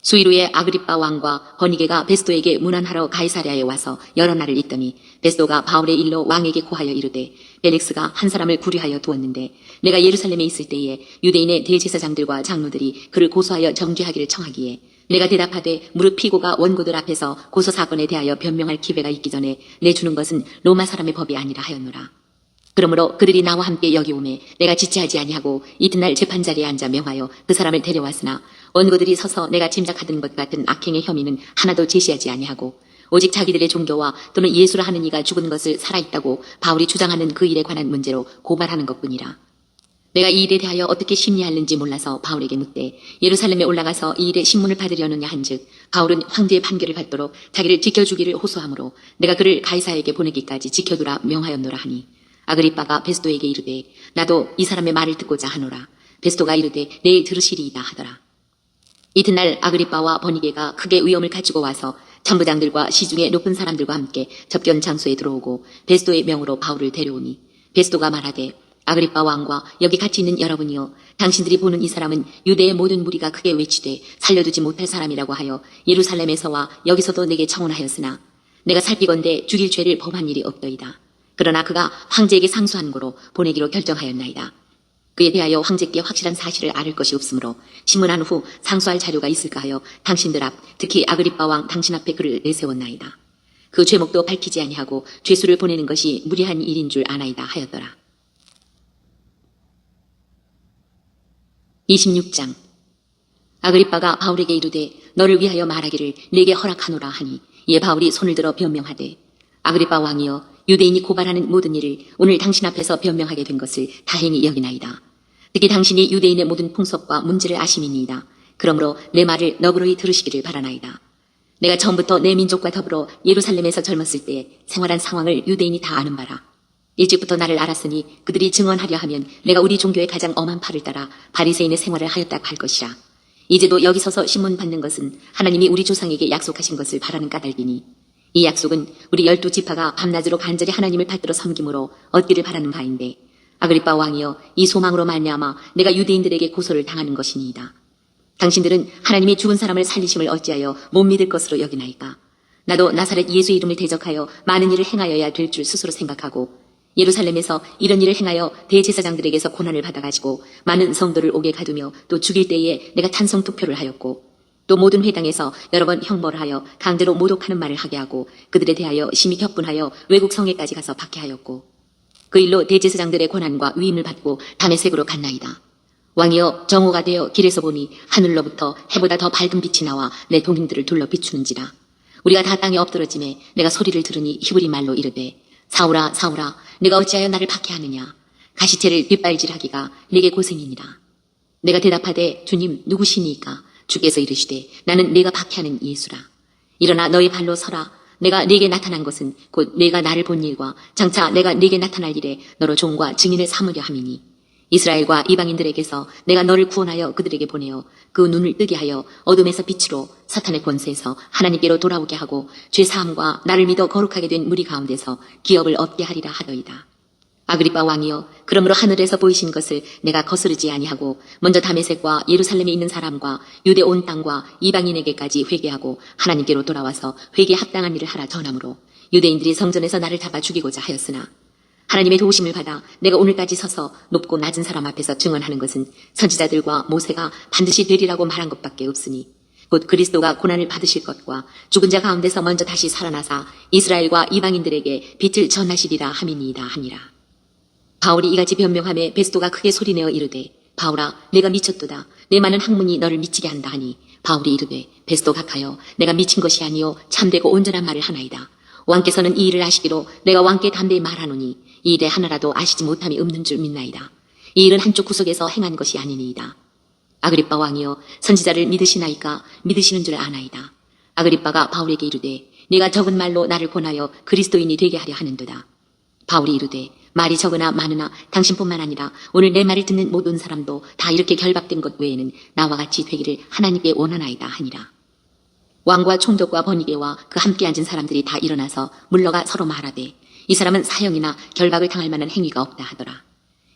수일 후에 아그리빠 왕과 버니게가 베스도에게 문안하러 가이사랴에 와서 여러 날을 있더니 베스도가 바울의 일로 왕에게 고하여 이르되 벨릭스가 한 사람을 구류하여 두었는데 내가 예루살렘에 있을 때에 유대인의 대제사장들과 장로들이 그를 고소하여 정죄하기를 청하기에 내가 대답하되 무릇 피고가 원고들 앞에서 고소 사건에 대하여 변명할 기회가 있기 전에 내주는 것은 로마 사람의 법이 아니라 하였노라. 그러므로 그들이 나와 함께 여기 오매 내가 지체하지 아니하고 이튿날 재판자리에 앉아 명하여 그 사람을 데려왔으나 원고들이 서서 내가 짐작하던 것 같은 악행의 혐의는 하나도 제시하지 아니하고 오직 자기들의 종교와 또는 예수라 하는 이가 죽은 것을 살아있다고 바울이 주장하는 그 일에 관한 문제로 고발하는 것뿐이라. 내가 이 일에 대하여 어떻게 심리하는지 몰라서 바울에게 묻되 예루살렘에 올라가서 이 일에 신문을 받으려느냐 한즉 바울은 황제의 판결을 받도록 자기를 지켜주기를 호소하므로 내가 그를 가이사에게 보내기까지 지켜두라 명하였노라 하니 아그리빠가 베스도에게 이르되 나도 이 사람의 말을 듣고자 하노라. 베스도가 이르되 내일 들으시리이다 하더라. 이튿날 아그리빠와 버니게가 크게 위엄을 가지고 와서 천부장들과 시중의 높은 사람들과 함께 접견 장소에 들어오고 베스도의 명으로 바울을 데려오니 베스도가 말하되 아그리빠 왕과 여기 같이 있는 여러분이여 당신들이 보는 이 사람은 유대의 모든 무리가 크게 외치되 살려두지 못할 사람이라고 하여 예루살렘에서와 여기서도 내게 청혼하였으나 내가 살피건대 죽일 죄를 범한 일이 없더이다. 그러나 그가 황제에게 상소한 거로 보내기로 결정하였나이다. 그에 대하여 황제께 확실한 사실을 알을 것이 없으므로 신문한 후 상소할 자료가 있을까 하여 당신들 앞 특히 아그리빠 왕 당신 앞에 그를 내세웠나이다. 그 죄목도 밝히지 아니하고 죄수를 보내는 것이 무리한 일인 줄 아나이다 하였더라. 26장 아그리빠가 바울에게 이르되 너를 위하여 말하기를 내게 허락하노라 하니 이에 바울이 손을 들어 변명하되 아그리빠 왕이여 유대인이 고발하는 모든 일을 오늘 당신 앞에서 변명하게 된 것을 다행히 여기나이다. 특히 당신이 유대인의 모든 풍속과 문제를 아심이니이다. 그러므로 내 말을 너그러이 들으시기를 바라나이다. 내가 처음부터 내 민족과 더불어 예루살렘에서 젊었을 때 생활한 상황을 유대인이 다 아는 바라. 일찍부터 나를 알았으니 그들이 증언하려 하면 내가 우리 종교의 가장 엄한 팔을 따라 바리새인의 생활을 하였다고 할 것이라. 이제도 여기 서서 신문 받는 것은 하나님이 우리 조상에게 약속하신 것을 바라는 까닭이니 이 약속은 우리 12지파가 밤낮으로 간절히 하나님을 받들어 섬김으로 얻기를 바라는 바인데 아그리빠 왕이여 이 소망으로 말미암아 내가 유대인들에게 고소를 당하는 것이니이다. 당신들은 하나님이 죽은 사람을 살리심을 어찌하여 못 믿을 것으로 여기나이까. 나도 나사렛 예수의 이름을 대적하여 많은 일을 행하여야 될 줄 스스로 생각하고 예루살렘에서 이런 일을 행하여 대제사장들에게서 고난을 받아가지고 많은 성도를 옥에 가두며 또 죽일 때에 내가 찬성 투표를 하였고 또 모든 회당에서 여러 번 형벌을 하여 강제로 모독하는 말을 하게 하고 그들에 대하여 심히 격분하여 외국 성에까지 가서 박해하였고 그 일로 대제사장들의 고난과 위임을 받고 다메섹으로 갔나이다. 왕이여 정오가 되어 길에서 보니 하늘로부터 해보다 더 밝은 빛이 나와 내 동행들을 둘러 비추는지라. 우리가 다 땅에 엎드러짐에 내가 소리를 들으니 히브리 말로 이르되 사울아 사울아 내가 어찌하여 나를 박해하느냐. 가시체를 빗발질하기가 내게 고생이니라. 내가 대답하되 주님 누구시니까. 주께서 이르시되 나는 네가 박해하는 예수라. 일어나 너의 발로 서라. 내가 네게 나타난 것은 곧 내가 나를 본 일과 장차 내가 네게 나타날 일에 너로 종과 증인을 삼으려 함이니 이스라엘과 이방인들에게서 내가 너를 구원하여 그들에게 보내어 그 눈을 뜨게 하여 어둠에서 빛으로 사탄의 권세에서 하나님께로 돌아오게 하고 죄사함과 나를 믿어 거룩하게 된 무리 가운데서 기업을 얻게 하리라 하더이다. 아그리빠 왕이여 그러므로 하늘에서 보이신 것을 내가 거스르지 아니하고 먼저 다메섹과 예루살렘에 있는 사람과 유대 온 땅과 이방인에게까지 회개하고 하나님께로 돌아와서 회개에 합당한 일을 하라 전함으로 유대인들이 성전에서 나를 잡아 죽이고자 하였으나 하나님의 도우심을 받아 내가 오늘까지 서서 높고 낮은 사람 앞에서 증언하는 것은 선지자들과 모세가 반드시 되리라고 말한 것밖에 없으니 곧 그리스도가 고난을 받으실 것과 죽은 자 가운데서 먼저 다시 살아나사 이스라엘과 이방인들에게 빛을 전하시리라 함이니이다 하니라. 바울이 이같이 변명하며 베스도가 크게 소리내어 이르되 바울아 내가 미쳤도다. 내 많은 학문이 너를 미치게 한다 하니 바울이 이르되 베스도 각하여 내가 미친 것이 아니요 참되고 온전한 말을 하나이다. 왕께서는 이 일을 아시기로 내가 왕께 담대히 말하노니 이 일에 하나라도 아시지 못함이 없는 줄 믿나이다. 이 일은 한쪽 구석에서 행한 것이 아니니이다. 아그리빠 왕이여 선지자를 믿으시나이까 믿으시는 줄 아나이다. 아그리빠가 바울에게 이르되 네가 적은 말로 나를 권하여 그리스도인이 되게 하려 하는도다. 바울이 이르되 말이 적으나 많으나 당신뿐만 아니라 오늘 내 말을 듣는 모든 사람도 다 이렇게 결박된 것 외에는 나와 같이 되기를 하나님께 원하나이다 하니라. 왕과 총독과 번이게와 그 함께 앉은 사람들이 다 일어나서 물러가 서로 말하되 이 사람은 사형이나 결박을 당할 만한 행위가 없다 하더라.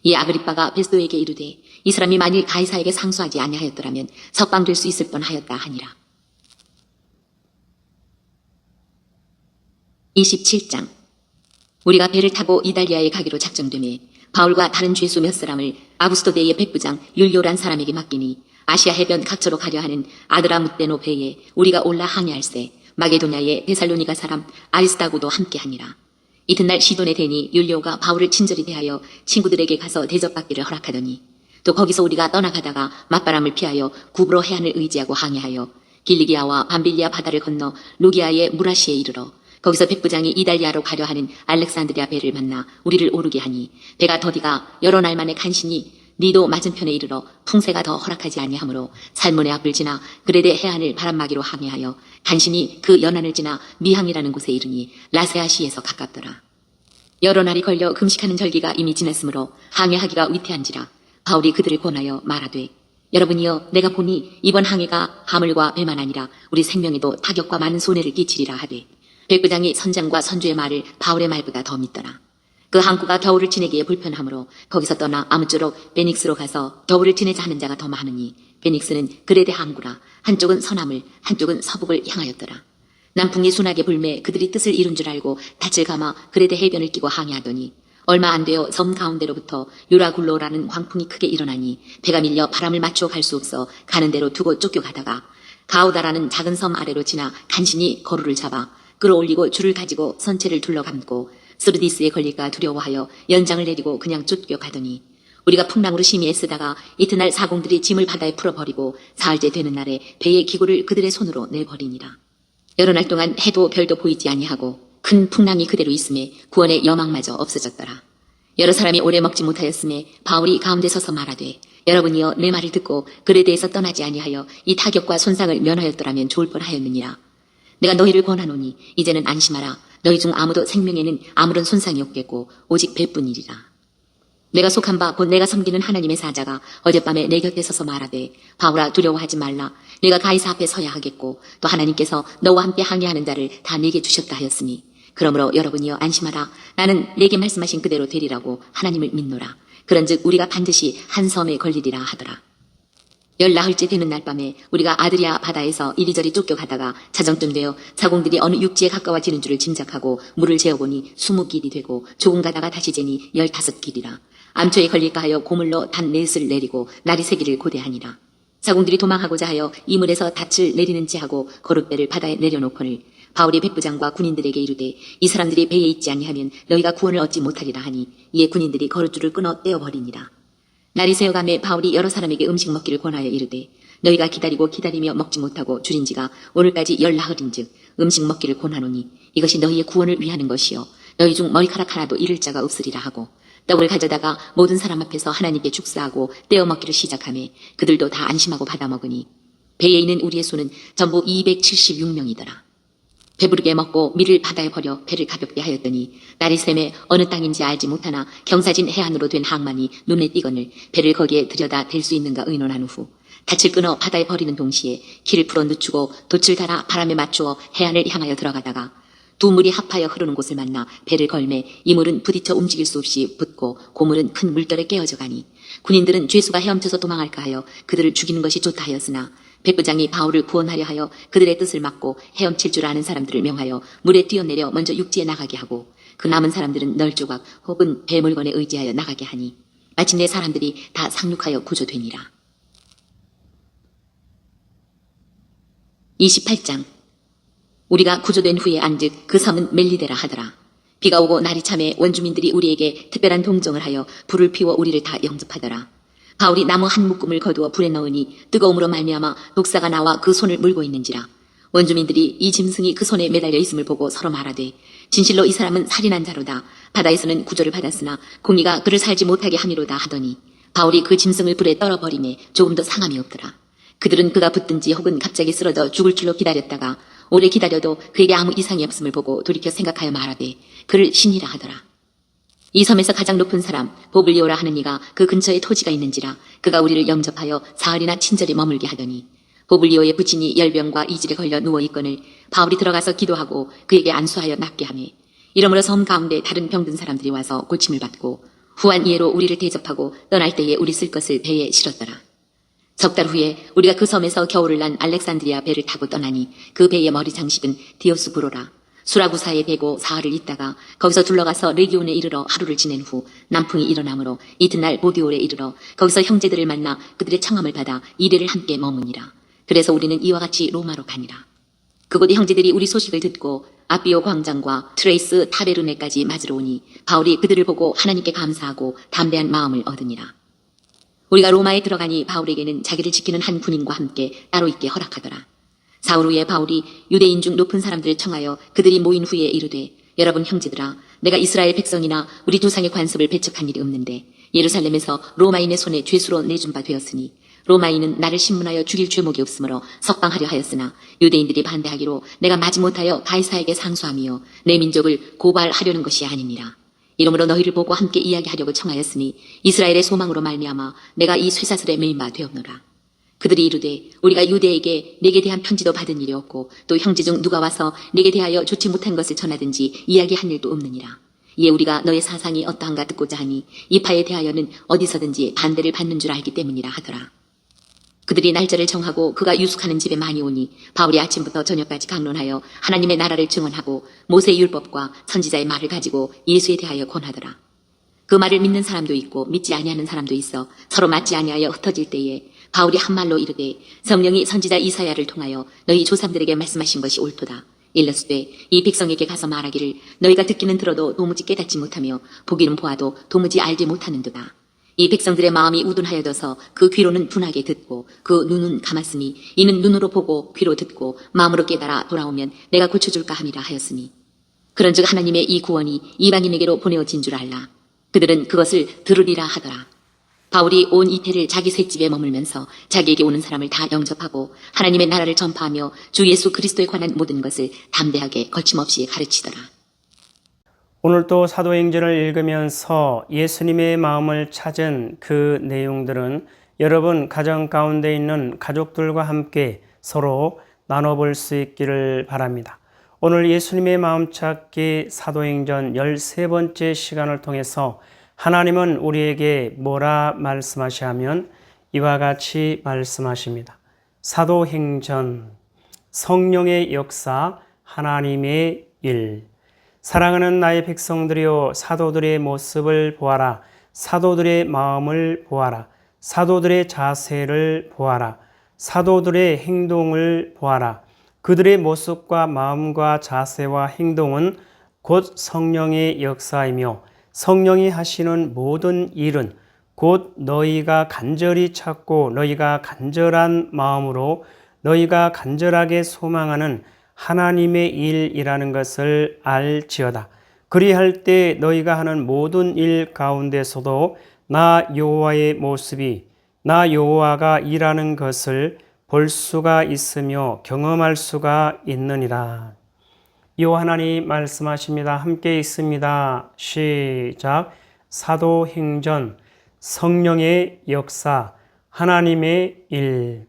이에 아그리빠가 베스도에게 이르되 이 사람이 만일 가이사에게 상소하지 아니하였더라면 석방될 수 있을 뻔하였다 하니라. 27장. 우리가 배를 타고 이달리아에 가기로 작정되매 바울과 다른 죄수 몇 사람을 아구스토대의 백부장 율료란 사람에게 맡기니 아시아 해변 각처로 가려 하는 아드라무떼노 배에 우리가 올라 항해할세 마게도냐의 데살로니가 사람 아리스다고도 함께하니라. 이튿날 시돈에 대니 율료가 바울을 친절히 대하여 친구들에게 가서 대접받기를 허락하더니 또 거기서 우리가 떠나가다가 맞바람을 피하여 구브로 해안을 의지하고 항해하여 길리기아와 밤빌리아 바다를 건너 루기아의 무라시에 이르러 거기서 백부장이 이달리아로 가려 하는 알렉산드리아 배를 만나 우리를 오르게 하니 배가 더디가 여러 날 만에 간신히 니도 맞은편에 이르러 풍세가 더 허락하지 아니하므로 살문의 앞을 지나 그레데 해안을 바람막이로 항해하여 간신히 그 연안을 지나 미항이라는 곳에 이르니 라세아시에서 가깝더라. 여러 날이 걸려 금식하는 절기가 이미 지났으므로 항해하기가 위태한지라 바울이 그들을 권하여 말하되 여러분이여 내가 보니 이번 항해가 하물과 배만 아니라 우리 생명에도 타격과 많은 손해를 끼치리라 하되 백부장이 선장과 선주의 말을 바울의 말보다 더 믿더라. 그 항구가 겨울을 지내기에 불편하므로 거기서 떠나 아무쪼록 베닉스로 가서 겨울을 지내자 하는 자가 더 많으니 베닉스는 그레데 항구라 한쪽은 서남을 한쪽은 서북을 향하였더라. 남풍이 순하게 불매 그들이 뜻을 이룬 줄 알고 닻을 감아 그레데 해변을 끼고 항해하더니 얼마 안 되어 섬 가운데로부터 유라굴로라는 광풍이 크게 일어나니 배가 밀려 바람을 맞추어 갈 수 없어 가는 대로 두고 쫓겨가다가 가우다라는 작은 섬 아래로 지나 간신히 거루를 잡아 끌어올리고 줄을 가지고 선체를 둘러감고 스르디스에 걸릴까 두려워하여 연장을 내리고 그냥 쫓겨가더니 우리가 풍랑으로 심히 애쓰다가 이튿날 사공들이 짐을 바다에 풀어버리고 사흘째 되는 날에 배의 기구를 그들의 손으로 내버리니라. 여러 날 동안 해도 별도 보이지 아니하고 큰 풍랑이 그대로 있음에 구원의 여망마저 없어졌더라. 여러 사람이 오래 먹지 못하였음에 바울이 가운데 서서 말하되 여러분이여 내 말을 듣고 그에 대해서 떠나지 아니하여 이 타격과 손상을 면하였더라면 좋을 뻔하였느니라. 내가 너희를 권하노니 이제는 안심하라. 너희 중 아무도 생명에는 아무런 손상이 없겠고 오직 배뿐이리라. 내가 속한 바 곧 내가 섬기는 하나님의 사자가 어젯밤에 내 곁에 서서 말하되 바울아 두려워하지 말라. 내가 가이사 앞에 서야 하겠고 또 하나님께서 너와 함께 항해하는 자를 다 내게 주셨다 하였으니 그러므로 여러분이여 안심하라. 나는 내게 말씀하신 그대로 되리라고 하나님을 믿노라. 그런즉 우리가 반드시 한 섬에 걸리리라 하더라. 14흘째 되는 날 밤에 우리가 아드리아 바다에서 이리저리 쫓겨가다가 자정쯤 되어 사공들이 어느 육지에 가까워지는 줄을 짐작하고 물을 재어보니 20길이 되고 조금 가다가 다시 재니 15길이라. 암초에 걸릴까 하여 고물로 단 넷을 내리고 날이 새기를 고대하니라. 사공들이 도망하고자 하여 이물에서 닻을 내리는 체하고 거룻배를 바다에 내려놓거늘 바울이 백부장과 군인들에게 이르되 이 사람들이 배에 있지 아니하면 너희가 구원을 얻지 못하리라 하니 이에 군인들이 거룻줄을 끊어 떼어버리니라. 날이 새어가매 바울이 여러 사람에게 음식 먹기를 권하여 이르되 너희가 기다리며 먹지 못하고 줄인 지가 오늘까지 14흘인즉 음식 먹기를 권하노니 이것이 너희의 구원을 위하는 것이요 너희 중 머리카락 하나도 잃을 자가 없으리라 하고 떡을 가져다가 모든 사람 앞에서 하나님께 축사하고 떼어 먹기를 시작하매 그들도 다 안심하고 받아 먹으니 배에 있는 우리의 수는 전부 276명이더라. 배부르게 먹고 밀을 바다에 버려 배를 가볍게 하였더니 날이 새매 어느 땅인지 알지 못하나 경사진 해안으로 된 항만이 눈에 띄거늘 배를 거기에 들여다 댈 수 있는가 의논한 후 닻을 끊어 바다에 버리는 동시에 키를 풀어 늦추고 돛을 달아 바람에 맞추어 해안을 향하여 들어가다가 두 물이 합하여 흐르는 곳을 만나 배를 걸매 이 물은 부딪혀 움직일 수 없이 붙고 고물은 큰 물결에 깨어져 가니 군인들은 죄수가 헤엄쳐서 도망할까 하여 그들을 죽이는 것이 좋다 하였으나 백부장이 바울을 구원하려 하여 그들의 뜻을 막고 헤엄칠 줄 아는 사람들을 명하여 물에 뛰어내려 먼저 육지에 나가게 하고 그 남은 사람들은 널조각 혹은 배 물건에 의지하여 나가게 하니 마침내 사람들이 다 상륙하여 구조되니라. 28장. 우리가 구조된 후에 안즉 그 섬은 멜리데라 하더라. 비가 오고 날이 참에 원주민들이 우리에게 특별한 동정을 하여 불을 피워 우리를 다 영접하더라. 바울이 나무 한 묶음을 거두어 불에 넣으니 뜨거움으로 말미암아 독사가 나와 그 손을 물고 있는지라. 원주민들이 이 짐승이 그 손에 매달려 있음을 보고 서로 말하되 진실로 이 사람은 살인한 자로다. 바다에서는 구조를 받았으나 공의가 그를 살지 못하게 함이로다 하더니 바울이 그 짐승을 불에 떨어버림에 조금도 상함이 없더라. 그들은 그가 붙든지 혹은 갑자기 쓰러져 죽을 줄로 기다렸다가 오래 기다려도 그에게 아무 이상이 없음을 보고 돌이켜 생각하여 말하되 그를 신이라 하더라. 이 섬에서 가장 높은 사람 보블리오라 하는 이가 그 근처에 토지가 있는지라 그가 우리를 영접하여 사흘이나 친절히 머물게 하더니 보블리오의 부친이 열병과 이질에 걸려 누워있거늘 바울이 들어가서 기도하고 그에게 안수하여 낫게 하매 이러므로 섬 가운데 다른 병든 사람들이 와서 고침을 받고 후한 이해로 우리를 대접하고 떠날 때에 우리 쓸 것을 배에 실었더라. 석 달 후에 우리가 그 섬에서 겨울을 난 알렉산드리아 배를 타고 떠나니 그 배의 머리 장식은 디오스구로라. 수라구사에 배고 사흘을 있다가 거기서 둘러가서 레기온에 이르러 하루를 지낸 후 남풍이 일어나므로 이튿날 보디올에 이르러 거기서 형제들을 만나 그들의 청함을 받아 이래를 함께 머무니라. 그래서 우리는 이와 같이 로마로 가니라. 그곳에 형제들이 우리 소식을 듣고 아비오 광장과 트레이스 타베르네까지 맞으러 오니 바울이 그들을 보고 하나님께 감사하고 담대한 마음을 얻으니라. 우리가 로마에 들어가니 바울에게는 자기를 지키는 한 군인과 함께 따로 있게 허락하더라. 사흘 후에 바울이 유대인 중 높은 사람들을 청하여 그들이 모인 후에 이르되 여러분 형제들아 내가 이스라엘 백성이나 우리 조상의 관습을 배척한 일이 없는데 예루살렘에서 로마인의 손에 죄수로 내준 바 되었으니 로마인은 나를 신문하여 죽일 죄목이 없으므로 석방하려 하였으나 유대인들이 반대하기로 내가 마지못하여 가이사에게 상소하며 내 민족을 고발하려는 것이 아니니라. 이러므로 너희를 보고 함께 이야기하려고 청하였으니 이스라엘의 소망으로 말미암아 내가 이 쇠사슬에 매인 바 되었노라. 그들이 이르되 우리가 유대에게 네게 대한 편지도 받은 일이 없고 또 형제 중 누가 와서 네게 대하여 좋지 못한 것을 전하든지 이야기한 일도 없느니라. 이에 우리가 너의 사상이 어떠한가 듣고자 하니 이 파에 대하여는 어디서든지 반대를 받는 줄 알기 때문이라 하더라. 그들이 날짜를 정하고 그가 유숙하는 집에 많이 오니 바울이 아침부터 저녁까지 강론하여 하나님의 나라를 증언하고 모세의 율법과 선지자의 말을 가지고 예수에 대하여 권하더라. 그 말을 믿는 사람도 있고 믿지 아니하는 사람도 있어 서로 맞지 아니하여 흩어질 때에 바울이 한 말로 이르되 성령이 선지자 이사야를 통하여 너희 조상들에게 말씀하신 것이 옳도다. 일러스되 이 백성에게 가서 말하기를 너희가 듣기는 들어도 도무지 깨닫지 못하며 보기는 보아도 도무지 알지 못하는도다. 이 백성들의 마음이 우둔하여져서 그 귀로는 둔하게 듣고 그 눈은 감았으니 이는 눈으로 보고 귀로 듣고 마음으로 깨달아 돌아오면 내가 고쳐줄까 함이라 하였으니 그런즉 하나님의 이 구원이 이방인에게로 보내어진 줄 알라. 그들은 그것을 들으리라 하더라. 바울이 온 이태를 자기 셋집에 머물면서 자기에게 오는 사람을 다 영접하고 하나님의 나라를 전파하며 주 예수 그리스도에 관한 모든 것을 담대하게 거침없이 가르치더라. 오늘도 사도행전을 읽으면서 예수님의 마음을 찾은 그 내용들은 여러분 가정 가운데 있는 가족들과 함께 서로 나눠볼 수 있기를 바랍니다. 오늘 예수님의 마음 찾기 사도행전 13번째 시간을 통해서 하나님은 우리에게 뭐라 말씀하시냐면 이와 같이 말씀하십니다. 사도행전, 성령의 역사, 하나님의 일. 사랑하는 나의 백성들이여 사도들의 모습을 보아라. 사도들의 마음을 보아라. 사도들의 자세를 보아라. 사도들의 행동을 보아라. 그들의 모습과 마음과 자세와 행동은 곧 성령의 역사이며 성령이 하시는 모든 일은 곧 너희가 간절히 찾고 너희가 간절한 마음으로 너희가 간절하게 소망하는 하나님의 일이라는 것을 알지어다. 그리할 때 너희가 하는 모든 일 가운데서도 나 여호와의 모습이 나 여호와가 일하는 것을 볼 수가 있으며 경험할 수가 있느니라. 여호와 하나님 말씀하십니다. 함께 있습니다. 시작. 사도행전, 성령의 역사, 하나님의 일.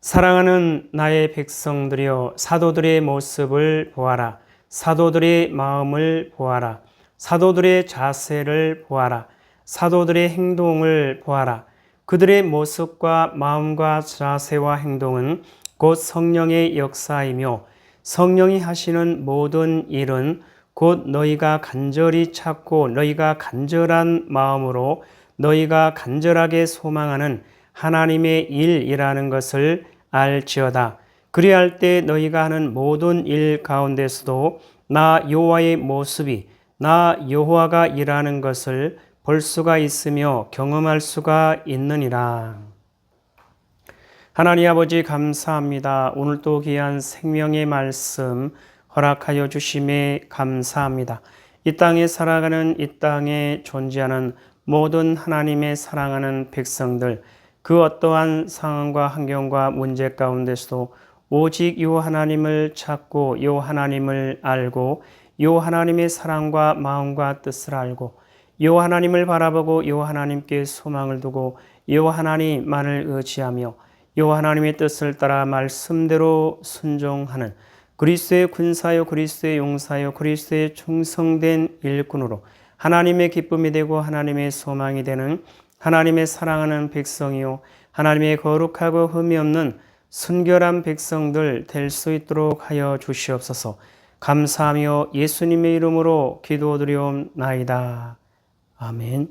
사랑하는 나의 백성들이여 사도들의 모습을 보아라. 사도들의 마음을 보아라. 사도들의 자세를 보아라. 사도들의 행동을 보아라. 그들의 모습과 마음과 자세와 행동은 곧 성령의 역사이며 성령이 하시는 모든 일은 곧 너희가 간절히 찾고 너희가 간절한 마음으로 너희가 간절하게 소망하는 하나님의 일이라는 것을 알지어다. 그리할 때 너희가 하는 모든 일 가운데서도 나 여호와의 모습이 나 여호와가 일하는 것을 볼 수가 있으며 경험할 수가 있느니라. 하나님 아버지 감사합니다. 오늘도 귀한 생명의 말씀 허락하여 주심에 감사합니다. 이 땅에 살아가는 이 땅에 존재하는 모든 하나님의 사랑하는 백성들, 그 어떠한 상황과 환경과 문제 가운데서도 오직 요 하나님을 찾고 요 하나님을 알고 요 하나님의 사랑과 마음과 뜻을 알고 요 하나님을 바라보고 요 하나님께 소망을 두고 요 하나님만을 의지하며 요 하나님의 뜻을 따라 말씀대로 순종하는 그리스도의 군사요 그리스도의 용사요 그리스도의 충성된 일꾼으로 하나님의 기쁨이 되고 하나님의 소망이 되는 하나님의 사랑하는 백성이요 하나님의 거룩하고 흠이 없는 순결한 백성들 될 수 있도록 하여 주시옵소서. 감사하며 예수님의 이름으로 기도드리옵나이다. 아멘.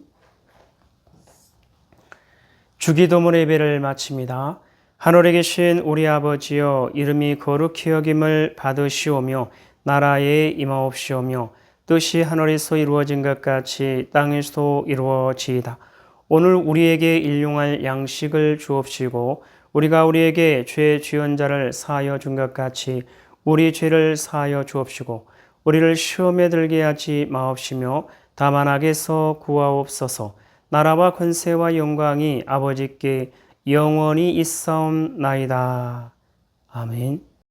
주기도문 예배를 마칩니다. 하늘에 계신 우리 아버지여, 이름이 거룩히 여김을 받으시오며 나라에 임하옵시오며 뜻이 하늘에서 이루어진 것 같이 땅에서도 이루어지이다. 오늘 우리에게 일용할 양식을 주옵시고 우리가 우리에게 죄 지은 자를 사하여 준 것 같이 우리 죄를 사하여 주옵시고 우리를 시험에 들게 하지 마옵시며 다만 악에서 구하옵소서. 나라와 권세와 영광이 아버지께 영원히 있사옵나이다. 아멘.